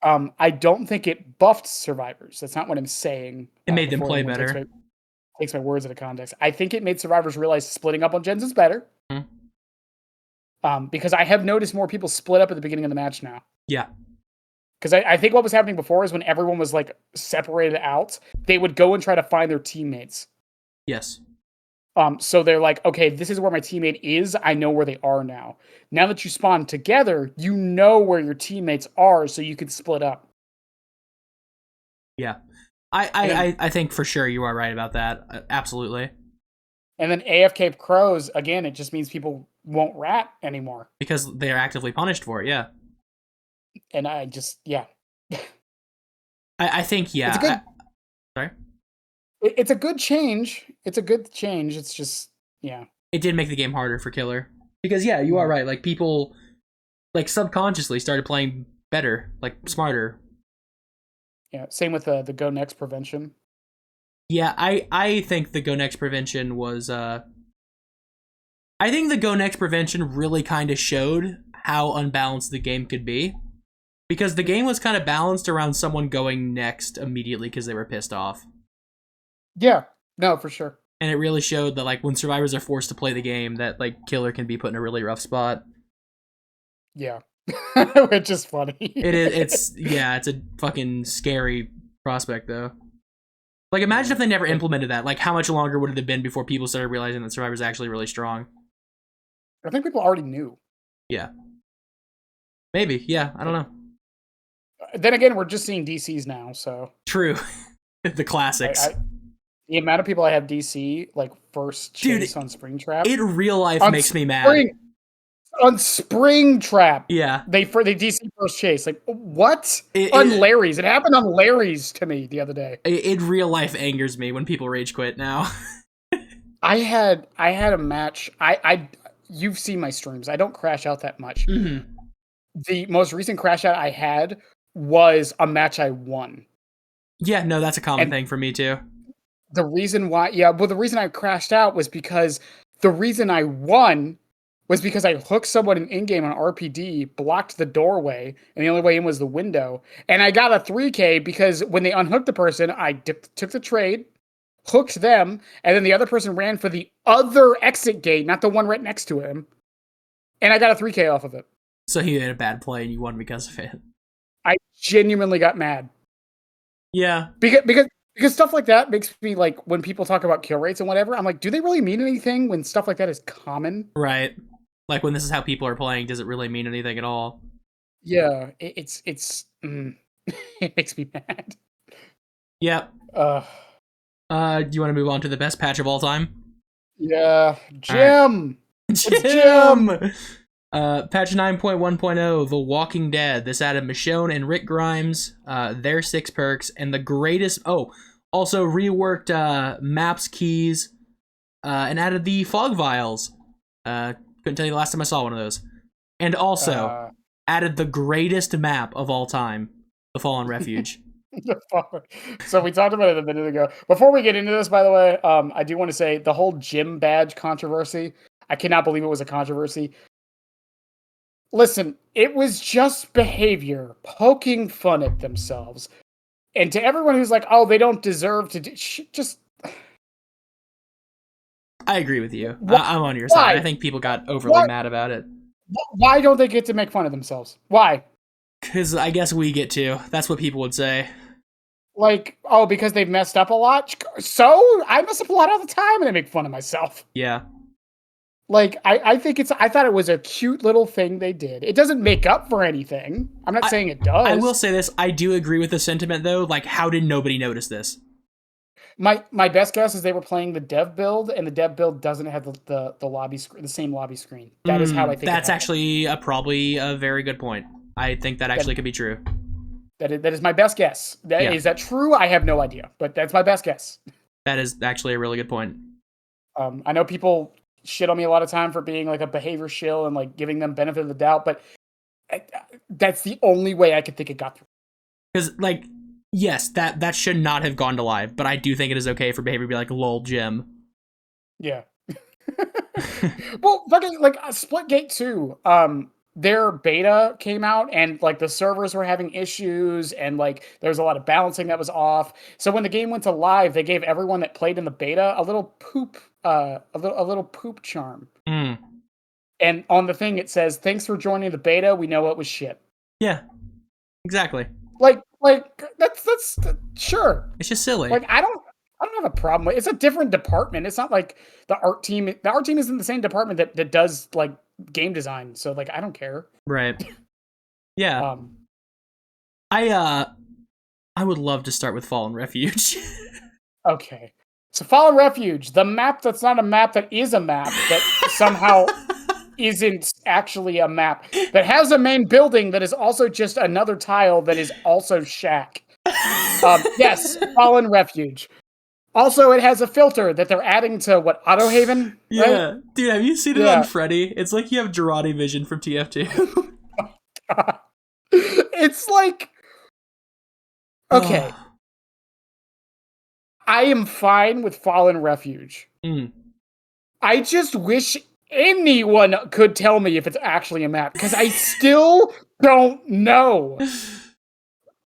I don't think it buffed survivors. That's not what I'm saying. It made them play better. Takes my words out of context. I think it made survivors realize splitting up on gens is better. Because I have noticed more people split up at the beginning of the match now. Yeah. Because I think what was happening before is when everyone was like separated out, they would go and try to find their teammates. Yes. So they're like, okay, this is where my teammate is. I know where they are now. Now that you spawn together, you know where your teammates are, so you can split up. Yeah. I think for sure you are right about that. Absolutely. And then AFK crows, again, it just means people won't rat anymore. Because they are actively punished for it, yeah. And I just, yeah. I think, yeah. It's a good, sorry? It's a good change. It's a good change. It's just, yeah. It did make the game harder for Killer. Because, yeah, you are right. Like, people, like, subconsciously started playing better, like, smarter. Yeah, same with the Go Next prevention. Yeah, I think the Go Next prevention was, I think the Go Next prevention really kind of showed how unbalanced the game could be. Because the game was kind of balanced around someone going next immediately because they were pissed off. Yeah, no, for sure. And it really showed that, like, when survivors are forced to play the game, that, like, Killer can be put in a really rough spot. Yeah. Which is funny. It's a fucking scary prospect, though. Like, imagine if they never implemented that. Like, how much longer would it have been before people started realizing that Survivor's actually really strong? I think people already knew. Yeah. Maybe, yeah, I don't know. Then again, we're just seeing DCs now, so... True. The classics. The amount of people I have DC, like, first chase on Springtrap... In real life makes me mad. On Springtrap. Yeah. They DC first chase. Like, what? On Larry's. It happened on Larry's to me the other day. In real life angers me when people rage quit now. I had a match. You've seen my streams. I don't crash out that much. Mm-hmm. The most recent crash out I had was a match I won. Yeah, no, that's a common thing for me too. The reason I crashed out was because the reason I won was because I hooked someone in-game on RPD, blocked the doorway, and the only way in was the window. And I got a 3K because when they unhooked the person, I took the trade, hooked them, and then the other person ran for the other exit gate, not the one right next to him. And I got a 3K off of it. So he made a bad play and you won because of it. I genuinely got mad. Yeah. Because stuff like that makes me, like, when people talk about kill rates and whatever, I'm like, do they really mean anything when stuff like that is common? Right. Like, when this is how people are playing, does it really mean anything at all? Yeah, it makes me mad. Yep. Do you want to move on to the best patch of all time? Yeah. Jim! Right. Jim! Patch 9.1.0, The Walking Dead. This added Michonne and Rick Grimes, their 6 perks, and the greatest... Oh, also reworked maps keys, and added the fog vials. Couldn't tell you the last time I saw one of those. And also added the greatest map of all time, The Fallen Refuge. So we talked about it a minute ago. Before we get into this, by the way, I do want to say the whole gym badge controversy, I cannot believe it was a controversy. Listen, it was just behavior, poking fun at themselves. And to everyone who's like, oh, they don't deserve to just... I agree with you. I'm on your side. I think people got overly mad about it. Why don't they get to make fun of themselves? Why? Because I guess we get to. That's what people would say. Like, oh, because they've messed up a lot? So? I mess up a lot all the time and I make fun of myself. Yeah. Like, I thought it was a cute little thing they did. It doesn't make up for anything. I'm not saying it does. I will say this. I do agree with the sentiment, though. Like, how did nobody notice this? My best guess is they were playing the dev build, and the dev build doesn't have the lobby the same lobby screen. That is how I think. That's actually probably a very good point. I think that actually could be true. That is my best guess. Is that true? I have no idea, but that's my best guess. That is actually a really good point. I know people shit on me a lot of time for being like a behavior shill and like giving them benefit of the doubt, but that's the only way I could think it got through. Because, like, yes, that should not have gone to live, but I do think it is okay for behavior to be like, lol, Jim. Yeah. Well, fucking, like, Splitgate 2, their beta came out, and, like, the servers were having issues, and, like, there was a lot of balancing that was off. So when the game went to live, they gave everyone that played in the beta a little poop charm. Mm. And on the thing, it says, "Thanks for joining the beta. We know it was shit." Yeah, exactly. Like that's sure. It's just silly. Like I don't have a problem with it. It's a different department. It's not like the art team. The art team is in the same department that does like game design. So like I don't care. Right. Yeah. I would love to start with Fallen Refuge. Okay. So Fallen Refuge, the map that's not a map that is a map that somehow isn't actually a map, that has a main building that is also just another tile that is also shack. Yes, Fallen Refuge. Also, it has a filter that they're adding to Autohaven? Yeah. Right? Dude, have you seen it on Freddy? It's like you have Girardi vision from TF2. Oh, God. It's like... Okay. I am fine with Fallen Refuge. Mm. I just wish anyone could tell me if it's actually a map, because I still don't know.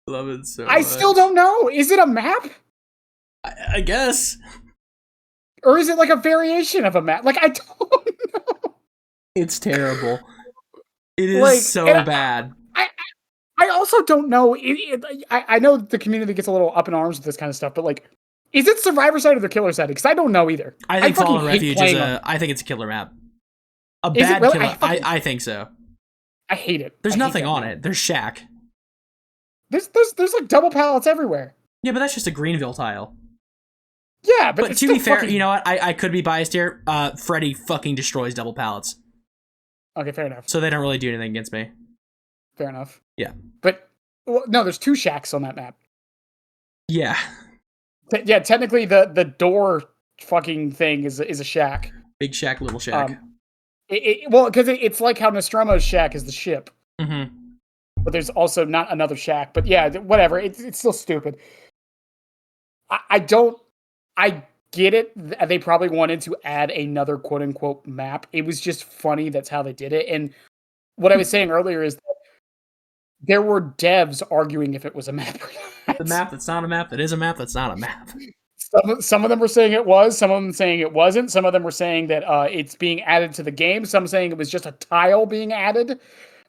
Love it so I much. still don't know. Is it a map? I guess. Or is it like a variation of a map? Like, I don't know. It's terrible. It is like, so bad. I also don't know. I know the community gets a little up in arms with this kind of stuff, but like, is it survivor side or the killer side? Because I don't know either. I think Fallen Refuge is I think it's a killer map. A bad really? Killer. I think so. I hate it. There's nothing on it. There's shack. There's like double pallets everywhere. Yeah, but that's just a Greenville tile. Yeah, but to be fair, you know what? I could be biased here. Freddy fucking destroys double pallets. Okay, fair enough. So they don't really do anything against me. Fair enough. Yeah. But no, there's 2 shacks on that map. Yeah. Yeah, technically the door fucking thing is a shack. Big shack, little shack. Well, because it's like how Nostromo's shack is the ship. Mm-hmm. But there's also not another shack. But yeah, whatever. It's still stupid. I get it. They probably wanted to add another quote-unquote map. It was just funny. That's how they did it. And what I was saying earlier is that there were devs arguing if it was a map or not. The map that's not a map that is a map that's not a map. Some of them were saying it was. Some of them saying it wasn't. Some of them were saying that it's being added to the game. Some saying it was just a tile being added.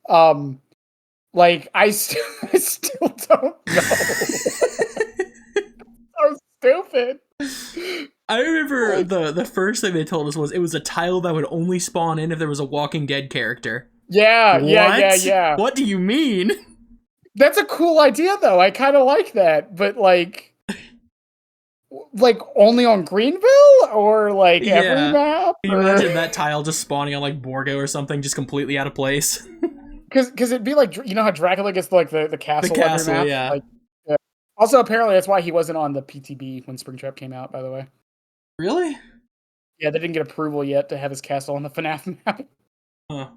Like, I still don't know. So stupid. I remember the first thing they told us was it was a tile that would only spawn in if there was a Walking Dead character. Yeah, yeah. What do you mean? That's a cool idea, though. I kind of like that, but like only on Greenville or like every map? Can you imagine that tile just spawning on like Borgo or something, just completely out of place? Because it'd be like, you know how Dracula gets like the castle. The castle, map? yeah. Like, yeah. Also, apparently that's why he wasn't on the PTB when Springtrap came out. By the way. Really? Yeah, they didn't get approval yet to have his castle on the FNAF map. Huh.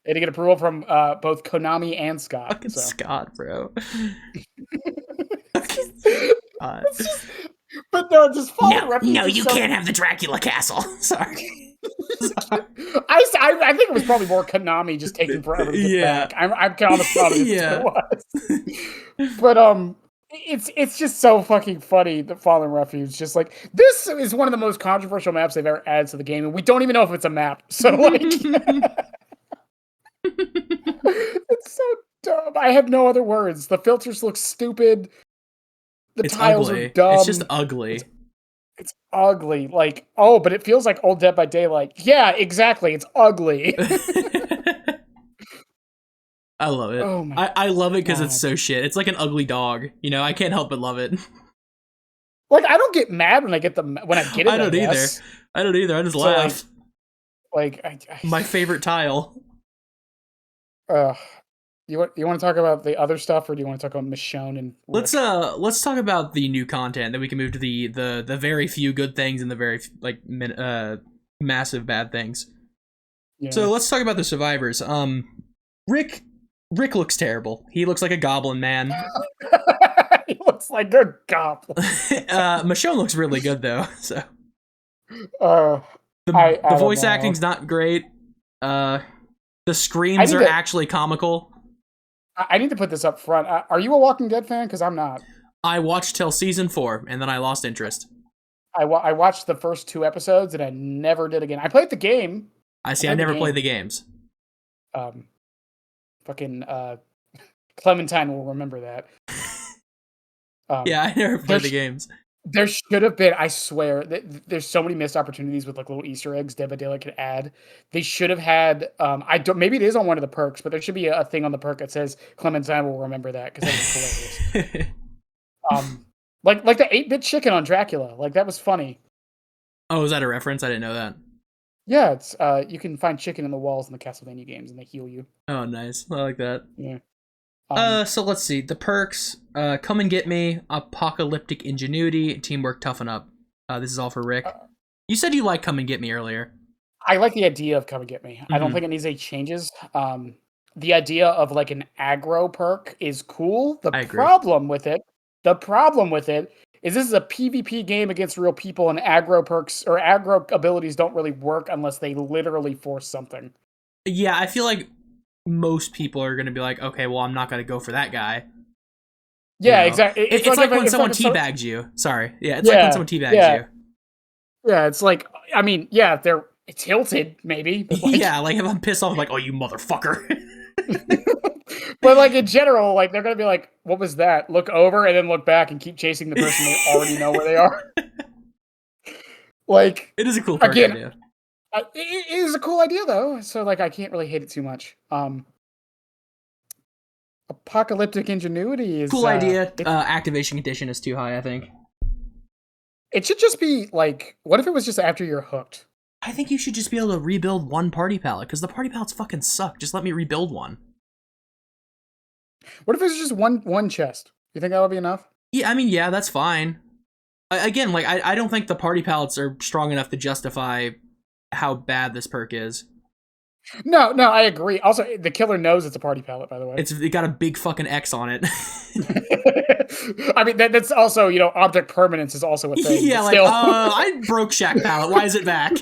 They had to get approval from both Konami and Scott. Fucking Scott, bro. But no, just Fallen Refuge. No, you can't have the Dracula castle. Sorry. I think it was probably more Konami just taking forever to get back. I'm kind of positive it was. But it's just so fucking funny that Fallen Refuge. Just like, this is one of the most controversial maps they've ever added to the game, and we don't even know if it's a map. So like, it's so dumb. I have no other words. The filters look stupid. The tiles are dumb. It's just ugly. It's ugly. Like, oh, but it feels like old Dead by Daylight. Yeah, exactly. It's ugly. I love it. Oh my I love it because it's so shit. It's like an ugly dog. You know, I can't help but love it. Like, I don't get mad when I get it. I don't either. I don't either. I just laugh. My favorite tile. You want to talk about the other stuff, or do you want to talk about Michonne and Rick? Let's talk about the new content. Then we can move to the very few good things and the very massive bad things. Yeah. So let's talk about the survivors. Rick looks terrible. He looks like a goblin man. He looks like a goblin. Michonne looks really good though. So the voice acting's not great. The screams are actually comical. I need to put this up front. Are you a Walking Dead fan? Because I'm not. I watched till season 4, and then I lost interest. I watched the first 2 episodes, and I never did again. I played the game. I never played the games. Fucking Clementine will remember that. Yeah, I never played the games. There should have been, I swear, there's so many missed opportunities with like little Easter eggs DbDs could add. They should have had, maybe it is on one of the perks, but there should be a thing on the perk that says Clementine will remember that, because that was hilarious. Like the 8-bit chicken on Dracula, like that was funny. Oh, is that a reference? I didn't know that. Yeah, it's you can find chicken in the walls in the Castlevania games, and they heal you. Oh, nice. I like that. Yeah. So let's see. The perks, Come and Get Me, Apocalyptic Ingenuity, Teamwork, Toughen Up. This is all for Rick. You said you like Come and Get Me earlier. I like the idea of Come and Get Me. Mm-hmm. I don't think it needs any changes. The idea of like an aggro perk is cool. The problem with it is this is a PvP game against real people, and aggro perks or aggro abilities don't really work unless they literally force something. Yeah, I feel like most people are going to be like, okay, well, I'm not going to go for that guy. Yeah, exactly. It's like when someone teabags you. Sorry. Yeah, it's like when someone teabags you. Yeah, it's like, I mean, yeah, they're tilted, maybe. But like, yeah, like if I'm pissed off, I'm like, oh, you motherfucker. But like in general, like they're going to be like, what was that? Look over and then look back and keep chasing the person they already know where they are. Like, it is a cool idea. It is a cool idea, though, so like I can't really hate it too much. Apocalyptic Ingenuity is cool idea. Activation condition is too high, I think. It should just be like, what if it was just after you're hooked? I think you should just be able to rebuild one party palette, because the party palettes fucking suck. Just let me rebuild one. What if it was just one chest? You think that would be enough? Yeah, I mean, yeah, that's fine. Again, like I don't think the party palettes are strong enough to justify how bad this perk is. No, I agree. Also, the killer knows it's a party palette, by the way. It got a big fucking X on it. I mean, that's also, object permanence is also a thing. Yeah, like, I broke Shack palette. Why is it back?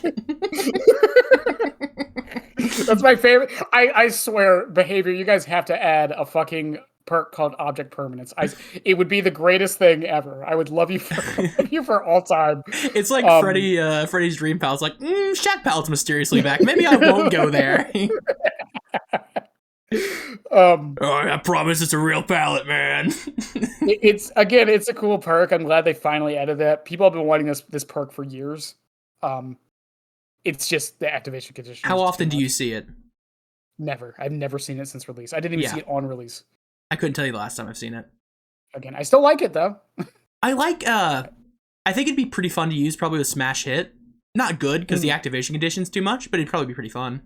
That's my favorite. I swear, behavior, you guys have to add a fucking perk called object permanence. It would be the greatest thing ever. I would love you for all time. It's like Freddy's Dream Palette's like, Shack Palette's mysteriously back. Maybe I won't go there. I promise it's a real palette, man. It's a cool perk. I'm glad they finally added that. People have been wanting this perk for years. It's just the activation condition. How often do you see it? Never. I've never seen it since release. I didn't even see it on release. I couldn't tell you the last time I've seen it. Again, I still like it though. I think it'd be pretty fun to use probably with Smash Hit. Not good because the activation condition's too much, but it'd probably be pretty fun.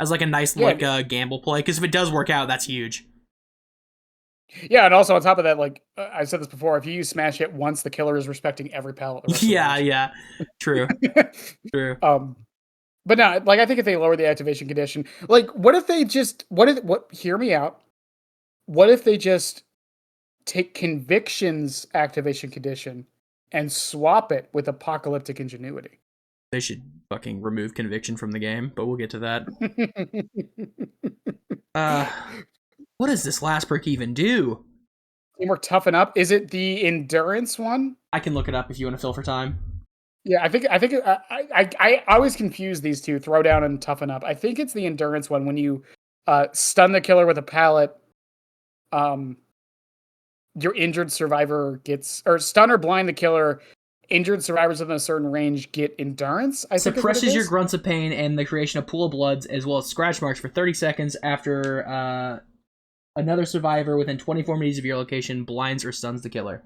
As like a nice gamble play, because if it does work out, that's huge. Yeah, and also on top of that, like I said this before, if you use Smash Hit once, the killer is respecting every palette. Yeah, true. True. But no, like I think if they lower the activation condition, like what if they just hear me out. What if they just take Conviction's activation condition and swap it with Apocalyptic Ingenuity? They should fucking remove Conviction from the game, but we'll get to that. What does this last perk even do? Teamwork, Toughen Up. Is it the endurance one? I can look it up if you want to fill for time. Yeah, I always confuse these two, Throwdown and Toughen Up. I think it's the endurance one when you stun the killer with a pallet. Your injured survivor gets, or stun or blind the killer. Injured survivors within a certain range get endurance. Suppresses your grunts of pain and the creation of pool of bloods, as well as scratch marks for 30 seconds after another survivor within 24 meters of your location blinds or stuns the killer.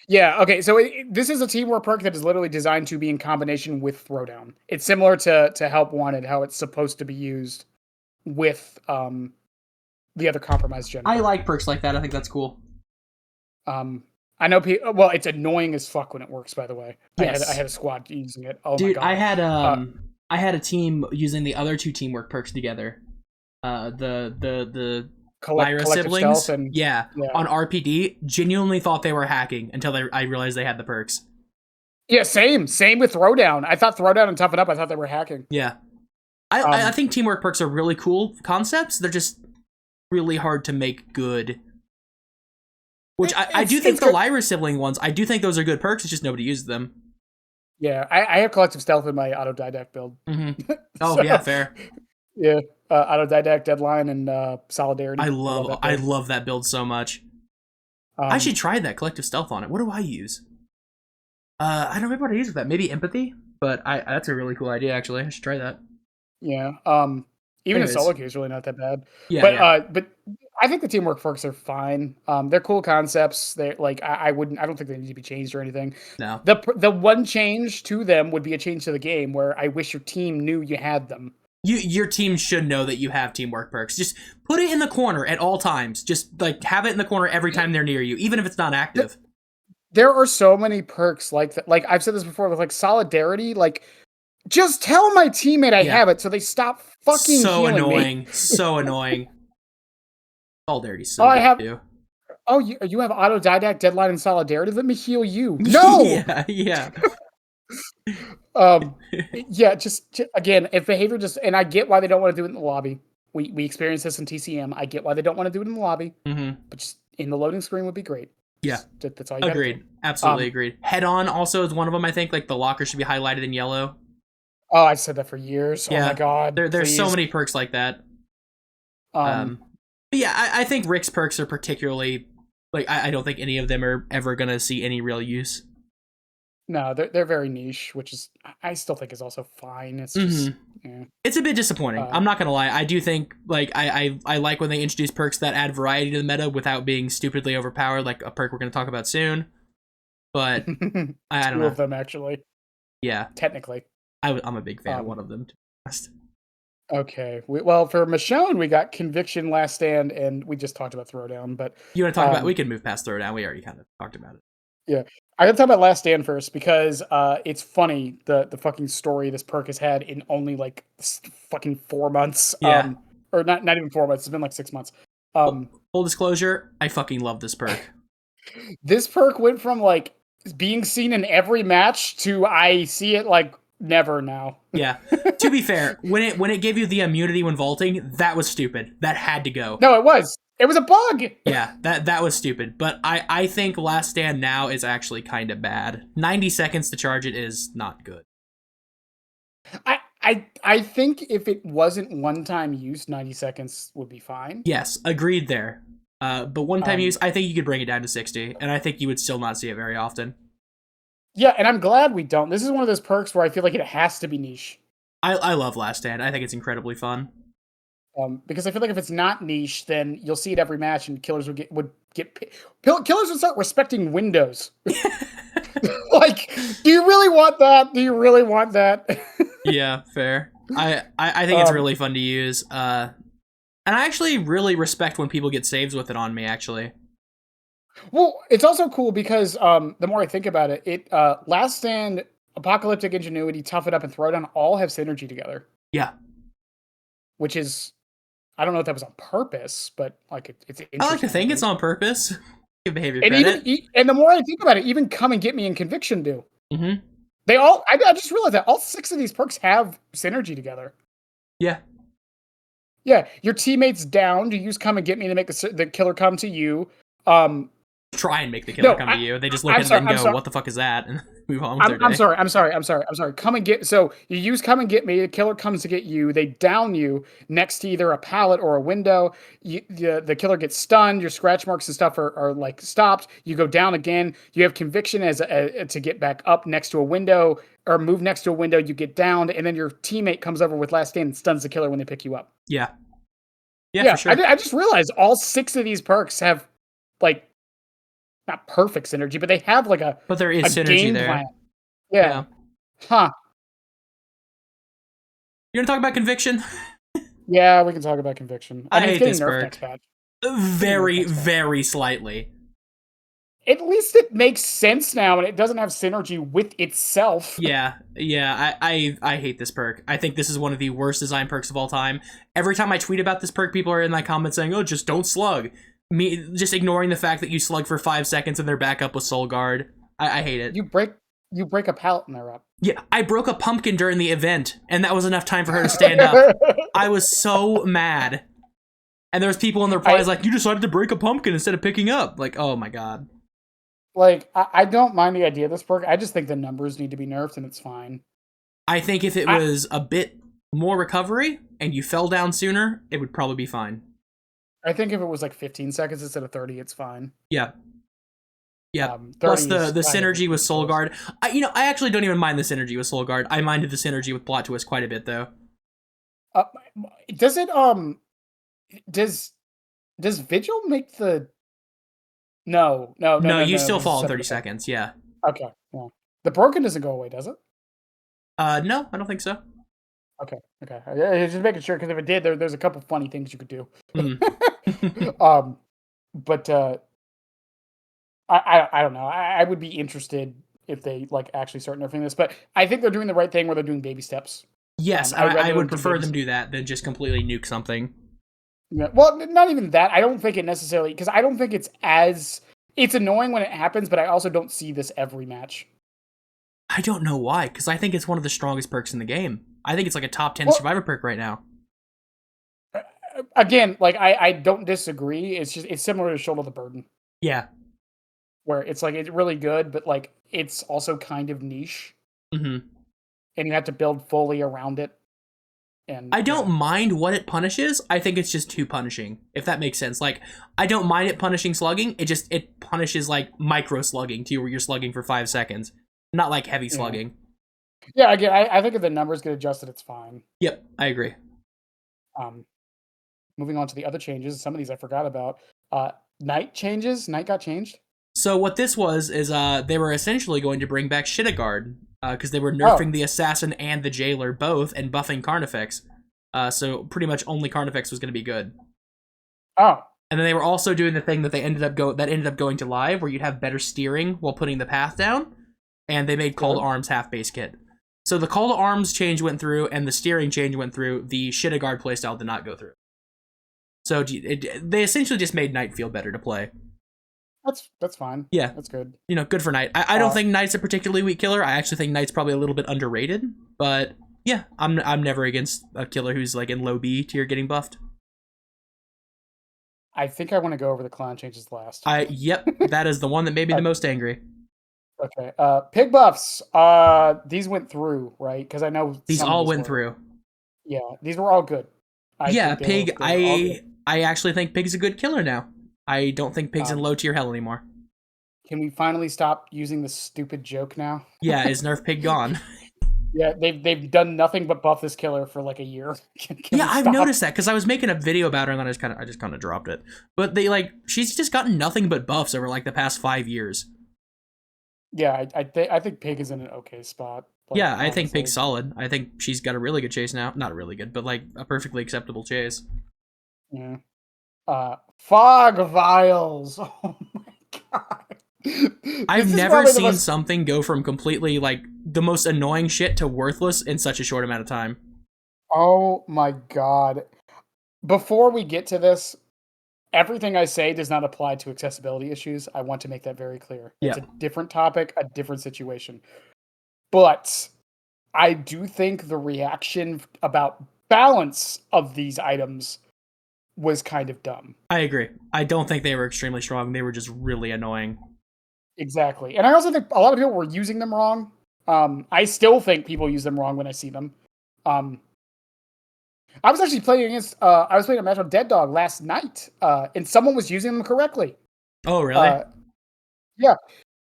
Yeah, okay, so this is a teamwork perk that is literally designed to be in combination with Throwdown. It's similar to Help Wanted, how it's supposed to be used with the other compromised gen I perk. like perks like that. I think that's cool. I know people. Well, it's annoying as fuck when it works. By the way, Yes. I had a squad using it. Oh Dude, my god! I had a team using the other two teamwork perks together. The Lyra Collective siblings, stealth and yeah, yeah, on RPD, genuinely thought they were hacking until I realized they had the perks. yeah. Same with Throwdown. I thought Throwdown and Toughen Up. I thought they were hacking. Yeah, I think teamwork perks are really cool concepts. They're just really hard to make good. Which I do think the good. Lyra sibling ones, I do think those are good perks. It's just nobody uses them. Yeah, I have Collective Stealth in my autodidact build. Mm-hmm. Oh So, yeah, fair. Yeah, autodidact, Deadline, and Solidarity. I love that build so much. I Um, should try that collective stealth on it. What do I use? I don't remember what I use with that. Maybe empathy, but that's a really cool idea. Actually, I should try that. yeah. Even in Anyways, solo queue is really not that bad. yeah, But yeah. but I think the teamwork perks are fine. They're cool concepts. They're like I don't think they need to be changed or anything. No, The one change to them would be a change to the game where I wish your team knew you had them. your team should know that you have teamwork perks. Just put it in the corner at all times. Just like have it in the corner every time they're near you, even if it's not active. There are so many perks like that. Like I've said this before with like Solidarity. Like just tell my teammate I Yeah, have it so they stop fucking so healing annoying, me. so annoying. Solidarity's Oh, so good too. you have autodidact, Deadline, and Solidarity. Let me heal you. No. Yeah, yeah. Um, yeah, just again, if behavior just, and I get why they don't want to do it in the lobby. We experienced this in TCM. I get why they don't want to do it in the lobby, Mm-hmm. but just in the loading screen would be great. Yeah. That's all you got to do. Agreed. Absolutely Um, agreed. Head on also is one of them. I think like the locker should be highlighted in yellow. oh, I've said that for years. Oh my Yeah. god, There's so please. many perks like that. Um, But yeah, I think Rick's perks are particularly like I don't think any of them are ever gonna see any real use. no, they're very niche, which is I still think is also fine. It's just yeah. It's a bit disappointing. I'm not gonna lie. I do think like I like when they introduce perks that add variety to the meta without being stupidly overpowered, like a perk we're gonna talk about soon. But I don't Two know. of them actually, Yeah, technically. I'm a big fan of one of them. To be honest. Okay. Well, for Michonne, we got Conviction, Last Stand, and we just talked about Throwdown. But You want to talk about? We can move past Throwdown. We already kind of talked about it. yeah, I gotta talk about Last Stand first because it's funny the fucking story this perk has had in only like fucking 4 months. Yeah. Or not even 4 months. It's been like 6 months. Full disclosure, I fucking love this perk. This perk went from like being seen in every match to I see it like never now. Yeah. To be fair, when it gave you the immunity when vaulting, that was stupid. That had to go. No, it was. It was a bug. Yeah, that was stupid. But I think Last Stand now is actually kind of bad. 90 seconds to charge it is not good. I think if it wasn't one time use, 90 seconds would be fine. Yes, agreed there. But one time use, I think you could bring it down to 60, and I think you would still not see it very often. Yeah, and I'm glad we don't. This is one of those perks where I feel like it has to be niche. I love Last Stand. I think it's incredibly fun. Because I feel like if it's not niche, then you'll see it every match, and killers killers would start respecting windows. Like, do you really want that? Do you really want that? Yeah, fair. I think it's really fun to use. And I actually really respect when people get saves with it on me, actually. Well, it's also cool because the more I think about it, Last Stand, Apocalyptic Ingenuity, Tough It Up, and Throwdown all have synergy together. Yeah. Which is, I don't know if that was on purpose, but like it's interesting. I like to think it's on purpose. Give behavior and credit. And the more I think about it, even Come and Get Me and Conviction do. Mm-hmm. They all, I just realized that all 6 of these perks have synergy together. Yeah. Yeah, your teammate's down. You use Come and Get Me to make the killer come to you. Try and make the killer come to you. They just look at it and go, "What the fuck is that?" and move on with their day. I'm sorry. Come and get. So you use Come and Get Me. The killer comes to get you. They down you next to either a pallet or a window. The killer gets stunned. Your scratch marks and stuff are like stopped. You go down again. You have Conviction as to get back up next to a window or move next to a window. You get downed, and then your teammate comes over with Last Stand and stuns the killer when they pick you up. Yeah. Yeah, for sure. I just realized all 6 of these perks have like not perfect synergy, but they have like a But there is synergy game there. plan. Yeah. Huh. You gonna talk about conviction? Yeah, we can talk about conviction. I I mean, it's hate getting this nerfed perk. next patch. Very, very slightly. At least it makes sense now, and it doesn't have synergy with itself. Yeah. I hate this perk. I think this is one of the worst design perks of all time. Every time I tweet about this perk, people are in my comments saying, "Oh, just don't slug." Me just ignoring the fact that you slug for 5 seconds and they're back up with Soul Guard. I hate it. You break a pallet and they're up. Yeah, I broke a pumpkin during the event, and that was enough time for her to stand up. I was so mad. And there was people in the replies like, "You decided to break a pumpkin instead of picking up." Like, oh my god. Like, I don't mind the idea of this perk. I just think the numbers need to be nerfed, and it's fine. I think if it was a bit more recovery and you fell down sooner, it would probably be fine. I think if it was like 15 seconds instead of 30, it's fine. Yeah. Yeah. Plus the synergy with Soul Guard. I actually don't even mind the synergy with Soul Guard. I minded the synergy with Plot Twist quite a bit though. Does it does Vigil make the No, you still fall in 30 seconds, yeah. Okay. Yeah. The broken doesn't go away, does it? No, I don't think so. Okay. Yeah, just making sure, because if it did, there's a couple funny things you could do. But I don't know. I would be interested if they like actually start nerfing this, but I think they're doing the right thing where they're doing baby steps. Yes, I would prefer them do that than just completely nuke something. Yeah. Well, not even that. I don't think it necessarily, because I don't think it's annoying when it happens, but I also don't see this every match. I don't know why, because I think it's one of the strongest perks in the game. I think it's like a top 10 Survivor perk right now. Again, like I don't disagree. It's similar to Shoulder the Burden. Yeah. Where it's like it's really good, but like it's also kind of niche. Mm-hmm. And you have to build fully around it. And I don't mind what it punishes. I think it's just too punishing, if that makes sense. Like, I don't mind it punishing slugging. It punishes like micro slugging to you, where you're slugging for 5 seconds, not like heavy slugging. Yeah, again, I think if the numbers get adjusted, it's fine. Yep, I agree. Moving on to the other changes, some of these I forgot about. Night changes. Night got changed. So what this was is they were essentially going to bring back Shitagard, because they were nerfing the Assassin and the Jailer both and buffing Carnifex. So pretty much only Carnifex was going to be good. Oh. And then they were also doing the thing that ended up going to live, where you'd have better steering while putting the path down, and they made Call to Arms half base kit. So the Call to Arms change went through, and the steering change went through. The Shitagard playstyle did not go through. So they essentially just made Knight feel better to play. That's fine. Yeah, that's good. Good for Knight. I don't think Knight's a particularly weak killer. I actually think Knight's probably a little bit underrated. But yeah, I'm never against a killer who's like in low B tier getting buffed. I think I want to go over the clan changes last. Yep, that is the one that made me the most angry. Okay. Pig buffs. These went through, right? Because I know these all went through. Yeah, these were all good. Pig. I actually think Pig's a good killer now. I don't think Pig's in low tier hell anymore. Can we finally stop using this stupid joke now? Yeah, is Nerf Pig gone? Yeah, they've done nothing but buff this killer for like a year. Yeah, I've noticed that because I was making a video about her and then I just kind of dropped it. But she's just gotten nothing but buffs over like the past 5 years. Yeah, I think Pig is in an okay spot. Yeah, I think Pig's solid. I think she's got a really good chase now. Not really good, but like a perfectly acceptable chase. Yeah. Fog vials. Oh my god. I've never seen something go from completely like the most annoying shit to worthless in such a short amount of time. Oh my god. Before we get to this, everything I say does not apply to accessibility issues. I want to make that very clear. It's a different topic, a different situation. But I do think the reaction about balance of these items was kind of dumb. I agree. I don't think they were extremely strong. They were just really annoying. Exactly. And I also think a lot of people were using them wrong. I still think people use them wrong when I see them. I was actually playing against a match on Dead Dog last night, and someone was using them correctly. Oh, really? Yeah.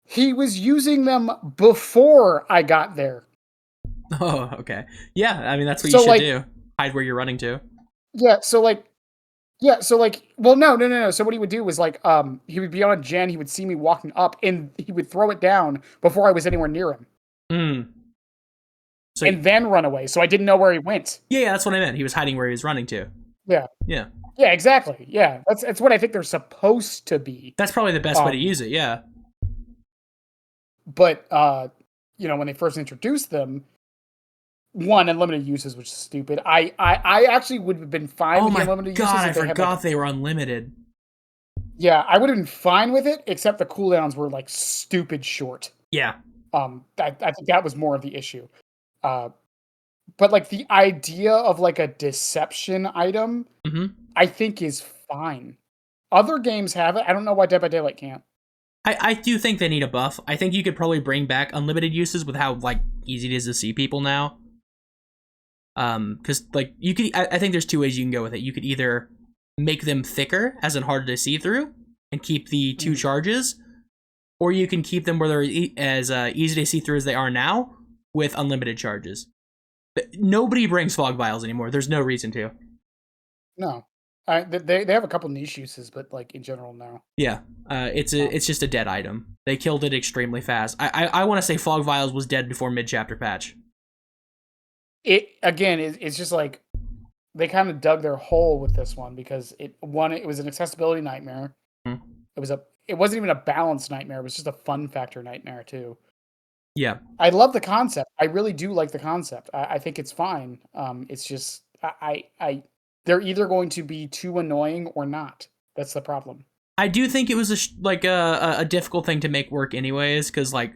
He was using them before I got there. Oh, okay. Yeah, I mean, that's what you should do. Hide where you're running to. Yeah, so Yeah, so like, well, no. So what he would do was like, he would be on a gen, he would see me walking up, and he would throw it down before I was anywhere near him, So and then run away. So I didn't know where he went. yeah, that's what I meant. He was hiding where he was running to. Yeah, Yeah, yeah, exactly. Yeah, that's what I think they're supposed to be. that's probably the best way to use it. Yeah. But when they first introduced them, one, unlimited uses, which is stupid. I actually would have been fine Oh with the my unlimited god, uses. I if they had, forgot they were unlimited. Yeah, I would have been fine with it, except the cooldowns were like stupid short. Yeah. I think that was more of the issue. But like the idea of like a deception item, I think is fine. Other games have it. I don't know why Dead by Daylight can't. I do think they need a buff. I think you could probably bring back unlimited uses with how like easy it is to see people now. Because like you could, I think there's two ways you can go with it. You could either make them thicker, as in harder to see through, and keep the two charges, or you can keep them where they're as easy to see through as they are now with unlimited charges. But nobody brings fog vials anymore. There's no reason to. No, they have a couple niche uses, but like in general, no. Yeah, it's just a dead item. They killed it extremely fast. I want to say fog vials was dead before mid chapter patch. It's just like they kind of dug their hole with this one because it was an accessibility nightmare. It wasn't even a balanced nightmare. It was just a fun factor nightmare too. Yeah, I love the concept. I really do like the concept. I think it's fine. It's just they're either going to be too annoying or not. That's the problem. I do think it was a difficult thing to make work anyways, because like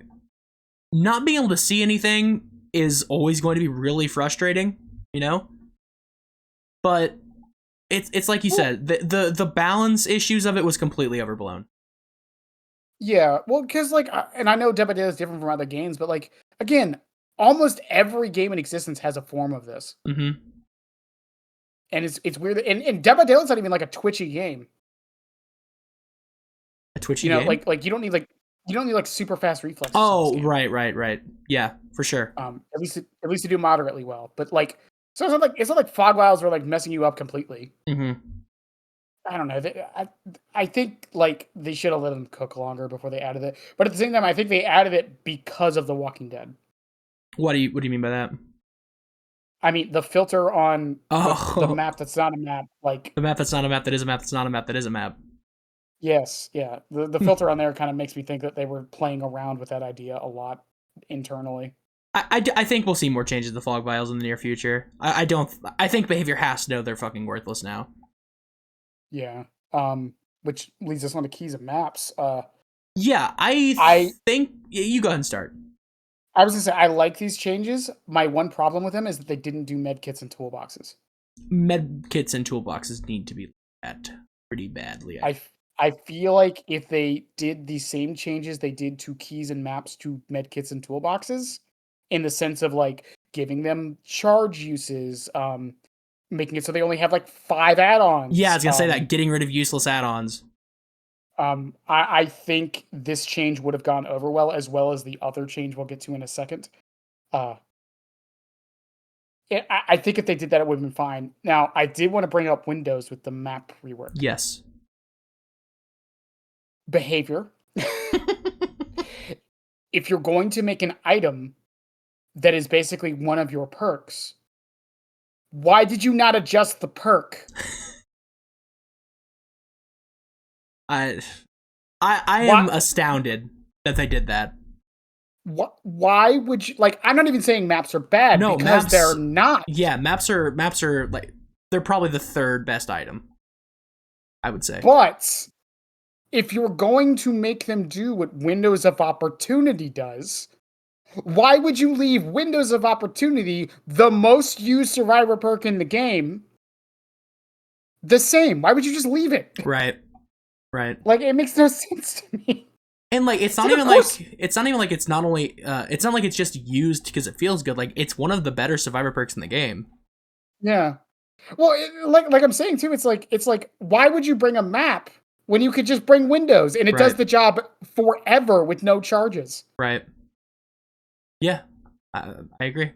not being able to see anything is always going to be really frustrating, you know. But it's like you said, the balance issues of it was completely overblown. Yeah, well, because like, and I know Dead by Daylight is different from other games, but like, again, almost every game in existence has a form of this. And it's weird. And Dead by Daylight's not even like a twitchy game. A twitchy game? Like you don't need like super fast reflexes. Oh, right. Yeah, for sure. At least to do moderately well. But like, so it's not like fog vials are like messing you up completely. I don't know. I think like they should have let them cook longer before they added it. But at the same time, I think they added it because of The Walking Dead. What do you mean by that? I mean the filter on the map that's not a map, like the map that's not a map that is a map that's not a map that is a map. Yes, yeah. The filter on there kind of makes me think that they were playing around with that idea a lot internally. I think we'll see more changes to fog vials in the near future. I think behavior has to know they're fucking worthless now. Yeah. Which leads us on to keys and maps. Yeah, I think you go ahead and start. I was gonna say I like these changes. My one problem with them is that they didn't do med kits and toolboxes. Med kits and toolboxes need to be looked at pretty badly. I feel like if they did the same changes they did to keys and maps to med kits and toolboxes, in the sense of like giving them charge uses, making it so they only have like 5 add-ons. Yeah, I was gonna say that, getting rid of useless add-ons. I think this change would have gone over well as the other change we'll get to in a second. I think if they did that, it would have been fine. Now, I did want to bring up Windows with the map rework. Yes. Behavior. If you're going to make an item that is basically one of your perks, why did you not adjust the perk? I am astounded that they did that. Why would you, like, I'm not even saying maps are bad, because maps, they're not. Yeah, maps are like, they're probably the third best item, I would say. But if you're going to make them do what Windows of Opportunity does, why would you leave Windows of Opportunity, the most used survivor perk in the game, the same? Why would you just leave it? Right. Like, it makes no sense to me. And like, it's not even like it's not like it's just used because it feels good. Like, it's one of the better survivor perks in the game. Yeah. Well, like I'm saying too, it's like why would you bring a map when you could just bring Windows and it does the job forever with no charges? Right. Yeah, I agree.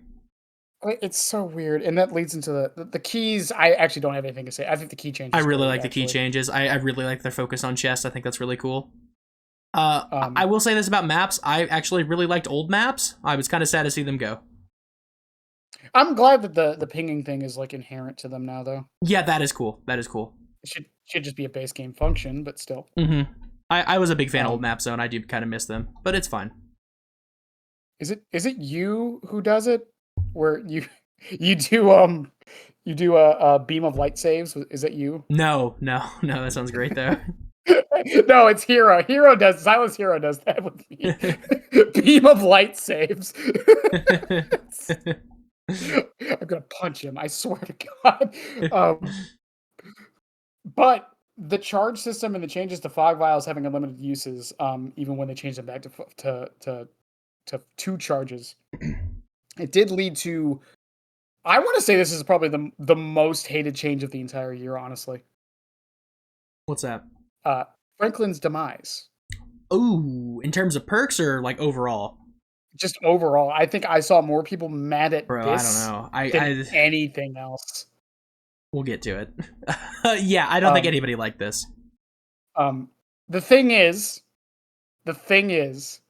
It's so weird, and that leads into the keys. I actually don't have anything to say. I think the key change I is really great, like the key actually. changes. I really like their focus on chest. I think that's really cool. I Um, will say this about maps. I actually really liked old maps. I was kind of sad to see them go. I'm glad that the pinging thing is like inherent to them now, though. Yeah, that is cool. That is cool. It should just be a base game function, but still. Mm-hmm. I was a big fan of old Um, map zone. I do kind of miss them, but it's fine. is it you who does it, where you do a beam of light saves? Is that you? No, no, no. That sounds great though. No, it's Hero. Silence Hero does that with me. Beam of light saves. I'm gonna punch him. I swear to God. Um, but the charge system and the changes to fog vials having unlimited uses, even when they changed them back to two charges, it did lead to. I want to say this is probably the most hated change of the entire year, honestly. What's that? Uh, Franklin's demise. Ooh, in terms of perks or like overall? Just overall, I think I saw more people mad at Bro, I don't this know. than anything else. We'll get to it. Yeah, I don't think Um, anybody liked this. um, the thing is, the thing is,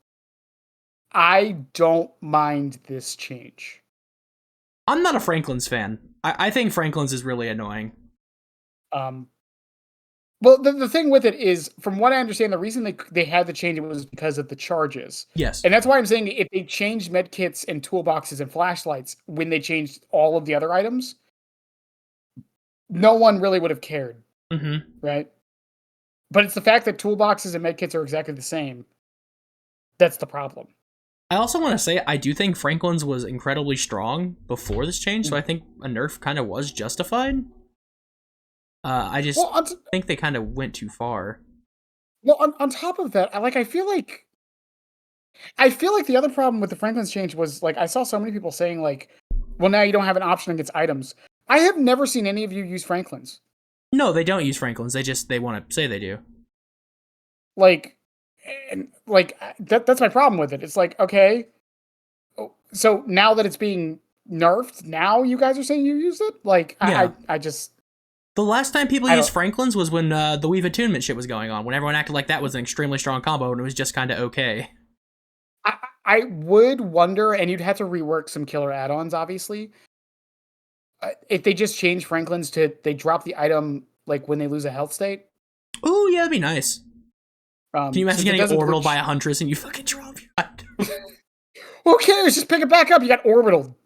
I don't mind this change. I'm not a Franklin's fan. I think Franklin's is really annoying. Um, well, the thing with it is, from what I understand, the reason they had to change it was because of the charges. Yes. And that's why I'm saying if they changed medkits and toolboxes and flashlights when they changed all of the other items, no one really would have cared, Mm-hmm. right? But it's the fact that toolboxes and medkits are exactly the same. That's the problem. I also want to say I do think Franklin's was incredibly strong before this change, so I think a nerf kind of was justified. I just Well, think they kind of went too far. on top of that, I feel like the other problem with the Franklin's change was like I saw so many people saying like, well, now you don't have an option against items. I have never seen any of you use Franklin's. No, they don't use Franklin's. They want to say they do. Like, and like that's my problem with it. It's like, okay, so now that it's being nerfed, now you guys are saying you use it. Like, Yeah. I just The last time people I used don't. Franklin's was when the Weave Attunement shit was going on, when everyone acted like that was an extremely strong combo and it was just kind of okay. I would wonder, and you'd have to rework some killer add-ons, obviously. If they just change Franklin's to they drop the item like when they lose a health state. Ooh, yeah, that'd be nice. Can you imagine Since it getting doesn't orbital glitch, by a Huntress and you fucking drop your item? who cares? Just pick it back up. You got orbital.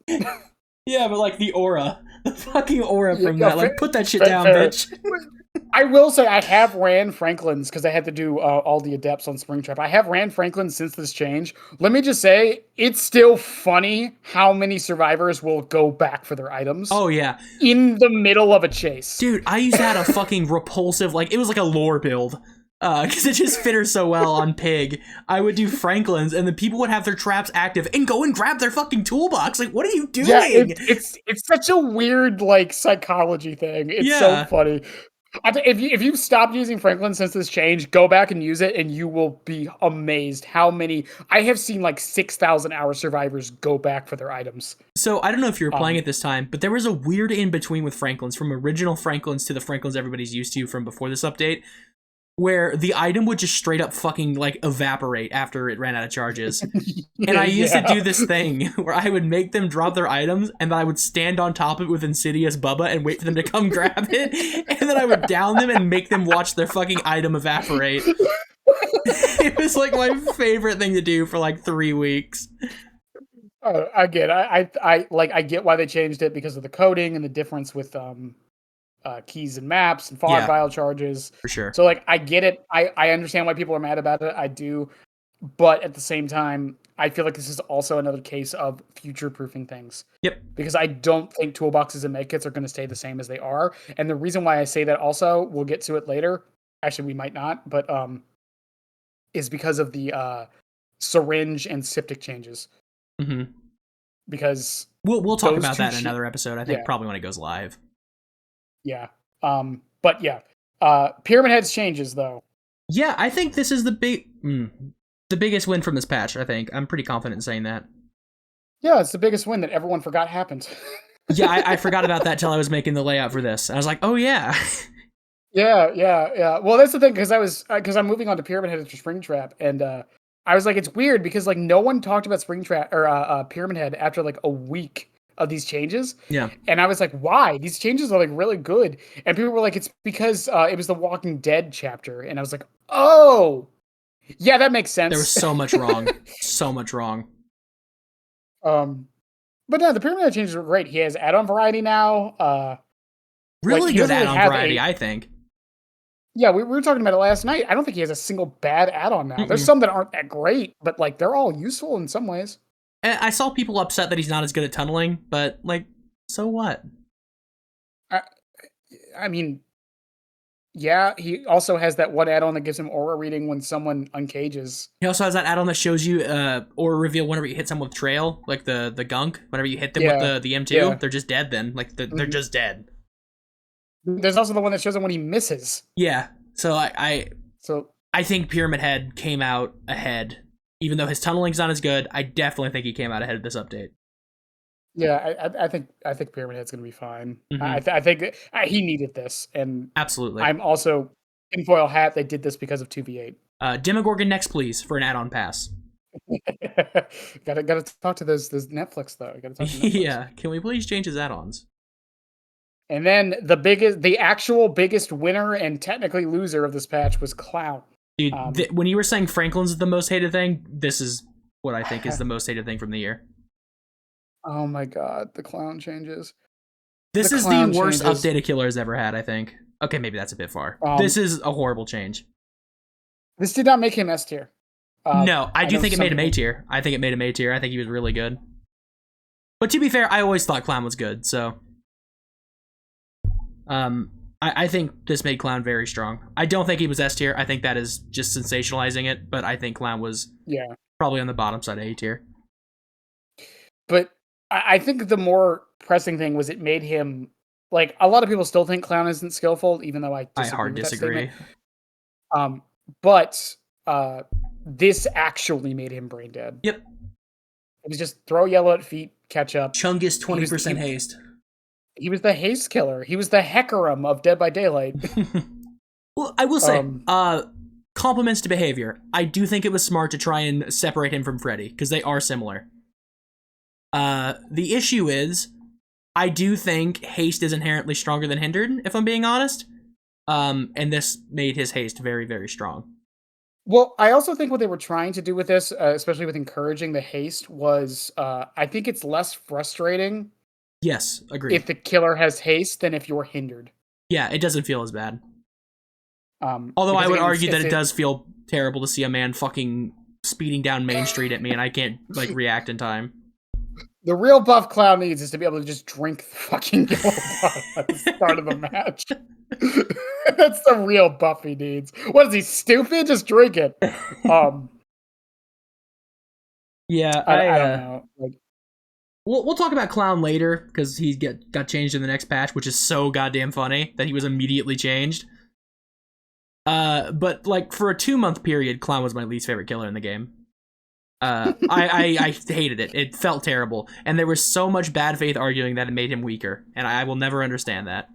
Yeah, but like the aura. The fucking aura from Yeah, that. Like, put that shit fair, down, fair. bitch. I will say I have ran Franklin's because I had to do all the adepts on Springtrap. I have ran Franklin's since this change. Let me just say, it's still funny how many survivors will go back for their items Oh, yeah. in the middle of a chase. Dude, I used to have a fucking repulsive, like, it was like a lore build. Because it just fit her so well on Pig. I would do Franklin's, and then people would have their traps active and go and grab their fucking toolbox. Like, what are you doing? Yeah, it's such a weird like psychology thing. It's so Yeah. funny. If you've stopped using Franklin since this change, go back and use it, and you will be amazed how many. I have seen like 6,000 hour survivors go back for their items. So, I don't know if you were playing at this time, but there was a weird in-between with Franklin's, from original Franklin's to the Franklin's everybody's used to from before this update, where the item would just straight up fucking, like, evaporate after it ran out of charges. And I used to do this thing where I would make them drop their items, and then I would stand on top of it with Insidious Bubba and wait for them to come grab it, and then I would down them and make them watch their fucking item evaporate. It was like my favorite thing to do for like 3 weeks. I get. I get why they changed it because of the coding and the difference with keys and maps and fog Yeah. vial charges. For sure. So like I get it. I understand why people are mad about it. I do. But at the same time, I feel like this is also another case of future-proofing things. Yep. Because I don't think toolboxes and medkits are going to stay the same as they are. And the reason why I say that also, we'll get to it later. Actually, we might not, but is because of the syringe and septic changes. Mm-hmm. Because We'll talk those about two that in another episode. I think yeah. probably when it goes live. Yeah. But yeah. Pyramid Heads changes though. Yeah, I think this is the biggest win from this patch. I think I'm pretty confident in saying that. Yeah, it's the biggest win that everyone forgot happened. Yeah, I forgot about that till I was making the layout for this. I was like, oh yeah. Yeah. Well, that's the thing because I'm moving on to Pyramid Head after Springtrap, and I was like, it's weird because like no one talked about Springtrap or Pyramid Head after like a week of these changes. Yeah. And I was like, why? These changes are like really good, and people were like, it's because it was the Walking Dead chapter, and I was like, oh, yeah, that makes sense. There was so much wrong, so much wrong. But no, the Pyramid Head changes were great. He has add-on variety now. Really he good doesn't really add-on have variety, I think. Yeah, we were talking about it last night. I don't think he has a single bad add-on now. There's some that aren't that great, but like they're all useful in some ways. And I saw people upset that he's not as good at tunneling, but like, so what? I mean, yeah, he also has that one add-on that gives him aura reading when someone uncages. He also has that add-on that shows you aura reveal whenever you hit someone with trail, like the gunk. Whenever you hit them with the M2, they're just dead then. Like they're just dead. There's also the one that shows him when he misses. Yeah. So I think Pyramid Head came out ahead. Even though his tunneling's not as good, I definitely think he came out ahead of this update. Yeah, I think Pyramid Head's gonna be fine. Mm-hmm. I think he needed this, and absolutely. I'm also tinfoil hat. They did this because of 2v8. Demogorgon next, please, for an add-on pass. gotta talk to those Netflix though. Gotta talk to Netflix. Yeah, can we please change his add-ons? And then the actual biggest winner and technically loser of this patch was Clown. Dude, when you were saying Franklin's the most hated thing, this is what I think is the most hated thing from the year. Oh my god, the Clown changes. This is the worst update a killer has ever had, I think. Okay, maybe that's a bit far. This is a horrible change. This did not make him S tier. No, I do think it made him A tier. I think it made him A tier. I think he was really good. But to be fair, I always thought Clown was good, so... I think this made Clown very strong. I don't think he was S tier. I think that is just sensationalizing it, but I think Clown was probably on the bottom side of A tier. But I think the more pressing thing was it made him, like, a lot of people still think Clown isn't skillful, even though I hard disagree. But this actually made him brain dead. Yep. It was just throw yellow at feet, catch up. Chungus 20% haste. He was the haste killer. He was the Hecarim of Dead by Daylight. Well, I will say, compliments to behavior. I do think it was smart to try and separate him from Freddy, because they are similar. The issue is, I do think haste is inherently stronger than hindered, if I'm being honest. And this made his haste very, very strong. Well, I also think what they were trying to do with this, especially with encouraging the haste, was I think it's less frustrating. Yes, agreed. If the killer has haste than if you're hindered. Yeah, it doesn't feel as bad. Although I would argue that it does feel terrible to see a man fucking speeding down Main Street at me and I can't, like, react in time. The real buff Clown needs is to be able to just drink the fucking yellow buff at the start of the match. That's the real buff he needs. What is he, stupid? Just drink it. Yeah, I don't know. Like, we'll talk about Clown later, because he got changed in the next patch, which is so goddamn funny that he was immediately changed. But, like, for a 2-month period, Clown was my least favorite killer in the game. I hated it. It felt terrible. And there was so much bad faith arguing that it made him weaker, and I will never understand that.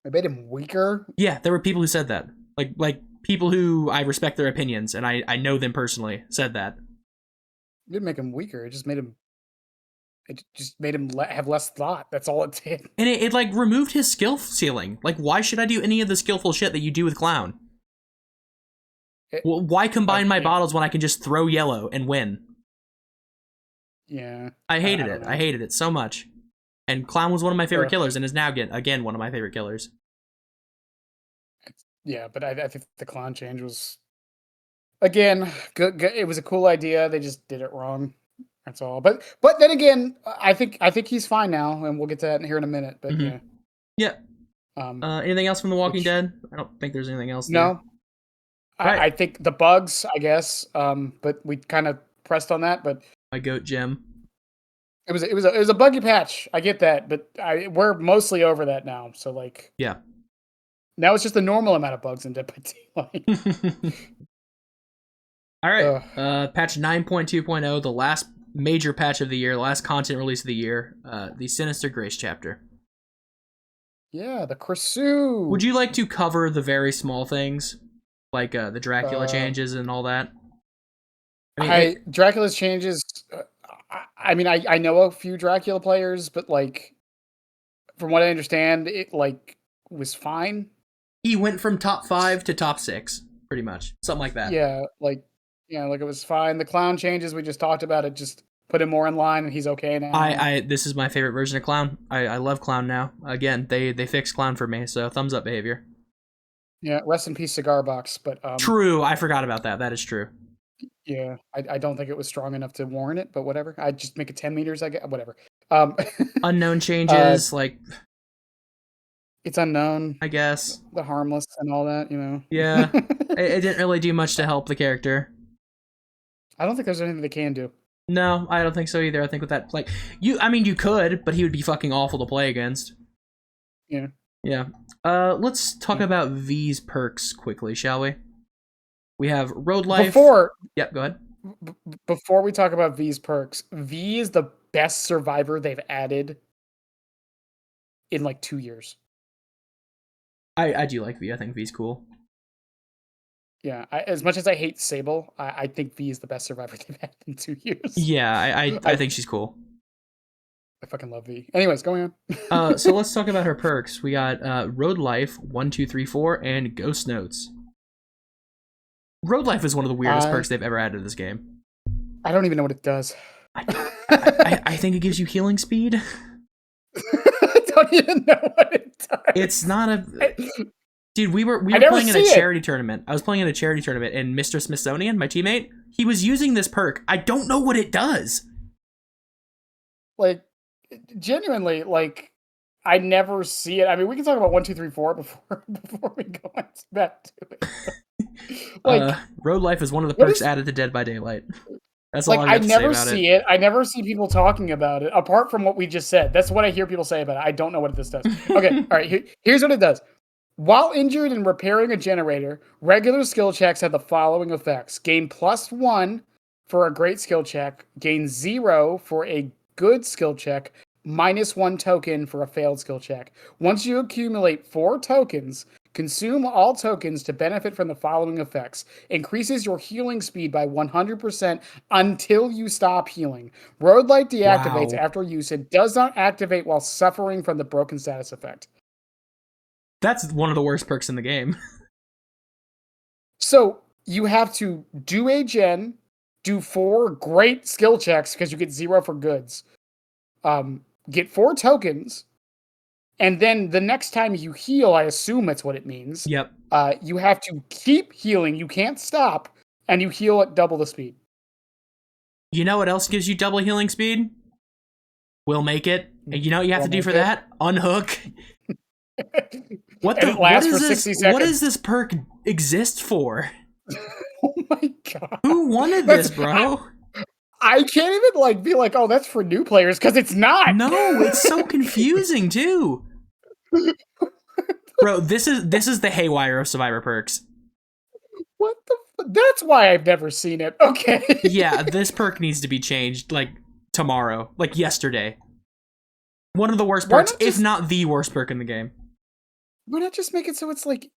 It made him weaker? Yeah, there were people who said that. Like people who I respect their opinions, and I know them personally, said that. It didn't make him weaker, it just made him have less thought. That's all it did. And it like removed his skill ceiling. Like, why should I do any of the skillful shit that you do with Clown? Well, why combine my bottles when I can just throw yellow and win? Yeah. I hated it. I hated it so much. And Clown was one of my favorite killers and is now again one of my favorite killers. Yeah, but I think the Clown change was, again, good. It was a cool idea. They just did it wrong. That's all. But then again, I think he's fine now, and we'll get to that here in a minute. But yeah. Anything else from The Walking Dead? I don't think there's anything else. No. Right. I think the bugs, I guess. But we kind of pressed on that. But my goat Jim. It was a buggy patch. I get that, but we're mostly over that now. So like, yeah. Now it's just the normal amount of bugs in Dead by Daylight. All right. Patch 9.2.0, the last major patch of the year, the last content release of the year, the Sinister Grace chapter. Yeah, the Cresu. Would you like to cover the very small things, like the Dracula changes and all that? Dracula's changes. I know a few Dracula players, but like, from what I understand, it like was fine. He went from top 5 to top 6, pretty much, something like that. Yeah, like it was fine. The clown changes we just talked about, it just put him more in line, and he's okay now. This is my favorite version of Clown. I love Clown now. Again, they fixed Clown for me, so thumbs up behavior. Yeah, rest in peace, Cigar Box. But true, I forgot about that. That is true. Yeah, I don't think it was strong enough to warrant it, but whatever. I'd just make it 10 meters, I guess. Whatever. Unknown changes, like... It's unknown. I guess. The harmless and all that, you know. Yeah. It didn't really do much to help the character. I don't think there's anything they can do. No, I don't think so either. I think with that, like... you could, but he would be fucking awful to play against. Yeah. Yeah. Let's talk about V's perks quickly, shall we? We have Road Life. Yep, go ahead. Before we talk about V's perks, V is the best survivor they've added in like 2 years. I do like V. I think V's cool. Yeah, as much as I hate Sable, I think V is the best survivor they've had in 2 years. Yeah, I think she's cool. I fucking love V. Anyways, going on. So let's talk about her perks. We got Road Life, 1, 2, 3, 4, and Ghost Notes. Road Life is one of the weirdest perks they've ever added to this game. I don't even know what it does. I think it gives you healing speed. I don't even know what it does. It's not a... Dude, we were playing in a charity tournament. I was playing in a charity tournament, and Mr. Smithsonian, my teammate, he was using this perk. I don't know what it does. Like, genuinely, like, I never see it. I mean, we can talk about 1, 2, 3, 4 before we go back to it. Like, Road Life is one of the perks added to Dead by Daylight. That's all I never see it. I never see people talking about it, apart from what we just said. That's what I hear people say about it. I don't know what this does. Okay, all right, here's what it does. While injured and repairing a generator, regular skill checks have the following effects. Gain +1 for a great skill check, gain 0 for a good skill check, -1 token for a failed skill check. Once you accumulate 4 tokens, consume all tokens to benefit from the following effects. Increases your healing speed by 100% until you stop healing. Road Light deactivates after use and does not activate while suffering from the broken status effect. That's one of the worst perks in the game. So you have to do a gen, do 4 great skill checks because you get 0 for goods. Get 4 tokens. And then the next time you heal, I assume that's what it means. Yep. You have to keep healing. You can't stop. And you heal at double the speed. You know what else gives you double healing speed? We'll make it. And you know what you have to do for that? Unhook. What does this perk exist for? Oh my god. Who wanted this, bro? I can't even be like, oh, that's for new players, because it's not. No, it's so confusing too. Bro, this is the haywire of Survivor perks. What the that's why I've never seen it. Okay. Yeah, this perk needs to be changed tomorrow, yesterday. One of the worst perks, if not the worst perk in the game. Why not just make it so it's like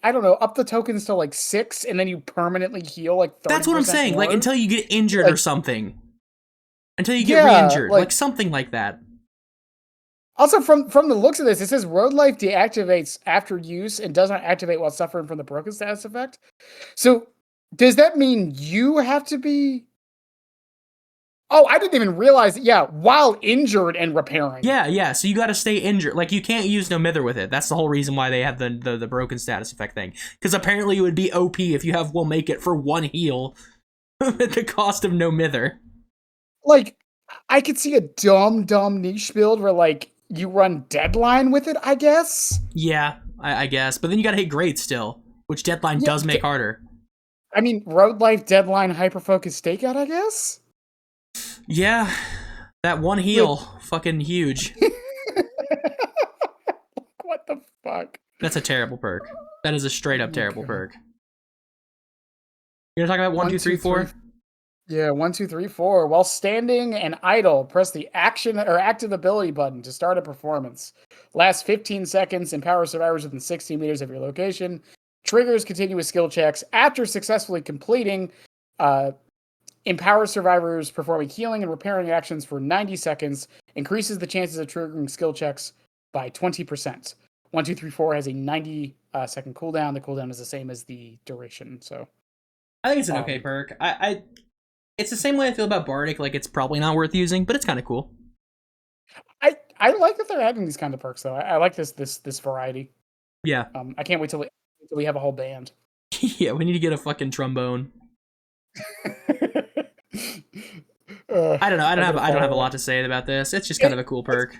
I don't know, up the tokens to 6, and then you permanently heal 30%. That's what I'm saying. More. Until you get injured or something. Until you get re-injured, something like that. Also, from the looks of this, it says Road Life deactivates after use and does not activate while suffering from the broken status effect. So, does that mean you have to be? Oh, I didn't even realize. Yeah, while injured and repairing. Yeah. So you got to stay injured. You can't use no mither with it. That's the whole reason why they have the broken status effect thing. Because apparently it would be OP if you have Will Make It for 1 heal at the cost of no mither. I could see a dumb niche build where you run Deadline with it, I guess. Yeah, I guess. But then you got to hit Great still, which Deadline does make harder. I mean, Road Life, Deadline, Hyperfocus, Stakeout, I guess. Yeah, that 1 heal, fucking huge. What the fuck? That's a terrible perk. That is a straight up terrible perk. You gonna talk about 1, 2, 3, 4? Yeah, 1, 2, 3, 4. While standing and idle, press the action or active ability button to start a performance. Last 15 seconds, empower survivors within 60 meters of your location. Triggers continuous skill checks. After successfully completing, uh, empower survivors performing healing and repairing actions for 90 seconds. Increases the chances of triggering skill checks by 20%. 1, 2, 3, 4 has a 90 second cooldown. The cooldown is the same as the duration. So I think it's an okay perk. It's the same way I feel about Bardic. Like, it's probably not worth using, but it's kind of cool. I like that they're adding these kind of perks though. I like this variety. Yeah. I can't wait till we have a whole band. Yeah, we need to get a fucking trombone. I don't know. I don't have a lot to say about this. It's just kind of a cool perk.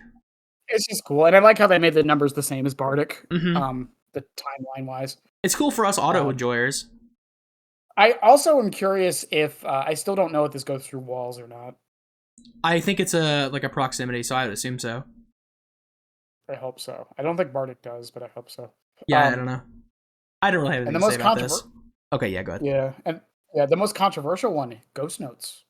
It's just cool, and I like how they made the numbers the same as Bardic. Mm-hmm. The timeline wise, it's cool for us auto enjoyers. I also am curious if I still don't know if this goes through walls or not. I think it's a proximity, so I would assume so. I hope so. I don't think Bardic does, but I hope so. Yeah, I don't know. I don't really have anything to say about this. Okay, yeah, go ahead. Yeah, and the most controversial one, Ghost Notes.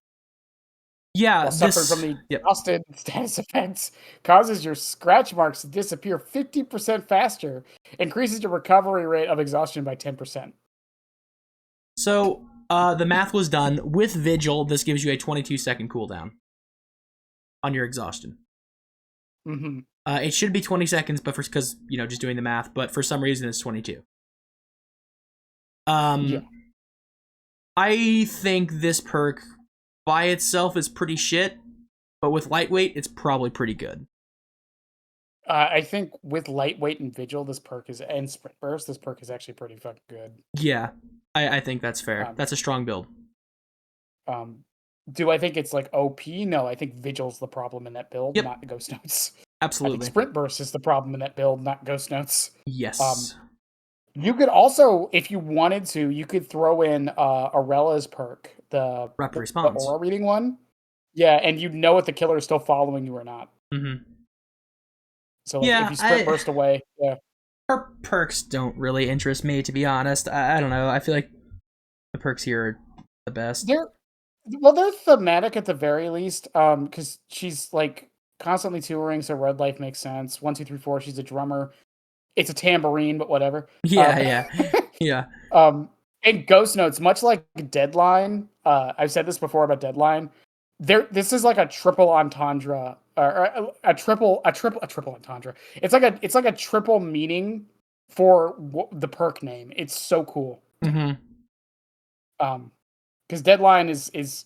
Yeah, while suffering from the exhausted status effects, causes your scratch marks to disappear 50% faster, increases your recovery rate of exhaustion by 10%. So, the math was done. With Vigil, this gives you a 22-second cooldown on your exhaustion. Mm-hmm. It should be 20 seconds, but because, just doing the math, but for some reason it's 22. Yeah. I think this perk by itself is pretty shit, but with lightweight, it's probably pretty good. I think with lightweight and Vigil, and Sprint Burst, this perk is actually pretty fucking good. Yeah, I think that's fair. That's a strong build. Do I think it's like OP? No, I think Vigil's the problem in that build, not the Ghost Notes. Absolutely. I think Sprint Burst is the problem in that build, not Ghost Notes. Yes. You could also, if you wanted to, you could throw in Aurella's perk, the aura reading one. Yeah, and you'd know if the killer is still following you or not. Mm-hmm. So if you Sprint Burst away, her perks don't really interest me, to be honest. I don't know. I feel like the perks here are the best. They're thematic at the very least, because she's like constantly touring, so Red Life makes sense. 1, 2, 3, 4, she's a drummer. It's a tambourine, but whatever. Yeah. And Ghost Notes, much like Deadline, I've said this before about Deadline. This is like a triple entendre, or a triple entendre. It's like a triple meaning for the perk name. It's so cool. Mm-hmm. Because Deadline is.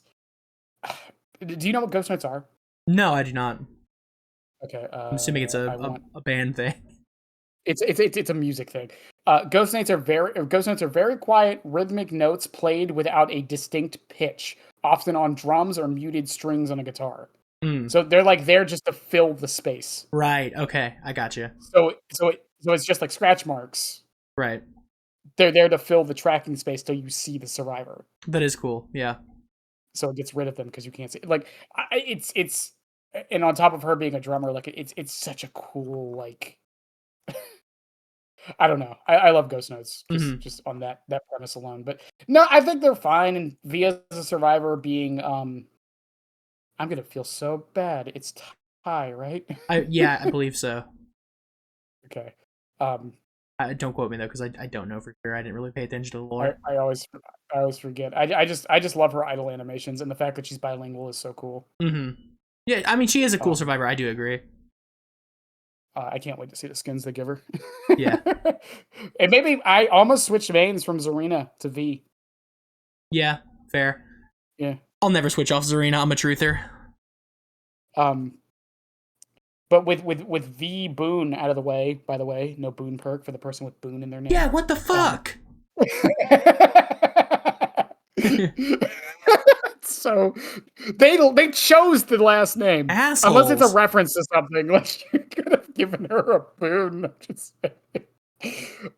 Do you know what Ghost Notes are? No, I do not. Okay. I'm assuming it's a band thing. It's a music thing. Ghost Notes are very quiet, rhythmic notes played without a distinct pitch, often on drums or muted strings on a guitar. So they're there just to fill the space. Right. Okay, I got you. So it's just like scratch marks. Right. They're there to fill the tracking space till you see the survivor. That is cool. Yeah. So it gets rid of them because you can't see. It's and on top of her being a drummer, it's such a cool I don't know. I love Ghost Notes just on that premise alone. But no, I think they're fine. And Via as a survivor being I'm gonna feel so bad. It's Ty, right? I believe so. Okay. Don't quote me though, because I don't know for sure. I didn't really pay attention to the lore. I always forget. I just love her idle animations, and the fact that she's bilingual is so cool. Mm-hmm. Yeah, I mean she is a cool survivor. I do agree. I can't wait to see the skins they give her. Yeah. And maybe I almost switched mains from Zarina to V. Yeah, fair. Yeah. I'll never switch off Zarina. I'm a truther. But with V Boon out of the way, by the way, no Boon perk for the person with Boon in their name. Yeah, what the fuck? So they chose the last name. Assholes. Unless it's a reference to something. Like you could have given her a boon.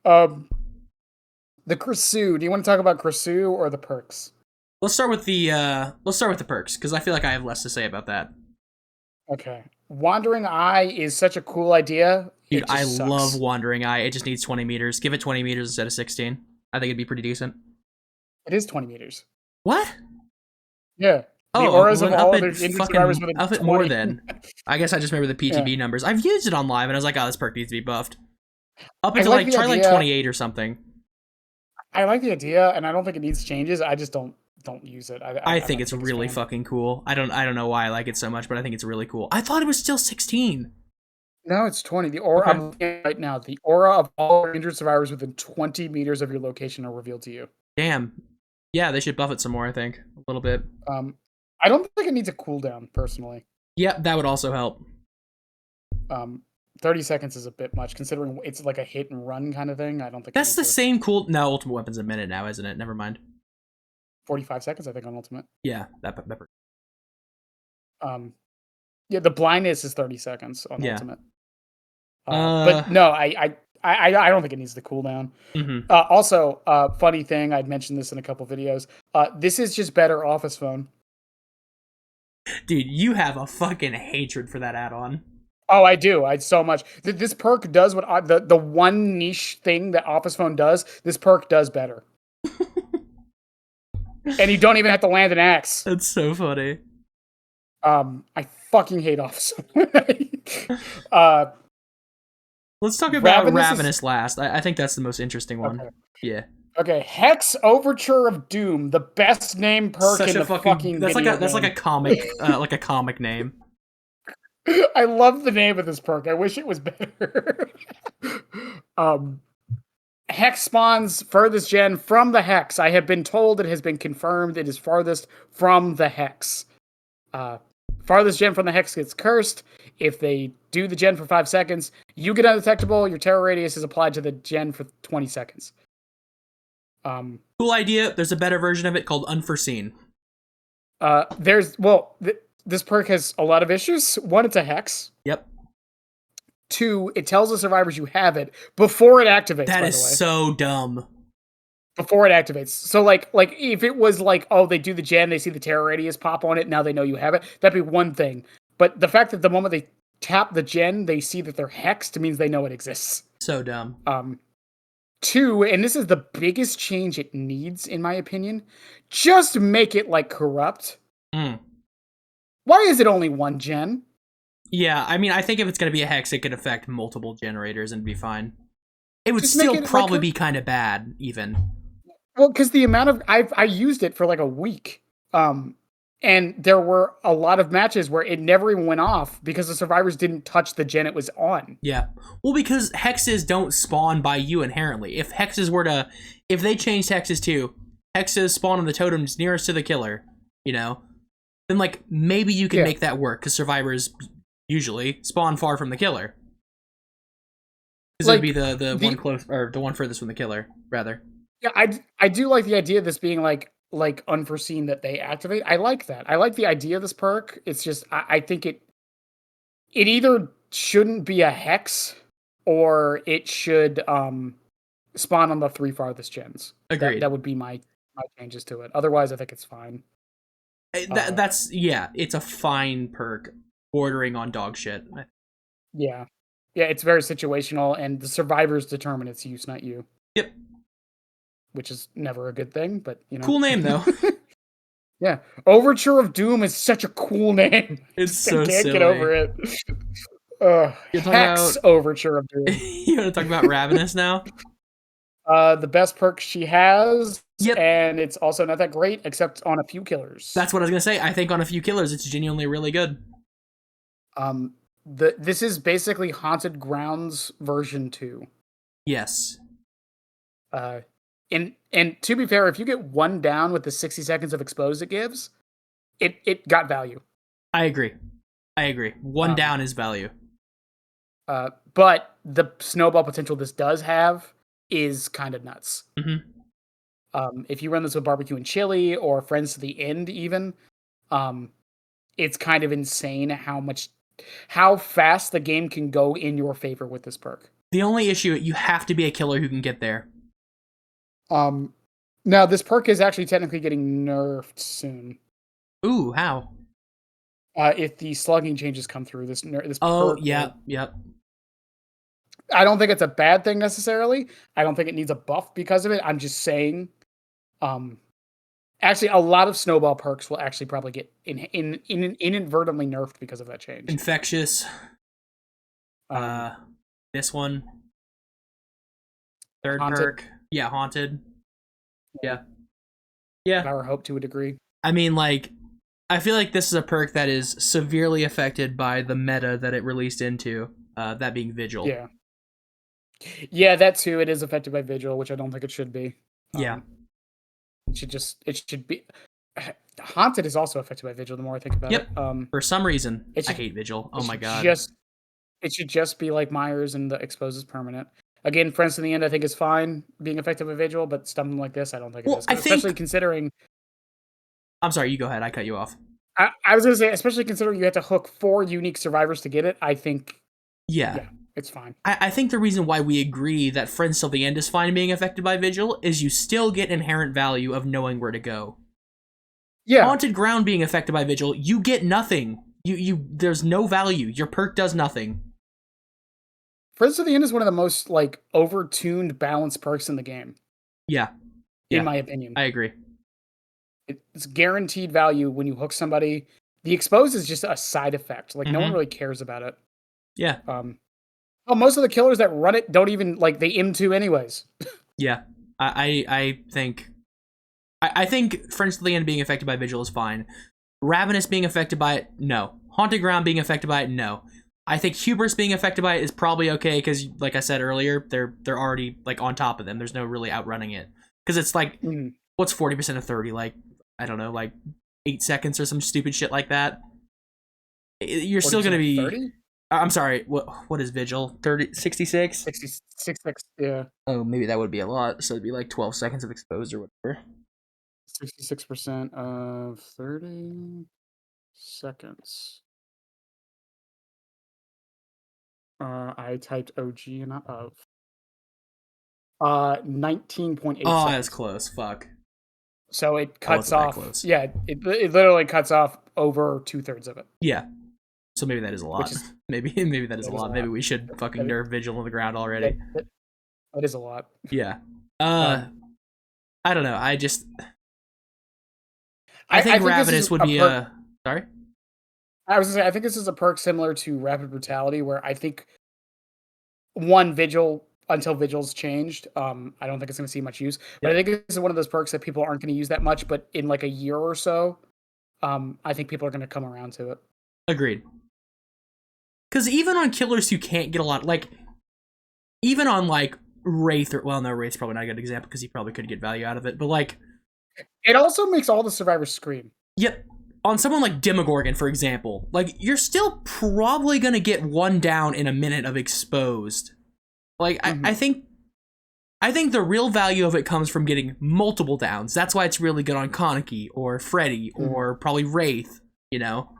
The Cresu. Do you want to talk about Cresu or the perks? Let's start with the perks, because I feel like I have less to say about that. Okay. Wandering Eye is such a cool idea. Dude, I love Wandering Eye. It just needs 20 meters. Give it 20 meters instead of 16. I think it'd be pretty decent. It is 20 meters. What? Yeah. The Oh, auras well, of then up all other it injured survivors fucking within up it more 20. then. I guess I just remember the Yeah. PTB numbers. I've used it on live, and I was like, oh, this perk needs to be buffed. Up I into like like the try like idea. 28 or something. I like the idea, and I don't think it needs changes. I just don't use it. I I'm think not it's the biggest really fan. fucking cool. I don't know why I like it so much, but I think it's really cool. I thought it was still 16. No, it's 20. The aura Okay. I'm looking at right now. The aura of all injured survivors within 20 meters of your location are revealed to you. Damn. Yeah, they should buff it some more, I think. A little bit. I don't think it needs a cooldown, personally. Yeah, that would also help. 30 seconds is a bit much, considering it's like a hit and run kind of thing. I don't think That's the same cool. No, Ultimate Weapon's a minute now, isn't it? Never mind. 45 seconds, I think, on Ultimate. Yeah, that. Yeah, the blindness is 30 seconds on Yeah. Ultimate. But no, I don't think it needs the cooldown. Mm-hmm. Also, funny thing, I'd mentioned this in a couple videos. This is just better Office Phone. Dude, you have a fucking hatred for that add-on. Oh, I do. I so much. This perk does what the one niche thing that Office Phone does. This perk does better, and you don't even have to land an axe. That's so funny. I fucking hate Office Phone. Let's talk about Ravenous last. I think that's the most interesting one. Okay. Yeah. Okay, Hex Overture of Doom, the best name perk in the fucking that's video that's like a comic like a comic name. I love the name of this perk. I wish it was better. Hex spawns furthest gen from the Hex. I have been told it has been confirmed it is farthest from the Hex. Farthest gen from the Hex gets cursed. If they do the gen for 5 seconds, you get undetectable. Your terror radius is applied to the gen for 20 seconds. Cool idea. There's a better version of it called Unforeseen. This perk has a lot of issues. One, it's a hex. Yep. 2, it tells the survivors you have it before it activates. That is so dumb. Before it activates. So like if it was like, oh, they do the gen, they see the terror radius pop on it, now they know you have it, that'd be one thing. But the fact that the moment they tap the gen, they see that they're hexed means they know it exists. So dumb. 2, and this is the biggest change it needs, in my opinion, just make it like corrupt. Why is it only one gen? Yeah, I mean, I think if it's going to be a hex, it could affect multiple generators and be fine. It would still probably be kind of bad, even. Well, because the amount of... I used it for like a week. And there were a lot of matches where it never even went off because the survivors didn't touch the gen it was on. Yeah. Well, because hexes don't spawn by you inherently. If hexes were to... If they changed hexes too, hexes spawn on the totems nearest to the killer, you know, then like maybe you can make that work because survivors usually spawn far from the killer. Because like, it would be the one close, or the one furthest from the killer, rather. Yeah, I do like the idea of this being like unforeseen that they activate. I like that. I like the idea of this perk. It's just I think it either shouldn't be a hex or it should spawn on the 3 farthest gens. Agreed. That would be my changes to it. Otherwise, I think it's fine. That's it's a fine perk, bordering on dog shit. Yeah, it's very situational, and the survivors determine its use, not you. Yep. Which is never a good thing, but you know. Cool name though. Yeah, Overture of Doom is such a cool name. It's so I can't silly. Get over it. Hex Overture of Doom. You want to talk about Ravenous now? The best perk she has. Yep. And it's also not that great, except on a few killers. That's what I was gonna say. I think on a few killers, it's genuinely really good. This is basically Haunted Grounds version 2. Yes. And to be fair, if you get 1 down with the 60 seconds of expose it gives, it got value. I agree. 1 down is value. But the snowball potential this does have is kind of nuts. Mm-hmm. If you run this with barbecue and chili or friends to the end, even, it's kind of insane how fast the game can go in your favor with this perk. The only issue, you have to be a killer who can get there. Now this perk is actually technically getting nerfed soon. Ooh, how? If the slugging changes come through, this perk. Yep. I don't think it's a bad thing necessarily. I don't think it needs a buff because of it. I'm just saying, Actually, a lot of snowball perks will actually probably get inadvertently nerfed because of that change. Infectious. This one. Third Haunted. perk. Yeah, haunted. Yeah. Yeah. Power hope to a degree. I mean, like, I feel like this is a perk that is severely affected by the meta that it released into, that being Vigil. Yeah. Yeah, that too. It is affected by Vigil, which I don't think it should be. Yeah. It should be. Haunted is also affected by Vigil, the more I think about it. For some reason, I hate Vigil. Oh my god. It should just be like Myers and the expose is permanent. Again, Friends to the End, I think is fine being affected by Vigil, but something like this, I don't think it is. Especially considering... I'm sorry, you go ahead. I cut you off. I was going to say, especially considering you have to hook 4 unique survivors to get it, I think... Yeah, it's fine. I think the reason why we agree that Friends Till the End is fine being affected by Vigil is you still get inherent value of knowing where to go. Yeah. Haunted Ground being affected by Vigil, you get nothing. There's no value. Your perk does nothing. Friends to the End is one of the most, like, over-tuned, balanced perks in the game. Yeah. In my opinion. I agree. It's guaranteed value when you hook somebody. The expose is just a side effect. Like, no one really cares about it. Yeah. Most of the killers that run it don't even, like, they M2 anyways. Yeah. I think Friends to the End being affected by Vigil is fine. Ravenous being affected by it, no. Haunted Ground being affected by it, no. I think Hubris being affected by it is probably okay because, like I said earlier, they're already like on top of them. There's no really outrunning it because it's like what's 40% of 30? Like I don't know, like 8 seconds or some stupid shit like that. You're still gonna be. 30? I'm sorry. What is Vigil? 66? 66. Yeah. Oh, maybe that would be a lot. So it'd be like 12 seconds of exposed or whatever. 66% of 30 seconds. I typed OG and not of. 19.8 Oh, seconds. that's close. Fuck. So it cuts off. Yeah, it literally cuts off over 2/3 of it. Yeah. So maybe that is a lot. Maybe that is a lot. Maybe we should fucking nerf Vigil on the ground already. That is a lot. Yeah. I don't know. I think Ravenous would be a... Sorry? I was going to say, I think this is a perk similar to Rapid Brutality, where I think Vigil, until Vigil's changed, I don't think it's going to see much use. But I think this is one of those perks that people aren't going to use that much, but in like a year or so, I think people are going to come around to it. Agreed. Because even on killers who can't get a lot, like, even on like Wraith, Wraith's probably not a good example because he probably could get value out of it, but like... It also makes all the survivors scream. Yep. On someone like Demogorgon, for example, like, you're still probably going to get 1 down in a minute of exposed. Like, I think the real value of it comes from getting multiple downs. That's why it's really good on Kaneki or Freddy or probably Wraith, you know?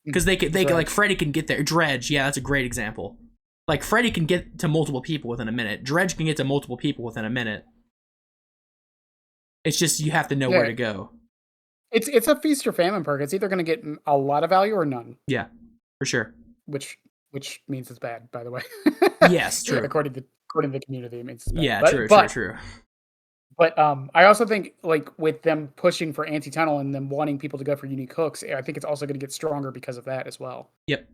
Because they can, like, Freddy can get there. Dredge, yeah, that's a great example. Like, Freddy can get to multiple people within a minute. Dredge can get to multiple people within a minute. It's just you have to know where to go. It's a feast or famine perk. It's either going to get a lot of value or none. Yeah, for sure. Which means it's bad, by the way. Yes, true. According to the community, it means it's bad. Yeah, true. But I also think, like, with them pushing for anti-tunnel and them wanting people to go for unique hooks, I think it's also going to get stronger because of that as well. Yep.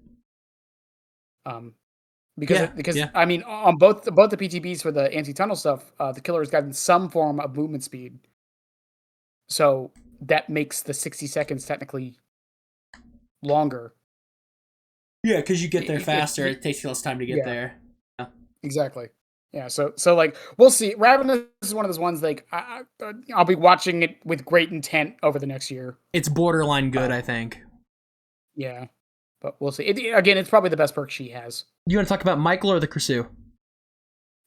Because I mean, on both the PTBs for the anti-tunnel stuff, the killer has gotten some form of movement speed. So that makes the 60 seconds technically longer. Yeah, because you get there faster. It takes less time to get there. Yeah. Exactly. Yeah. So like, we'll see. Ravenous is one of those ones, like, I'll be watching it with great intent over the next year. It's borderline good, I think. Yeah. But we'll see. Again, it's probably the best perk she has. You want to talk about Michael or the Kursu?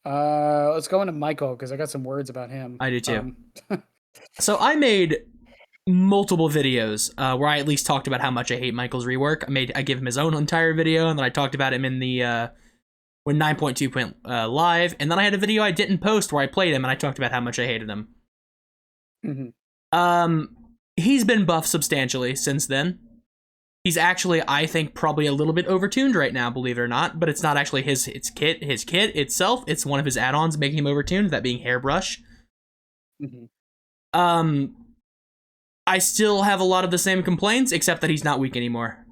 Let's go into Michael, because I got some words about him. I do too. So I made multiple videos where I at least talked about how much I hate Michael's rework. I gave him his own entire video, and then I talked about him in the when 9.2 went live, and then I had a video I didn't post where I played him and I talked about how much I hated him. He's been buffed substantially since then. He's actually, I think, probably a little bit overtuned right now, believe it or not, but it's not actually his kit itself. It's one of his add-ons making him overtuned, that being Hairbrush. I still have a lot of the same complaints, except that he's not weak anymore.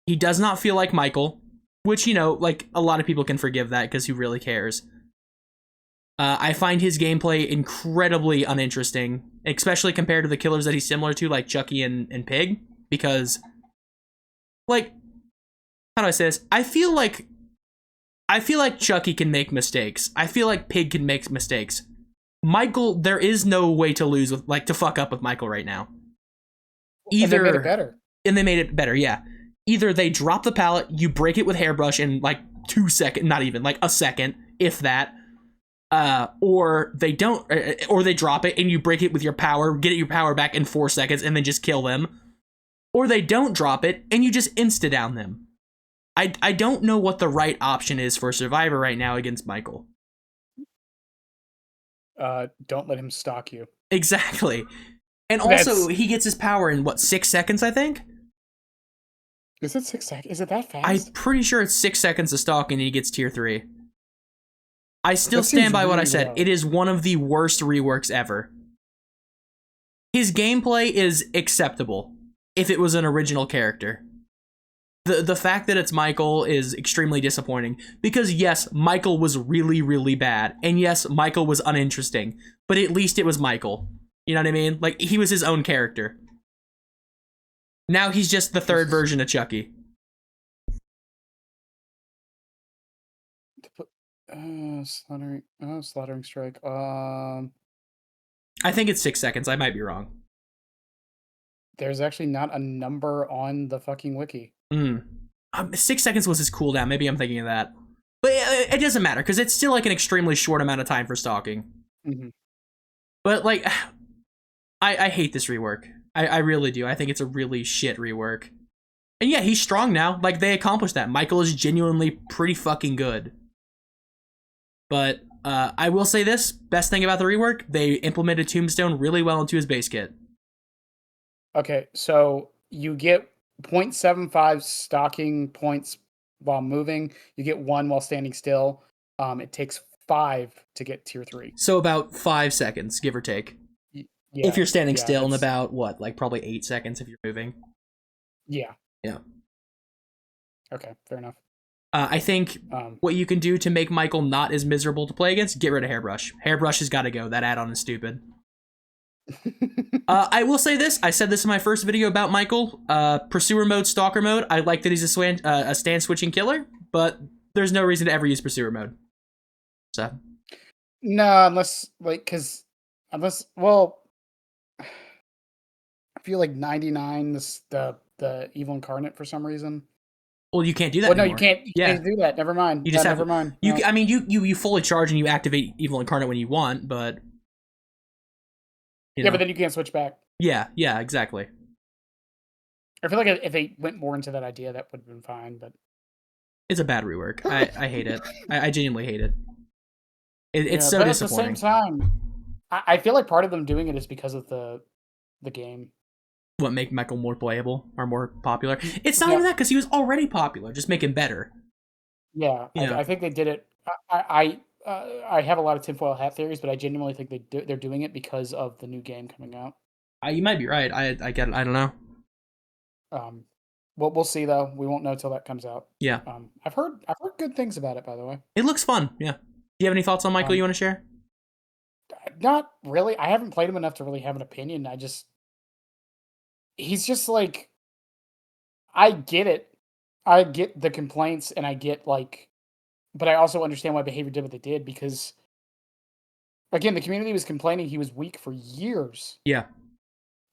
He does not feel like Michael, which, like, a lot of people can forgive that because who really cares? I find his gameplay incredibly uninteresting, especially compared to the killers that he's similar to, like Chucky and Pig, because, like, how do I say this? I feel like Chucky can make mistakes. I feel like Pig can make mistakes. Michael, there is no way to lose with, like, to fuck up with Michael right now. Either, and they made it better. And they made it better, yeah. Either they drop the pallet, you break it with hairbrush in like 2 seconds, not even, like a second, if that. Or they don't, or they drop it and you break it with your power, get your power back in 4 seconds, and then just kill them. Or they don't drop it and you just insta-down them. I don't know what the right option is for Survivor right now against Michael. Don't let him stalk you. Exactly. And also, he gets his power in, 6 seconds, I think? Is it 6 seconds? Is it that fast? I'm pretty sure it's 6 seconds of stalking and he gets tier 3. I still stand by what I said. It is one of the worst reworks ever. His gameplay is acceptable if it was an original character. The fact that it's Michael is extremely disappointing. Because yes, Michael was really, really bad. And yes, Michael was uninteresting. But at least it was Michael. You know what I mean? Like, he was his own character. Now he's just the third version of Chucky. Slaughtering strike. I think it's 6 seconds. I might be wrong. There's actually not a number on the fucking wiki. 6 seconds was his cooldown. Maybe I'm thinking of that. But it doesn't matter, because it's still like an extremely short amount of time for stalking. Mm-hmm. But like, I hate this rework. I really do. I think it's a really shit rework. And yeah, he's strong now. Like, they accomplished that. Michael is genuinely pretty fucking good. But I will say this. Best thing about the rework, they implemented Tombstone really well into his base kit. Okay, so you get 0.75 stalking points while moving. You get 1 while standing still. It takes 5 to get tier 3. So about 5 seconds, give or take. Yeah, if you're standing still, and about, what, like probably 8 seconds if you're moving. Yeah. Yeah. Okay, fair enough. I think what you can do to make Michael not as miserable to play against, get rid of Hairbrush. Hairbrush has got to go. That add-on is stupid. I will say this. I said this in my first video about Michael. Pursuer mode, Stalker mode. I like that he's a stand-switching killer, but there's no reason to ever use Pursuer mode. So. No, unless, well, I feel like 99, the evil incarnate for some reason. Well, you can't do that anymore. No, you can't. You can't do that. Never mind. You just never mind. No. I mean, you fully charge and you activate evil incarnate when you want, but but then you can't switch back. Yeah, exactly. I feel like if they went more into that idea, that would have been fine. But it's a bad rework. I hate it. I genuinely hate it. It's so disappointing. At the same time, I feel like part of them doing it is because of the game. What, make Michael more playable or more popular? It's not even that, because he was already popular. Just make him better. Yeah, I think they did it. I have a lot of tinfoil hat theories, but I genuinely think they're doing it because of the new game coming out. You might be right. I get it. I don't know. We'll see though. We won't know till that comes out. Yeah. I've heard good things about it, by the way. It looks fun. Yeah. Do you have any thoughts on Michael you want to share? Not really. I haven't played him enough to really have an opinion. He's just like, I get it. I get the complaints, and I get but I also understand why behavior did what they did, because again, the community was complaining he was weak for years. Yeah.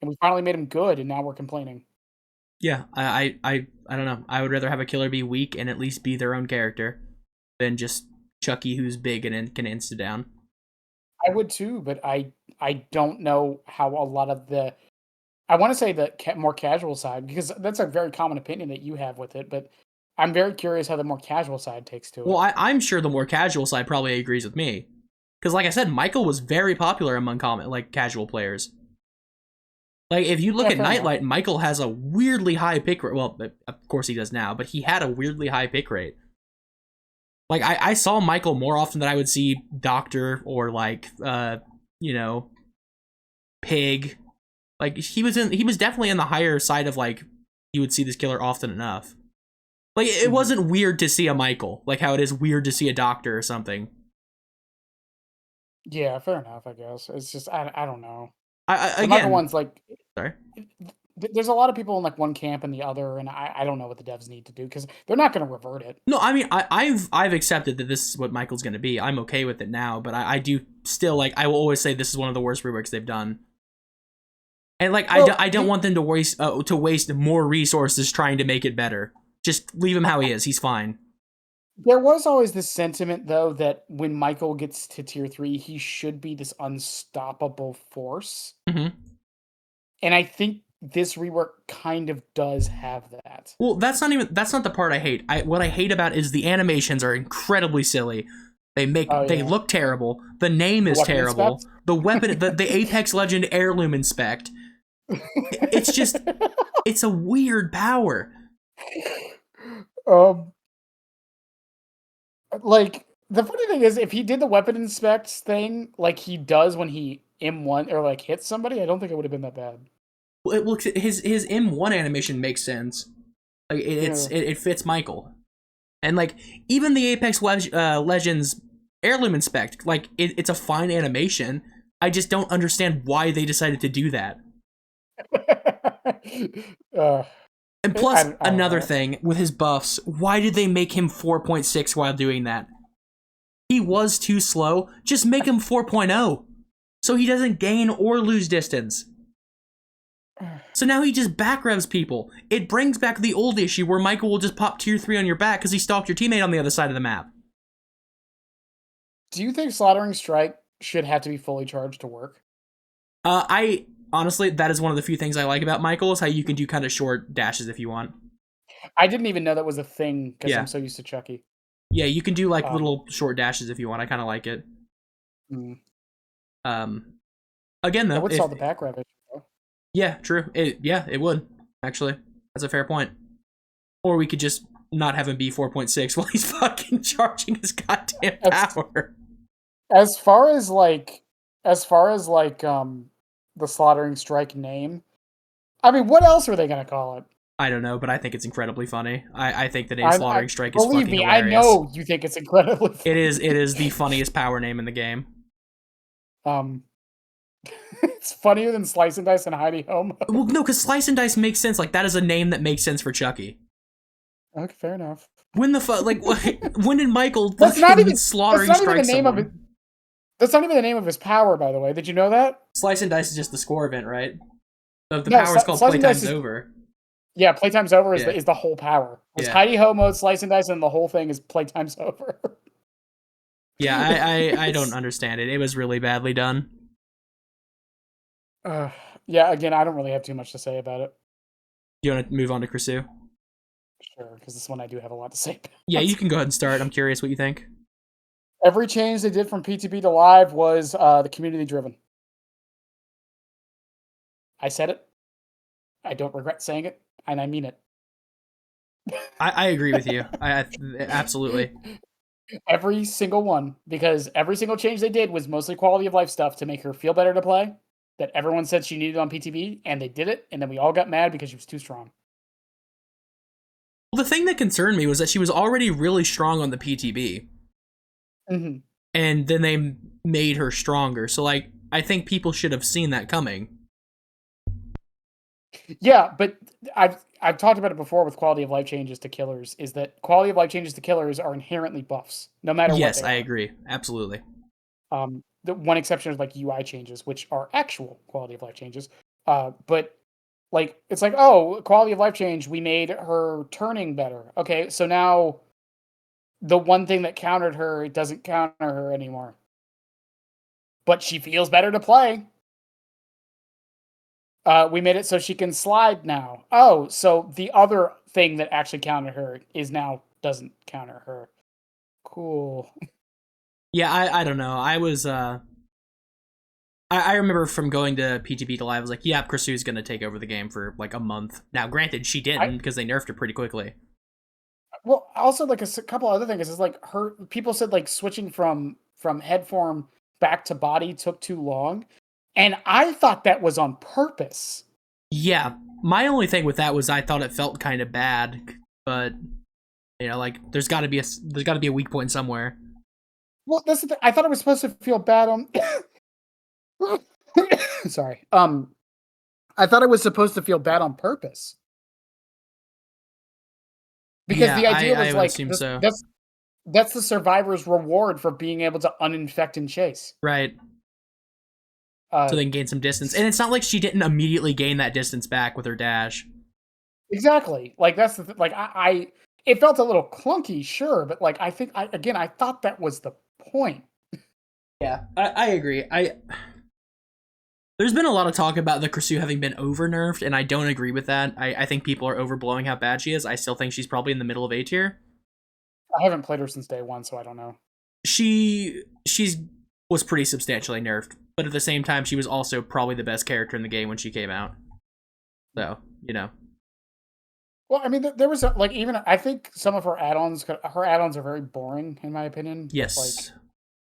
And we finally made him good, and now we're complaining. Yeah, I don't know. I would rather have a killer be weak and at least be their own character than just Chucky who's big and can insta down. I would too, but I don't know how a lot of the, I want to say the more casual side, because that's a very common opinion that you have with it, but I'm very curious how the more casual side takes to it. Well, I'm sure the more casual side probably agrees with me. Because like I said, Michael was very popular among casual players. Like, if you look at Nightlight, Michael has a weirdly high pick rate. Well, of course he does now, but he had a weirdly high pick rate. Like, I saw Michael more often than I would see Doctor or, Pig. Like he was definitely in the higher side of like you would see this killer often enough. Like it wasn't weird to see a Michael, like how it is weird to see a doctor or something. Yeah, fair enough. I guess it's just I don't know. I The Michael again, one's like sorry. there's a lot of people in like one camp and the other, and I don't know what the devs need to do because they're not going to revert it. No, I mean I've accepted that this is what Michael's gonna be. I'm okay with it now, but I do still like I will always say this is one of the worst reworks they've done. And like Well, I don't want them to waste more resources trying to make it better. Just leave him how he is. He's fine. there was always this sentiment though that when Michael gets to tier 3, he should be this unstoppable force, Mm-hmm. and I think this rework kind of does have that. Well, that's not the part I hate. What I hate about is the animations are incredibly silly. They look terrible. The name is terrible. The weapon, the Apex Legend Heirloom Inspect. It's just, it's a weird power. Like the funny thing is, if he did the weapon inspect thing like he does when he M1 or like hits somebody, I don't think it would have been that bad. Well, it looks his M1 animation makes sense. Like it fits Michael, and like even the Apex Legends Heirloom Inspect, like it's a fine animation. I just don't understand why they decided to do that. And plus, another thing with his buffs, why did they make him 4.6 while doing that? He was too slow. Just make him 4.0, so he doesn't gain or lose distance. So now he just back revs people. It brings back the old issue where Michael will just pop tier 3 on your back because he stalked your teammate on the other side of the map. Do you think Slaughtering Strike should have to be fully charged to work? I honestly, that is one of the few things I like about Michael is how you can do kind of short dashes if you want. I didn't even know that was a thing because Yeah. I'm so used to Chucky. Yeah, you can do like little short dashes if you want. I kind of like it. Again though, that would solve the back rev issue, though. Yeah, true. It would actually. That's a fair point. Or we could just not have him be 4.6 while he's fucking charging his goddamn power. As far as the Slaughtering Strike name, I mean, what else are they gonna call it? I don't know, but I think it's incredibly funny. I think the name Slaughtering Strike is believe fucking me, hilarious. I know you think it's incredibly funny. It is the funniest power name in the game. It's funnier than Slice and Dice and Heidi Home. Well, no, because Slice and Dice makes sense. Like that is a name that makes sense for Chucky. Okay, fair enough. When the fuck, like, when did Michael That's not even Slaughtering Strike someone? That's not even the name of his power, by the way. Did you know that? Slice and Dice is just the score event, right? The power is called Playtime's Over. Yeah, Playtime's Over is the whole power. It's Heidi Ho mode, Slice and Dice, and the whole thing is Playtime's Over. Yeah, I don't understand it. It was really badly done. Yeah, again, I don't really have too much to say about it. You want to move on to Krisu? Sure, because this one I do have a lot to say about. Yeah, you can go ahead and start. I'm curious what you think. Every change they did from PTB to live was the community driven. I said it. I don't regret saying it, and I mean it. I agree with you. I absolutely. Every single one, because every single change they did was mostly quality of life stuff to make her feel better to play, that everyone said she needed on PTB, and they did it, and then we all got mad because she was too strong. Well, the thing that concerned me was that she was already really strong on the PTB. Mm-hmm. And then they made her stronger. So, like, I think people should have seen that coming. Yeah, but I've talked about it before with quality of life changes to killers, is that quality of life changes to killers are inherently buffs, no matter what. Yes, I agree. Absolutely. The one exception is like UI changes, which are actual quality of life changes. But like it's like, oh, quality of life change, we made her turning better. Okay, so now the one thing that countered her, it doesn't counter her anymore. But she feels better to play. We made it so she can slide now. Oh, so the other thing that actually countered her is now doesn't counter her. Cool. Yeah, I don't know. I was I remember from going to PTB to live, I was like, yeah, Krisu's gonna take over the game for like a month. Now, granted, she didn't because they nerfed her pretty quickly. Well, also like a couple other things is like people said like switching from head form back to body took too long. And I thought that was on purpose. Yeah, my only thing with that was I thought it felt kind of bad, but like there's got to be a weak point somewhere. Well, that's the thing. I thought it was supposed to feel bad on. Sorry. I thought it was supposed to feel bad on purpose because Yeah, the idea I was would like assume so. that's the survivor's reward for being able to uninfect and chase. Right. So they can gain some distance, and it's not like she didn't immediately gain that distance back with her dash. Exactly. Like that's the like I it felt a little clunky, sure, but like I think I thought that was the point. Yeah, I agree. There's been a lot of talk about the Krisu having been over nerfed, and I don't agree with that. I think people are overblowing how bad she is. I still think she's probably in the middle of A tier. I haven't played her since day one, so I don't know. She's was pretty substantially nerfed, but at the same time, she was also probably the best character in the game when she came out. So Well, I mean, there was like even I think some of her add-ons are very boring in my opinion. yes,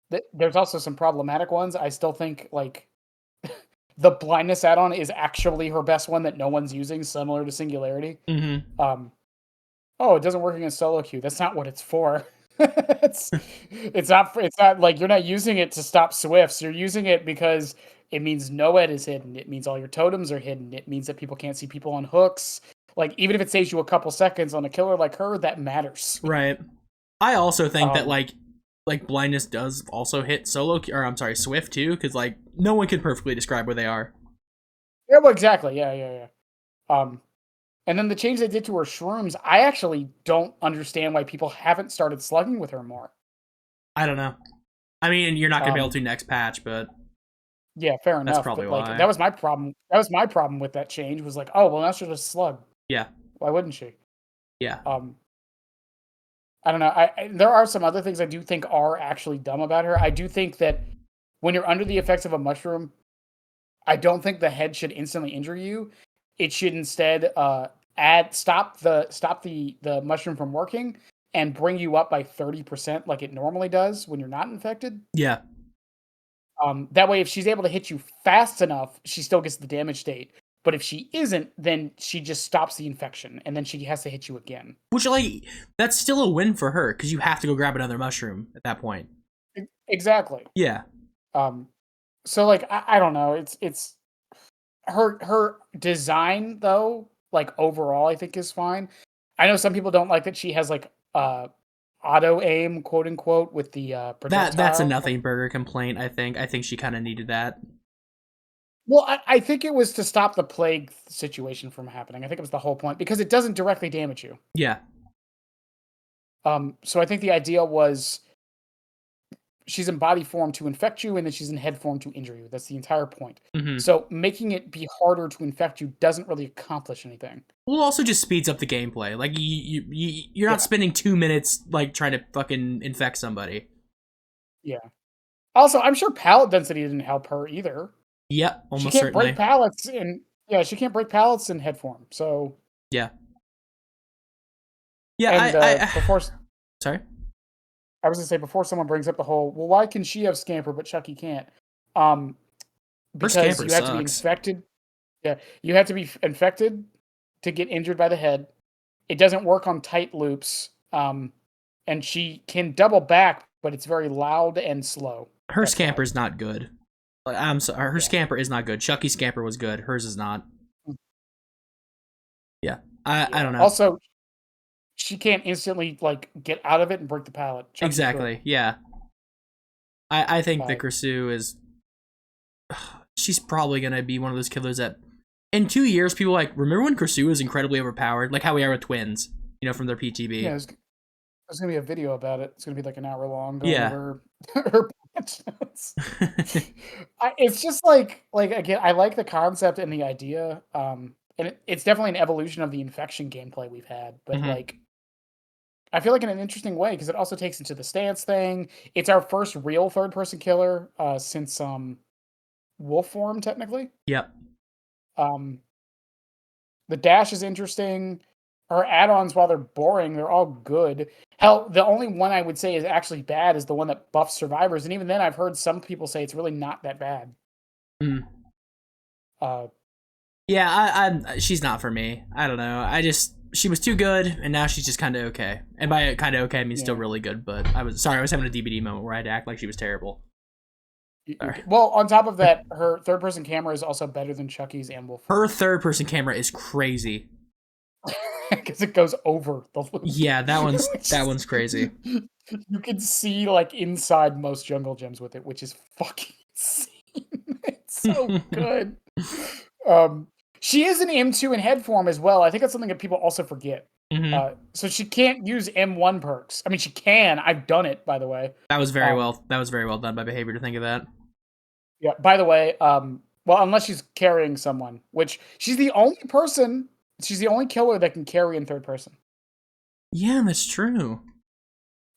Like there's also some problematic ones. I still think like the blindness add-on is actually her best one that no one's using, similar to Singularity. mm-hmm. Oh, it doesn't work against solo queue. That's not what it's for. it's not like you're not using it to stop Swifts. You're using it because it means no ed is hidden. It means all your totems are hidden. It means that people can't see people on hooks. Like even if it saves you a couple seconds on a killer like her, that matters. Right. I also think that like blindness does also hit Swift too, because like no one can perfectly describe where they are. Yeah, well, exactly. Yeah. And then the change they did to her shrooms, I actually don't understand why people haven't started slugging with her more. I don't know. I mean, you're not gonna be able Um, to next patch, but yeah, fair that's enough. probably But like why. that was my problem. That was my problem with that change. Was like, oh well, now she'll just slug. Yeah. Why wouldn't she? Yeah. I don't know. There are some other things I do think are actually dumb about her. I do think that when you're under the effects of a mushroom, I don't think the head should instantly injure you. It should instead stop the mushroom from working and bring you up by 30% like it normally does when you're not infected. Yeah. That way, if she's able to hit you fast enough, she still gets the damage state. But if she isn't, then she just stops the infection, and then she has to hit you again. Which, like, that's still a win for her, because you have to go grab another mushroom at that point. Exactly. Yeah. So like I don't know. It's her design though. Like overall, I think is fine. I know some people don't like that she has like auto aim, quote unquote, with the projectile. That's a nothing burger complaint. I think she kind of needed that. Well, I think it was to stop the plague situation from happening. I think it was the whole point because it doesn't directly damage you. Yeah. So I think the idea was she's in body form to infect you, and then she's in head form to injure you. That's the entire point. Mm-hmm. So making it be harder to infect you doesn't really accomplish anything. Well, also just speeds up the gameplay. Like you're not spending 2 minutes like trying to fucking infect somebody. Yeah. Also, I'm sure pallet density didn't help her either. Yep, almost she can't certainly. break pallets in she can't break pallets in head form. So yeah. Yeah, and I before sorry. I was gonna say before someone brings up the whole, well, why can she have scamper but Chucky can't? Because you have to be infected. Yeah, you have to be infected to get injured by the head. It doesn't work on tight loops. And she can double back, but it's very loud and slow. Her scamper's not good. I'm sorry, her scamper is not good. Chucky's scamper was good. Hers is not. Yeah, I don't know. Also, she can't instantly like get out of it and break the pallet. Chucky's exactly. good. Yeah. I think the Krisu is. She's probably gonna be one of those killers that, in 2 years, people like remember when Krisu was incredibly overpowered, like how we are with twins, from their PTB. Yeah, there's gonna be a video about it. It's gonna be like an hour long. Yeah. Her it's just like again, I like the concept and the idea. And it's definitely an evolution of the infection gameplay we've had, but like. I feel like in an interesting way because it also takes into the stance thing. It's our first real third-person killer since Wolf form, technically. Yep. The dash is interesting. Her add-ons, while they're boring, they're all good. Hell, the only one I would say is actually bad is the one that buffs survivors, and even then, I've heard some people say it's really not that bad. Yeah, she's not for me. I don't know. She was too good, and now she's just kind of okay. And by kind of okay, I mean still really good. But I was having a DbD moment where I had to act like she was terrible. Well, on top of that, her third-person camera is also better than Chucky's and Wolf. Her third-person camera is crazy because it goes over the loop. Yeah, that one's crazy. You can see like inside most jungle gyms with it, which is fucking insane. It's so good. She is an M2 in head form as well. I think that's something that people also forget. Mm-hmm. So she can't use M1 perks. I mean, she can. I've done it, by the way. That was very well done by Behavior to think of that. Yeah. By the way, well, unless she's carrying someone, which she's the only killer that can carry in third person. Yeah, that's true.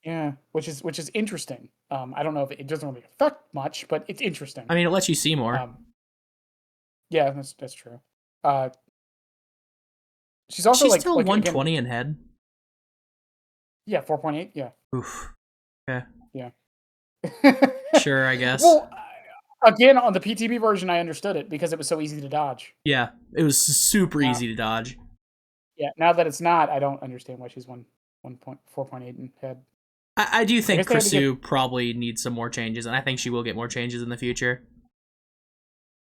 Yeah, which is interesting. I don't know if it doesn't really affect much, but it's interesting. I mean, it lets you see more. Yeah, that's true. She's also she's still 120 in head. Yeah, 4.8. Yeah. Oof. Okay. Yeah. Sure, I guess. Well, again, on the PTB version, I understood it because it was so easy to dodge. Yeah, it was super easy to dodge. Yeah, now that it's not, I don't understand why she's 4.8 in head. I do think Krisu probably needs some more changes, and I think she will get more changes in the future.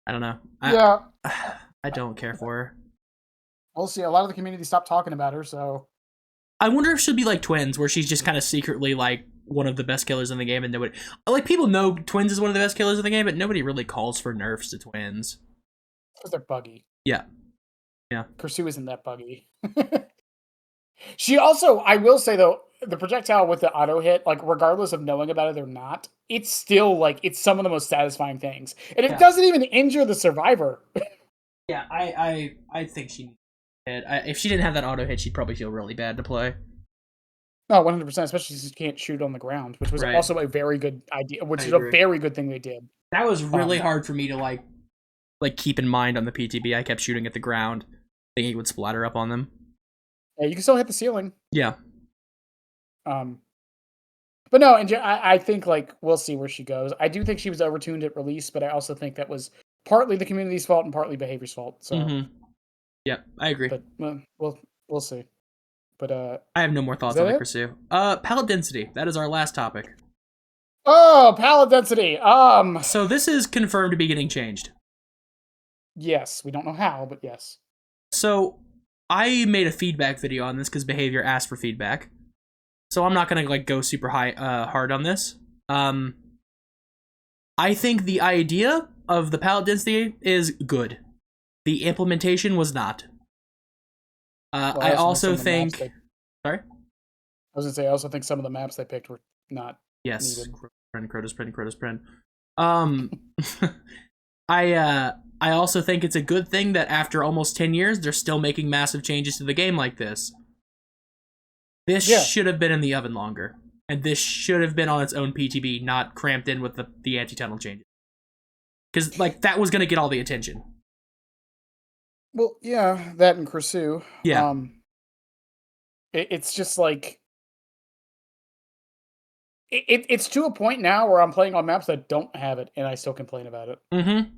I don't know. I don't care for her. We'll see. A lot of the community stopped talking about her, so... I wonder if she'll be like Twins, where she's just kind of secretly like one of the best killers in the game, and nobody... Like, people know Twins is one of the best killers in the game, but nobody really calls for nerfs to Twins. Because they're buggy. Yeah. Yeah. Kursu isn't that buggy. She also, I will say though, the projectile with the auto hit, like regardless of knowing about it or not, it's still like, it's some of the most satisfying things. And it doesn't even injure the survivor. Yeah, I think she needs to hit. If she didn't have that auto hit, she'd probably feel really bad to play. No, 100%, especially since you can't shoot on the ground, which was also a very good idea, which is a very good thing they did. That was really hard for me to like keep in mind on the PTB. I kept shooting at the ground, thinking it would splatter up on them. Yeah, you can still hit the ceiling. Yeah. But no, and I think like we'll see where she goes. I do think she was overtuned at release, but I also think that was partly the community's fault and partly behavior's fault. So, yeah, I agree. But we'll see. But I have no more thoughts on the Krisu. Palette density. That is our last topic. Oh, palette density. So this is confirmed to be getting changed. Yes, we don't know how, but yes. So I made a feedback video on this because Behavior asked for feedback. So I'm not gonna like go super hard on this. I think the idea of the palette density is good. The implementation was not. I also think... Sorry? I was gonna say, I also think some of the maps they picked were not needed. Crotus print. I also think it's a good thing that after almost 10 years, they're still making massive changes to the game like this. This should have been in the oven longer. And this should have been on its own PTB, not cramped in with the anti-tunnel changes. Because, like, that was going to get all the attention. Well, yeah, that and Krisu. Yeah. It's just like... It's to a point now where I'm playing on maps that don't have it, and I still complain about it. Mm-hmm.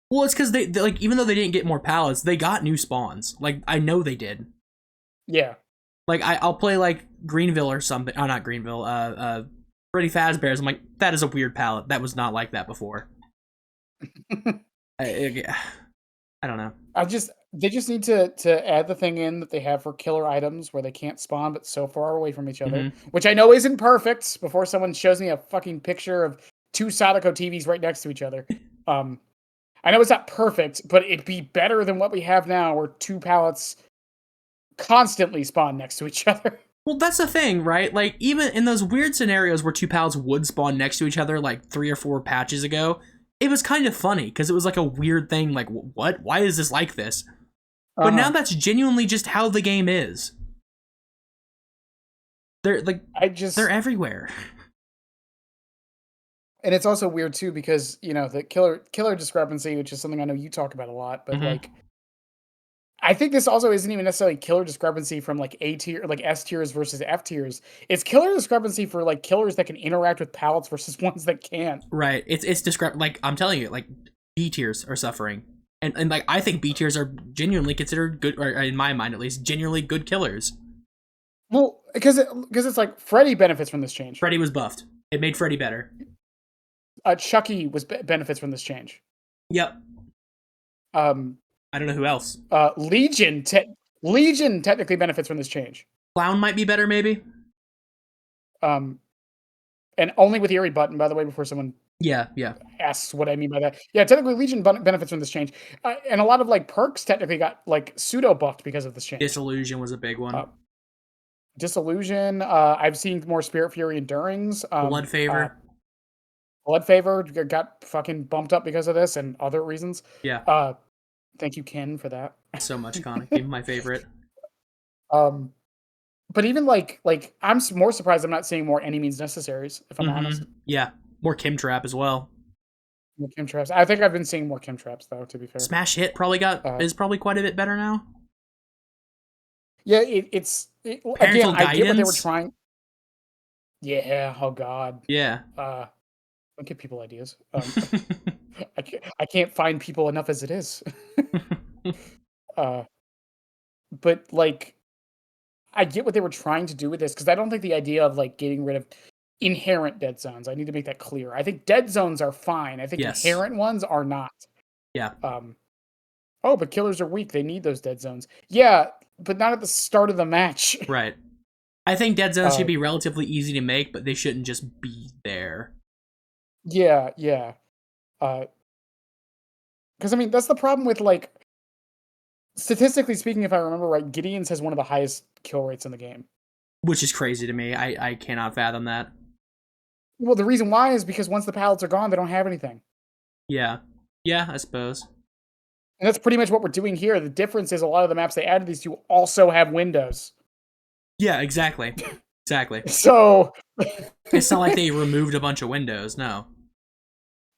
Well, it's because they like, even though they didn't get more palettes, they got new spawns. Like, I know they did. Yeah. Like, I'll play, like, Greenville or something. Oh, not Greenville. Freddy Fazbear's. I'm like, that is a weird palette. That was not like that before. I don't know. They just need to add the thing in that they have for killer items where they can't spawn but so far away from each other, which I know isn't perfect. Before someone shows me a fucking picture of two Sadako TVs right next to each other. I know it's not perfect, but it'd be better than what we have now, where two pallets constantly spawn next to each other. Well, that's the thing, right? Like, even in those weird scenarios where two pallets would spawn next to each other, like 3 or 4 patches ago, it was kind of funny because it was like a weird thing. Like, what? Why is this like this? But now that's genuinely just how the game is. They're like, they're everywhere. And it's also weird too because, you know, the killer discrepancy, which is something I know you talk about a lot, but like, I think this also isn't even necessarily killer discrepancy from like A tier, like S tiers versus F tiers. It's killer discrepancy for like killers that can interact with pallets versus ones that can't. Right. It's like, I'm telling you, like, B tiers are suffering. And like I think B tiers are genuinely considered good, or in my mind at least, genuinely good killers. Well, because it's like Freddy benefits from this change. Freddy was buffed. It made Freddy better. Chucky benefits from this change. Yep. I don't know who else. Legion technically benefits from this change. Clown might be better, maybe. And only with Eerie button, by the way, before someone asks what I mean by that. Yeah, technically Legion benefits from this change, and a lot of like perks technically got like pseudo buffed because of this change. Disillusion was a big one. Disillusion. I've seen more Spirit Fury Endurings. Blood Favor. Blood Favor got fucking bumped up because of this and other reasons. Yeah. Thank you, Ken, for that. So much, Connor. Even my favorite. But even like I'm more surprised I'm not seeing more Any Means Necessaries, if I'm honest. Yeah. More Kim Trap as well. More Kim Traps. I think I've been seeing more Kim Traps though, to be fair. Smash Hit is probably quite a bit better now. Yeah, again, I get what they were trying. Yeah, oh god. Yeah. Don't give people ideas. I can't find people enough as it is. But like I get what they were trying to do with this, because I don't think the idea of like getting rid of inherent dead zones, I need to make that clear. I think dead zones are fine. I think inherent ones are not. Yeah. Oh, but killers are weak. They need those dead zones. Yeah, but not at the start of the match. Right. I think dead zones should be relatively easy to make, but they shouldn't just be there. Yeah. Because I mean, that's the problem with like, statistically speaking, if I remember right, Gideon's has one of the highest kill rates in the game. Which is crazy to me. I cannot fathom that. Well, the reason why is because once the pallets are gone, they don't have anything. Yeah. Yeah, I suppose. And that's pretty much what we're doing here. The difference is a lot of the maps they added these to also have windows. Yeah, exactly. Exactly. So it's not like they removed a bunch of windows, no.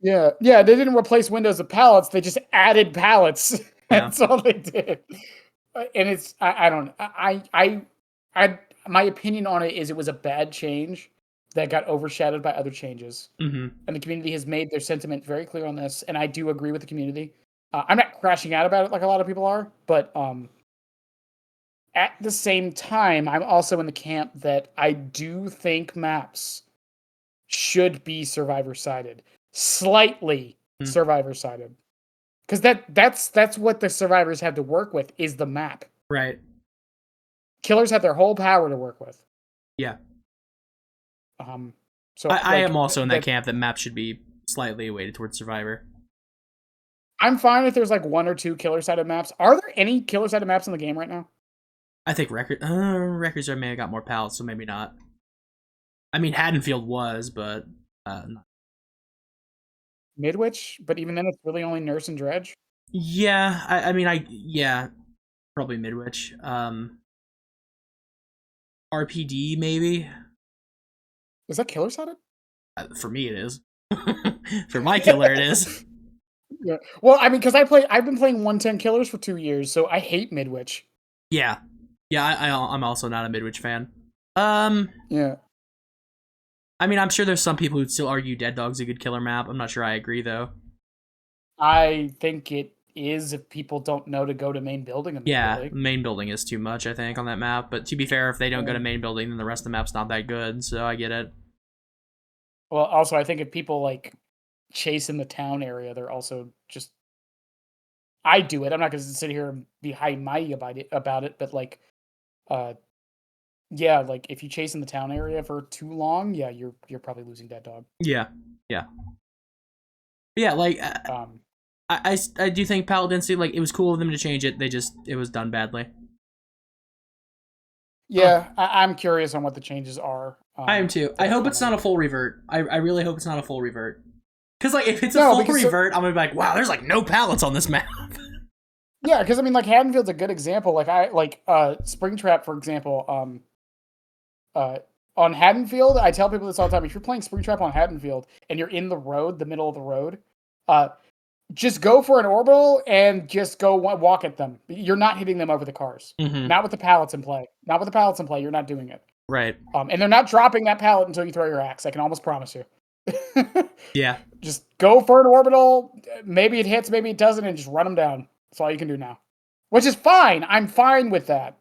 Yeah, they didn't replace windows with pallets. They just added pallets. Yeah. That's all they did. And it's my opinion on it is it was a bad change that got overshadowed by other changes. Mm-hmm. And the community has made their sentiment very clear on this, and I do agree with the community. I'm not crashing out about it like a lot of people are, but at the same time, I'm also in the camp that I do think maps should be survivor-sided. Slightly survivor-sided. Because that's what the survivors have to work with, is the map. Right. Killers have their whole power to work with. Yeah. So I am also in that camp that maps should be slightly weighted towards survivor. I'm fine if there's like one or two killer-sided maps. Are there any killer-sided maps in the game right now? I think records may have got more pallets, so maybe not. I mean, Haddonfield was, but not. Midwich, but even then, it's really only Nurse and Dredge. Yeah, I mean, probably Midwich. RPD maybe. Is that killer-sided? For me, it is. For my killer, it is. Yeah. Well, I mean, because I've been playing 110 killers for 2 years, so I hate Midwich. Yeah. I'm also not a Midwich fan. Yeah. I mean, I'm sure there's some people who'd still argue Dead Dog's a good killer map. I'm not sure I agree, though. I think it is if people don't know to go to main building. Yeah, main building is too much, I think, on that map. But to be fair, if they don't go to main building, then the rest of the map's not that good, so I get it. Well, also, I think if people, like, chase in the town area, they're also just... I do it. I'm not going to sit here and be high-mighty about it, but, like, yeah, like, if you chase in the town area for too long, yeah, you're probably losing Dead Dog. Yeah. Yeah, like... I do think pallet density, like, it was cool of them to change it. It was done badly. Yeah, I'm curious on what the changes are. I am too. I hope it's not a full revert. I really hope it's not a full revert. Because, like, if it's a full revert, I'm going to be like, wow, there's, like, no pallets on this map. Yeah, because, I mean, like, Haddonfield's a good example. Like, Springtrap, for example, on Haddonfield, I tell people this all the time. If you're playing Springtrap on Haddonfield and you're in the road, the middle of the road, just go for an orbital and just go walk at them. You're not hitting them over the cars. Mm-hmm. Not with the pallets in play. Not with the pallets in play. You're not doing it. Right. And they're not dropping that pallet until you throw your axe. I can almost promise you. Yeah. Just go for an orbital. Maybe it hits, maybe it doesn't, and just run them down. That's all you can do now. Which is fine. I'm fine with that.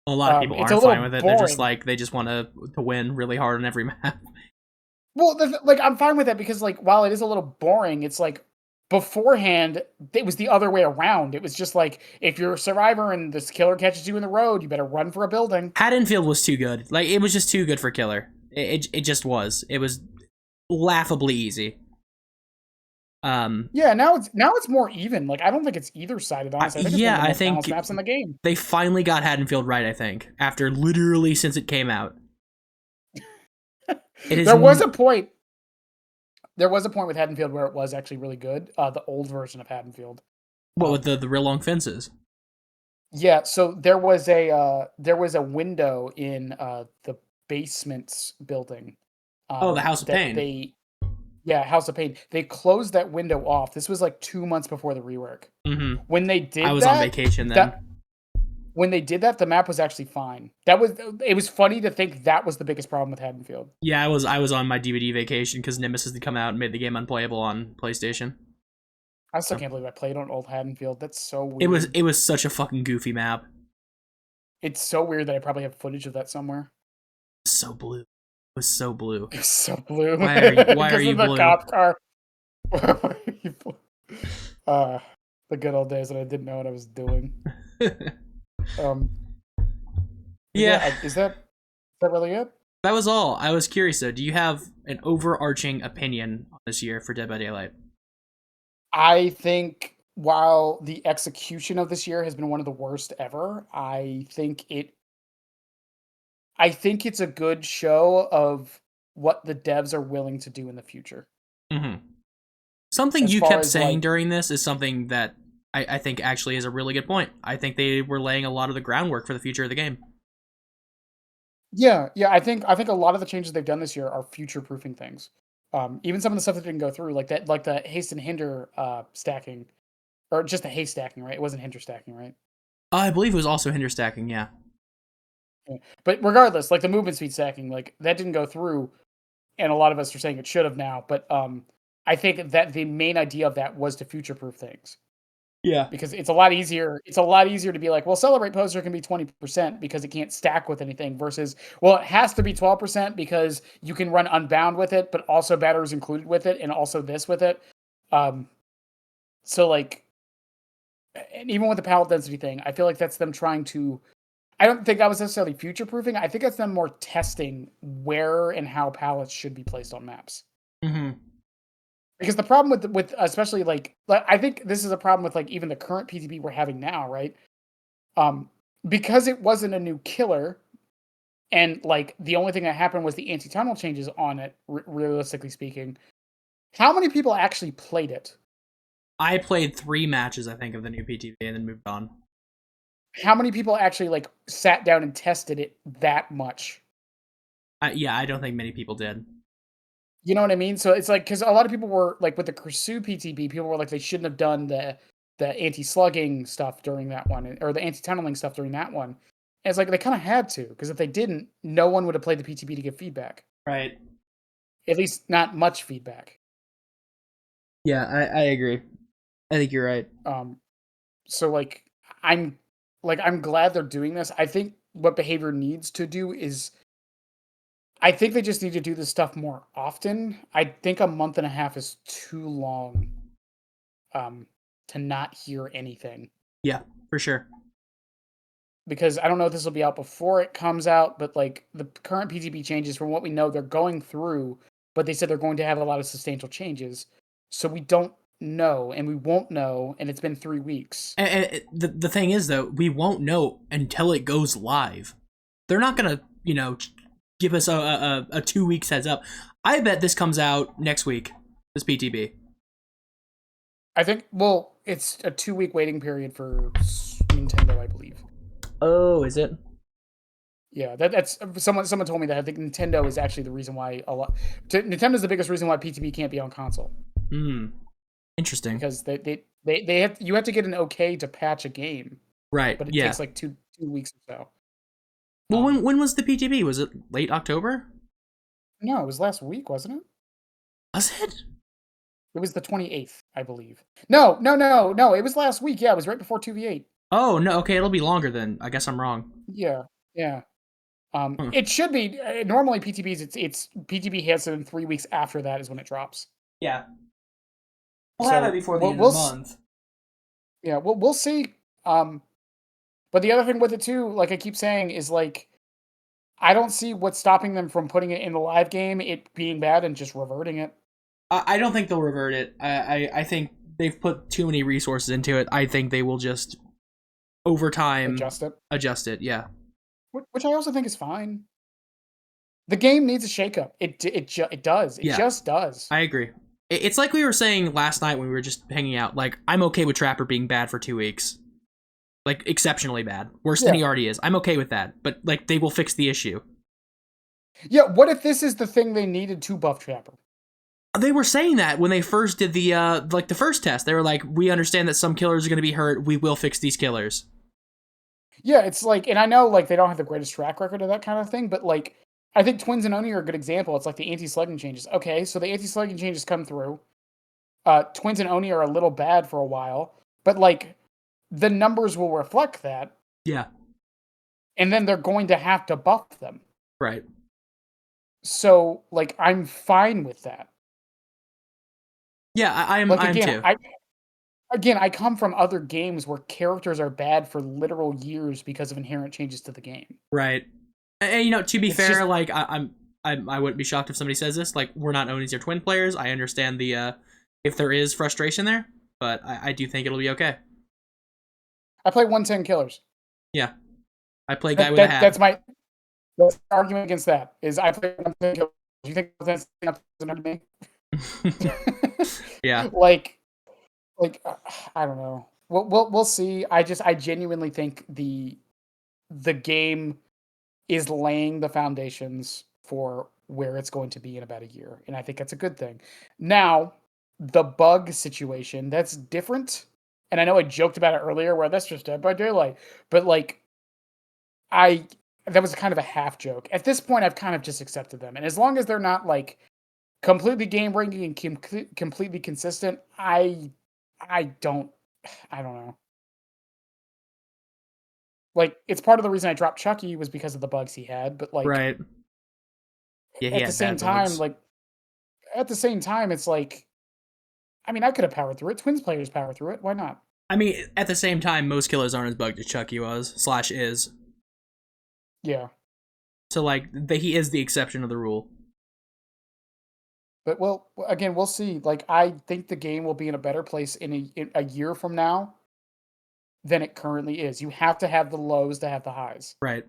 A lot of people It's a aren't fine little with it. They're just boring. like, they just want to win really hard on every map. Well, like I'm fine with that because like while it is a little boring, it's like beforehand it was the other way around. It was just like if you're a survivor and this killer catches you in the road, you better run for a building. Haddonfield was too good. Like, it was just too good for killer. It just was. It was laughably easy. Yeah, now it's more even. Like I don't think it's either sided. Honestly, I think it's one of the I most balanced think maps in the game. they finally got Haddonfield right, I think, after literally since it came out. It is There was a point. There was a point with Haddonfield where it was actually really good. The old version of Haddonfield. what with the real long fences. Yeah, so there was a window in the basements building. Oh, the House of That Pain. they Yeah, House of Pain. They closed that window off. This was like 2 months before the rework. Mm-hmm. When they I did was on that, vacation then. that when they did that, the map was actually fine. It was funny to think that was the biggest problem with Haddonfield. Yeah, I was on my DbD vacation because Nemesis had come out and made the game unplayable on PlayStation. I still can't believe I played on old Haddonfield. That's so weird. It was such a fucking goofy map. It's so weird that I probably have footage of that somewhere. So blue. It was so blue. It's so blue. Why are you Because of the blue? cop car. Why are you blue? The good old days when I didn't know what I was doing. Yeah. Is that really it? That was all. I was curious though. Do you have an overarching opinion on this year for Dead by Daylight? I think while the execution of this year has been one of the worst ever, I think it's a good show of what the devs are willing to do in the future. Mm-hmm. Something As you far kept as, saying like, during this is something that I think actually is a really good point. I think they were laying a lot of the groundwork for the future of the game. yeah, I think a lot of the changes they've done this year are future proofing things. Even some of the stuff that didn't go through, like that, like the haste and hinder stacking, or just the haste stacking, right? It wasn't hinder stacking, right? I believe it was also hinder stacking, yeah. Yeah. But regardless, like the movement speed stacking, like that didn't go through, and a lot of us are saying it should have now. But I think that the main idea of that was to future proof things. Yeah. Because it's a lot easier. It's a lot easier to be like, well, Celebrate Poster can be 20% because it can't stack with anything versus, well, it has to be 12% because you can run Unbound with it, but also batteries included with it, and also this with it. So like, and even with the pallet density thing, I feel like that's them trying to. I don't think that was necessarily future proofing. I think that's them more testing where and how pallets should be placed on maps. Mm-hmm. Because the problem with especially like I think this is a problem with like even the current PTB we're having now, right? Because it wasn't a new killer, and like the only thing that happened was the anti-tunnel changes on it. Realistically speaking, how many people actually played it? I played 3 matches, I think, of the new PTV and then moved on. How many people actually like sat down and tested it that much? Yeah, I don't think many people did. You know what I mean? So it's like because a lot of people were like with the Kursu PTB, people were like they shouldn't have done the anti-slugging stuff during that one, or the anti-tunneling stuff during that one. And it's like they kind of had to, because if they didn't, no one would have played the PTB to give feedback. Right. At least not much feedback. Yeah, I agree. I think you're right. So like I'm glad they're doing this. I think what behavior needs to do is I think they just need to do this stuff more often. I think a month and a half is too long to not hear anything. Yeah, for sure. Because I don't know if this will be out before it comes out, but like the current PTB changes, from what we know, they're going through, but they said they're going to have a lot of substantial changes. So we don't know, and we won't know, and it's been 3 weeks. And the thing is, though, we won't know until it goes live. They're not gonna, give us a 2 weeks heads up. I bet this comes out next week. This PTB. I think. Well, it's a 2-week waiting period for Nintendo, I believe. Oh, is it? Yeah, that's someone told me that. I think Nintendo is actually the reason why Nintendo's the biggest reason why PTB can't be on console. Interesting. Because they have you have to get an okay to patch a game. Right. But it yeah. takes like two weeks or so. Well, when was the PTB? Was it late October? No, it was last week, wasn't it? Was it? It was the 28th, I believe. No. It was last week. Yeah, it was right before 2v8. Oh no. Okay, it'll be longer then. I guess I'm wrong. Yeah, yeah. Hmm. It should be normally PTBs. It's PTB hits, and then 3 weeks after that is when it drops. Yeah, we'll have it So before the end of the month. yeah, we'll see. But the other thing with it too, like I keep saying, is like I don't see what's stopping them from putting it in the live game, it being bad, and just reverting it. I don't think they'll revert it. I think they've put too many resources into it. I think they will just over time Adjust it. Yeah. Which I also think is fine. The game needs a shakeup. It does. It Yeah. just does. I agree. It's like we were saying last night when we were just hanging out. Like, I'm okay with Trapper being bad for 2 weeks. Like, exceptionally bad. Worse than he already is. I'm okay with that. But, like, they will fix the issue. Yeah, what if this is the thing they needed to buff Trapper? They were saying that when they first did the first test. They were like, we understand that some killers are going to be hurt. We will fix these killers. Yeah, it's like, and I know, like, they don't have the greatest track record of that kind of thing, but, like, I think Twins and Oni are a good example. It's like the anti-slugging changes. Okay, so the anti-slugging changes come through. Twins and Oni are a little bad for a while, but, like, the numbers will reflect that. Yeah. And then they're going to have to buff them. Right. So, like, I'm fine with that. Yeah, I'm too. I come from other games where characters are bad for literal years because of inherent changes to the game. Right. And, you know, to be It's fair, just, like, I wouldn't be shocked if somebody says this. Like, we're not Onis or Twin players. I understand the, if there is frustration there, but I do think it'll be okay. I play 110 killers. Yeah. I play guy with a hat. That's my argument against that, is I play 110 killers. Do you think that's enough to me? Yeah. Like, I don't know. We'll see. I genuinely think the game is laying the foundations for where it's going to be in about a year, and I think that's a good thing. Now, the bug situation, that's different, and I know I joked about it earlier, where that's just Dead by Daylight, but like, that was kind of a half joke. At this point, I've kind of just accepted them, and as long as they're not like completely game breaking and completely consistent, I don't know. Like, it's part of the reason I dropped Chucky was because of the bugs he had, but like, right. Yeah, at the same time, it's like, I mean, I could have powered through it. Twins players power through it. Why not? I mean, at the same time, most killers aren't as bugged as Chucky was/is. Yeah. So like, he is the exception of the rule. But well, again, we'll see. Like, I think the game will be in a better place in a year from now than it currently is. You have to have the lows to have the highs. Right.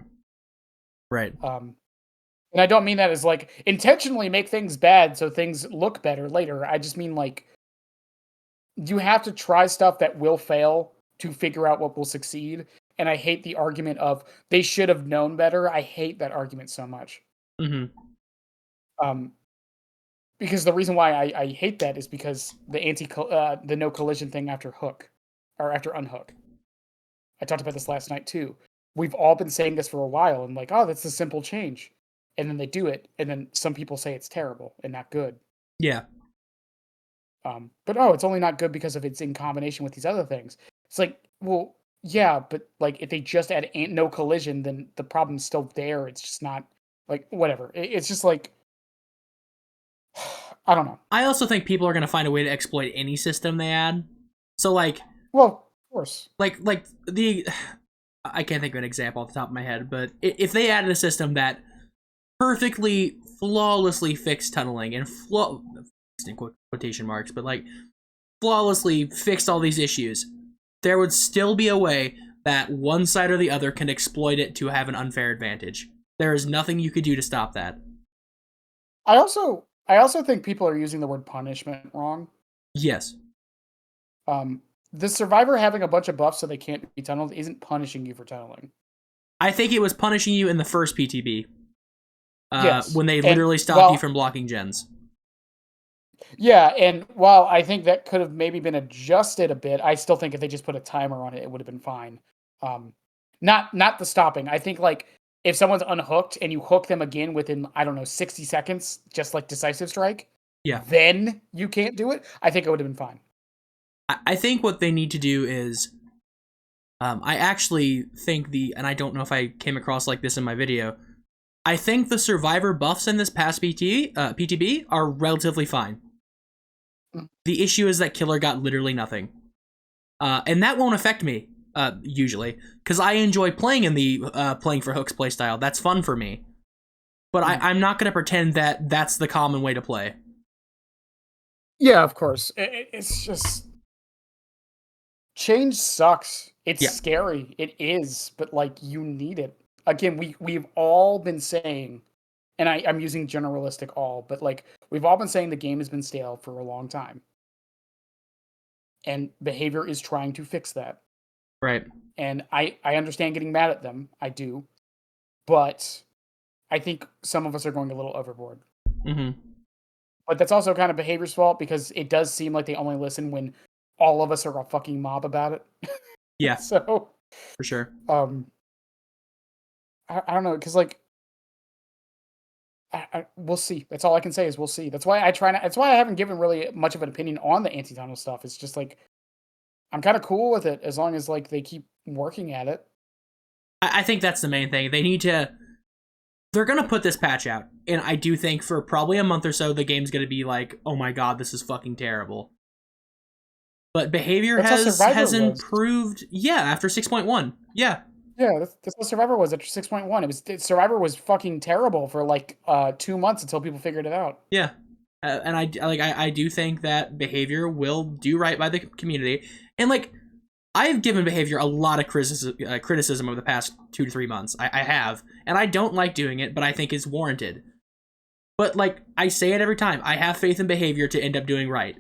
Right. And I don't mean that as like intentionally make things bad so things look better later. I just mean like you have to try stuff that will fail to figure out what will succeed. And I hate the argument of they should have known better. I hate that argument so much. Mm-hmm. Because the reason why I hate that is because the no collision thing after hook or after unhook. I talked about this last night too. We've all been saying this for a while and like, oh, that's a simple change. And then they do it, and then some people say it's terrible and not good. Yeah. But it's only not good because of it's in combination with these other things. It's like, well, yeah, but like if they just add no collision, then the problem's still there. It's just not like whatever. It's just like I don't know. I also think people are gonna find a way to exploit any system they add. So like, well, of course, like I can't think of an example off the top of my head, but if they added a system that perfectly, flawlessly fixed tunneling and in quotation marks, but like flawlessly fixed all these issues, there would still be a way that one side or the other can exploit it to have an unfair advantage. There is nothing you could do to stop that. I also think people are using the word punishment wrong. Yes. The survivor having a bunch of buffs so they can't be tunneled isn't punishing you for tunneling. I think it was punishing you in the first PTB. Yes. When they literally stopped you from blocking gens. Yeah, and while I think that could have maybe been adjusted a bit, I still think if they just put a timer on it, it would have been fine. Not the stopping. I think like if someone's unhooked and you hook them again within, I don't know, 60 seconds, just like Decisive Strike, Yeah. then you can't do it, I think it would have been fine. I think what they need to do is, I actually think and I don't know if I came across like this in my video, I think the survivor buffs in this past PTB are relatively fine. The issue is that Killer got literally nothing. And that won't affect me, usually, because I enjoy playing in the playing for hooks playstyle. That's fun for me. But I'm not going to pretend that that's the common way to play. Yeah, of course. It's just... change sucks. It's scary. It is, but like you need it. Again, we've all been saying, and I'm using generalistic all, but like we've all been saying the game has been stale for a long time. And behavior is trying to fix that. Right. And I understand getting mad at them. I do. But I think some of us are going a little overboard. Mm-hmm. But that's also kind of behavior's fault because it does seem like they only listen when all of us are a fucking mob about it. Yeah. So for sure. I don't know, because like we'll see. That's all I can say is we'll see. That's why I try not. That's why I haven't given really much of an opinion on the anti-tunnel stuff. It's just like I'm kind of cool with it as long as like they keep working at it. I think that's the main thing. They need to. They're gonna put this patch out, and I do think for probably a month or so, the game's gonna be like, "Oh my god, this is fucking terrible." But behavior has improved. Yeah, after 6.1. Yeah. Yeah, that's what Survivor was after 6.1. Survivor was fucking terrible for like 2 months until people figured it out. Yeah. And I do think that behavior will do right by the community. And like I've given behavior a lot of criticism over the past 2 to 3 months. I have, and I don't like doing it, but I think it's warranted. But like I say it every time, I have faith in behavior to end up doing right.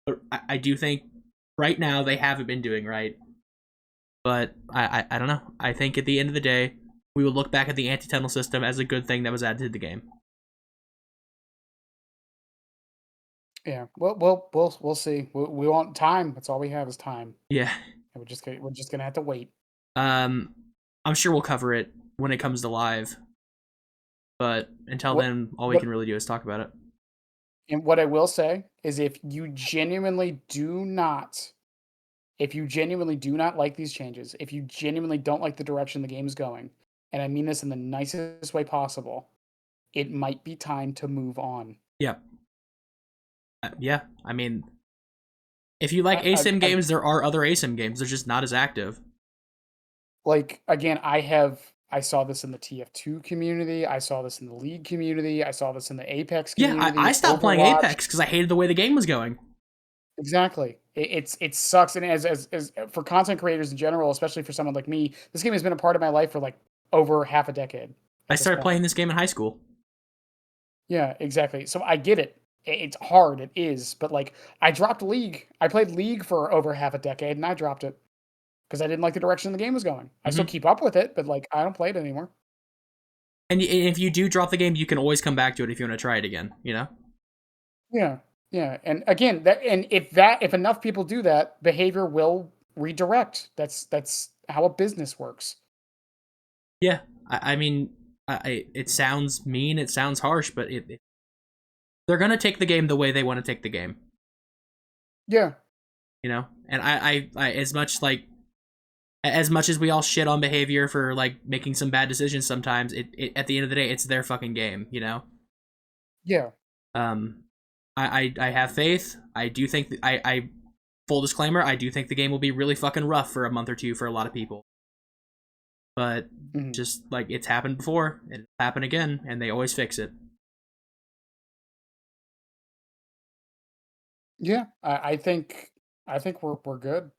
But I do think right now they haven't been doing right. But I don't know. I think at the end of the day, we will look back at the anti-tunnel system as a good thing that was added to the game. Yeah, we'll see. We want time. That's all we have is time. Yeah. And we're just gonna have to wait. I'm sure we'll cover it when it comes to live. But until then, all we can really do is talk about it. And what I will say is if you genuinely do not like these changes, if you genuinely don't like the direction the game is going, and I mean this in the nicest way possible, it might be time to move on. Yeah. Yeah, I mean, if you like ASIM games, there are other ASIM games. They're just not as active. Like, again, I saw this in the TF2 community. I saw this in the League community. I saw this in the Apex community. Yeah, I stopped playing Apex because I hated the way the game was going. Exactly. It sucks. And as for content creators in general, especially for someone like me, this game has been a part of my life for like over half a decade. I started playing this game in high school. Yeah, exactly. So I get it. It's hard. It is. But like, I dropped League. I played League for over half a decade and I dropped it because I didn't like the direction the game was going. I still keep up with it, but like, I don't play it anymore. And if you do drop the game, you can always come back to it if you want to try it again, you know? Yeah. Yeah. And again, if enough people do that, behavior will redirect. That's how a business works. Yeah. I mean, it sounds mean, it sounds harsh, but they're gonna take the game the way they want to take the game. Yeah. You know? And I as much as we all shit on behavior for like making some bad decisions sometimes, it at the end of the day, it's their fucking game, you know? Yeah. I have faith. I do think I full disclaimer, I do think the game will be really fucking rough for a month or two for a lot of people. But just like it's happened before, it'll happen again, and they always fix it. Yeah, I think we're good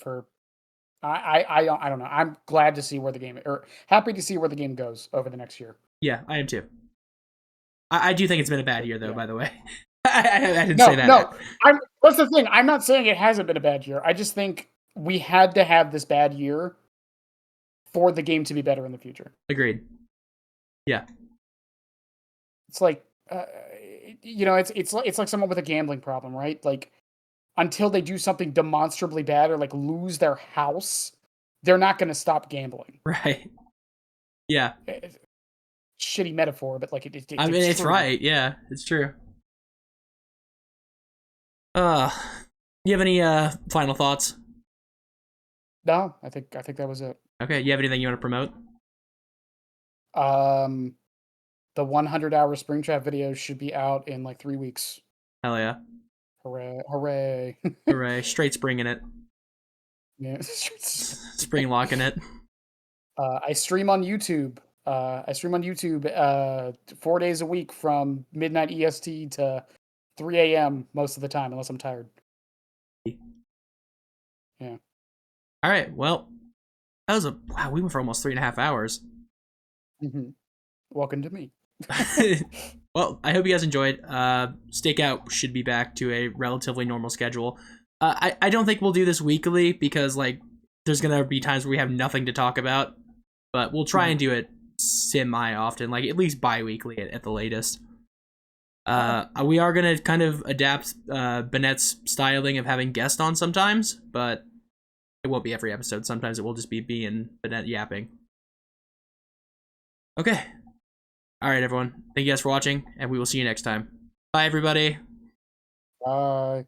for. I don't know. I'm glad to see where the game, or happy to see where the game goes over the next year. Yeah, I am too. I do think it's been a bad year, though. By the way, I didn't say that. No, that's the thing. I'm not saying it hasn't been a bad year. I just think we had to have this bad year for the game to be better in the future. Agreed. Yeah. It's like, it's like someone with a gambling problem, right? Like, until they do something demonstrably bad or like lose their house, they're not going to stop gambling. Right. Yeah. Shitty metaphor, but like I mean, it's right. Yeah, it's true. Uh, you have any final thoughts? No, I think that was it. Okay, you have anything you want to promote? Um, the 100-hour Springtrap video should be out in like 3 weeks. Hell yeah. Hooray! Hooray! Hooray. Straight spring in it. Yeah. Spring locking it. I stream on YouTube. I stream on YouTube 4 days a week from midnight EST to 3 a.m. most of the time, unless I'm tired. Yeah. All right, well, that was wow, we went for almost 3.5 hours. Mm-hmm. Welcome to me. Well, I hope you guys enjoyed. Stakeout should be back to a relatively normal schedule. I don't think we'll do this weekly because like there's gonna be times where we have nothing to talk about, but we'll try and do it semi often, like at least bi-weekly at the latest. We are gonna kind of adapt Bennett's styling of having guests on sometimes, but it won't be every episode. Sometimes it will just be and Bennett yapping. Okay. All right, everyone. Thank you guys for watching, and we will see you next time. Bye, everybody. Bye.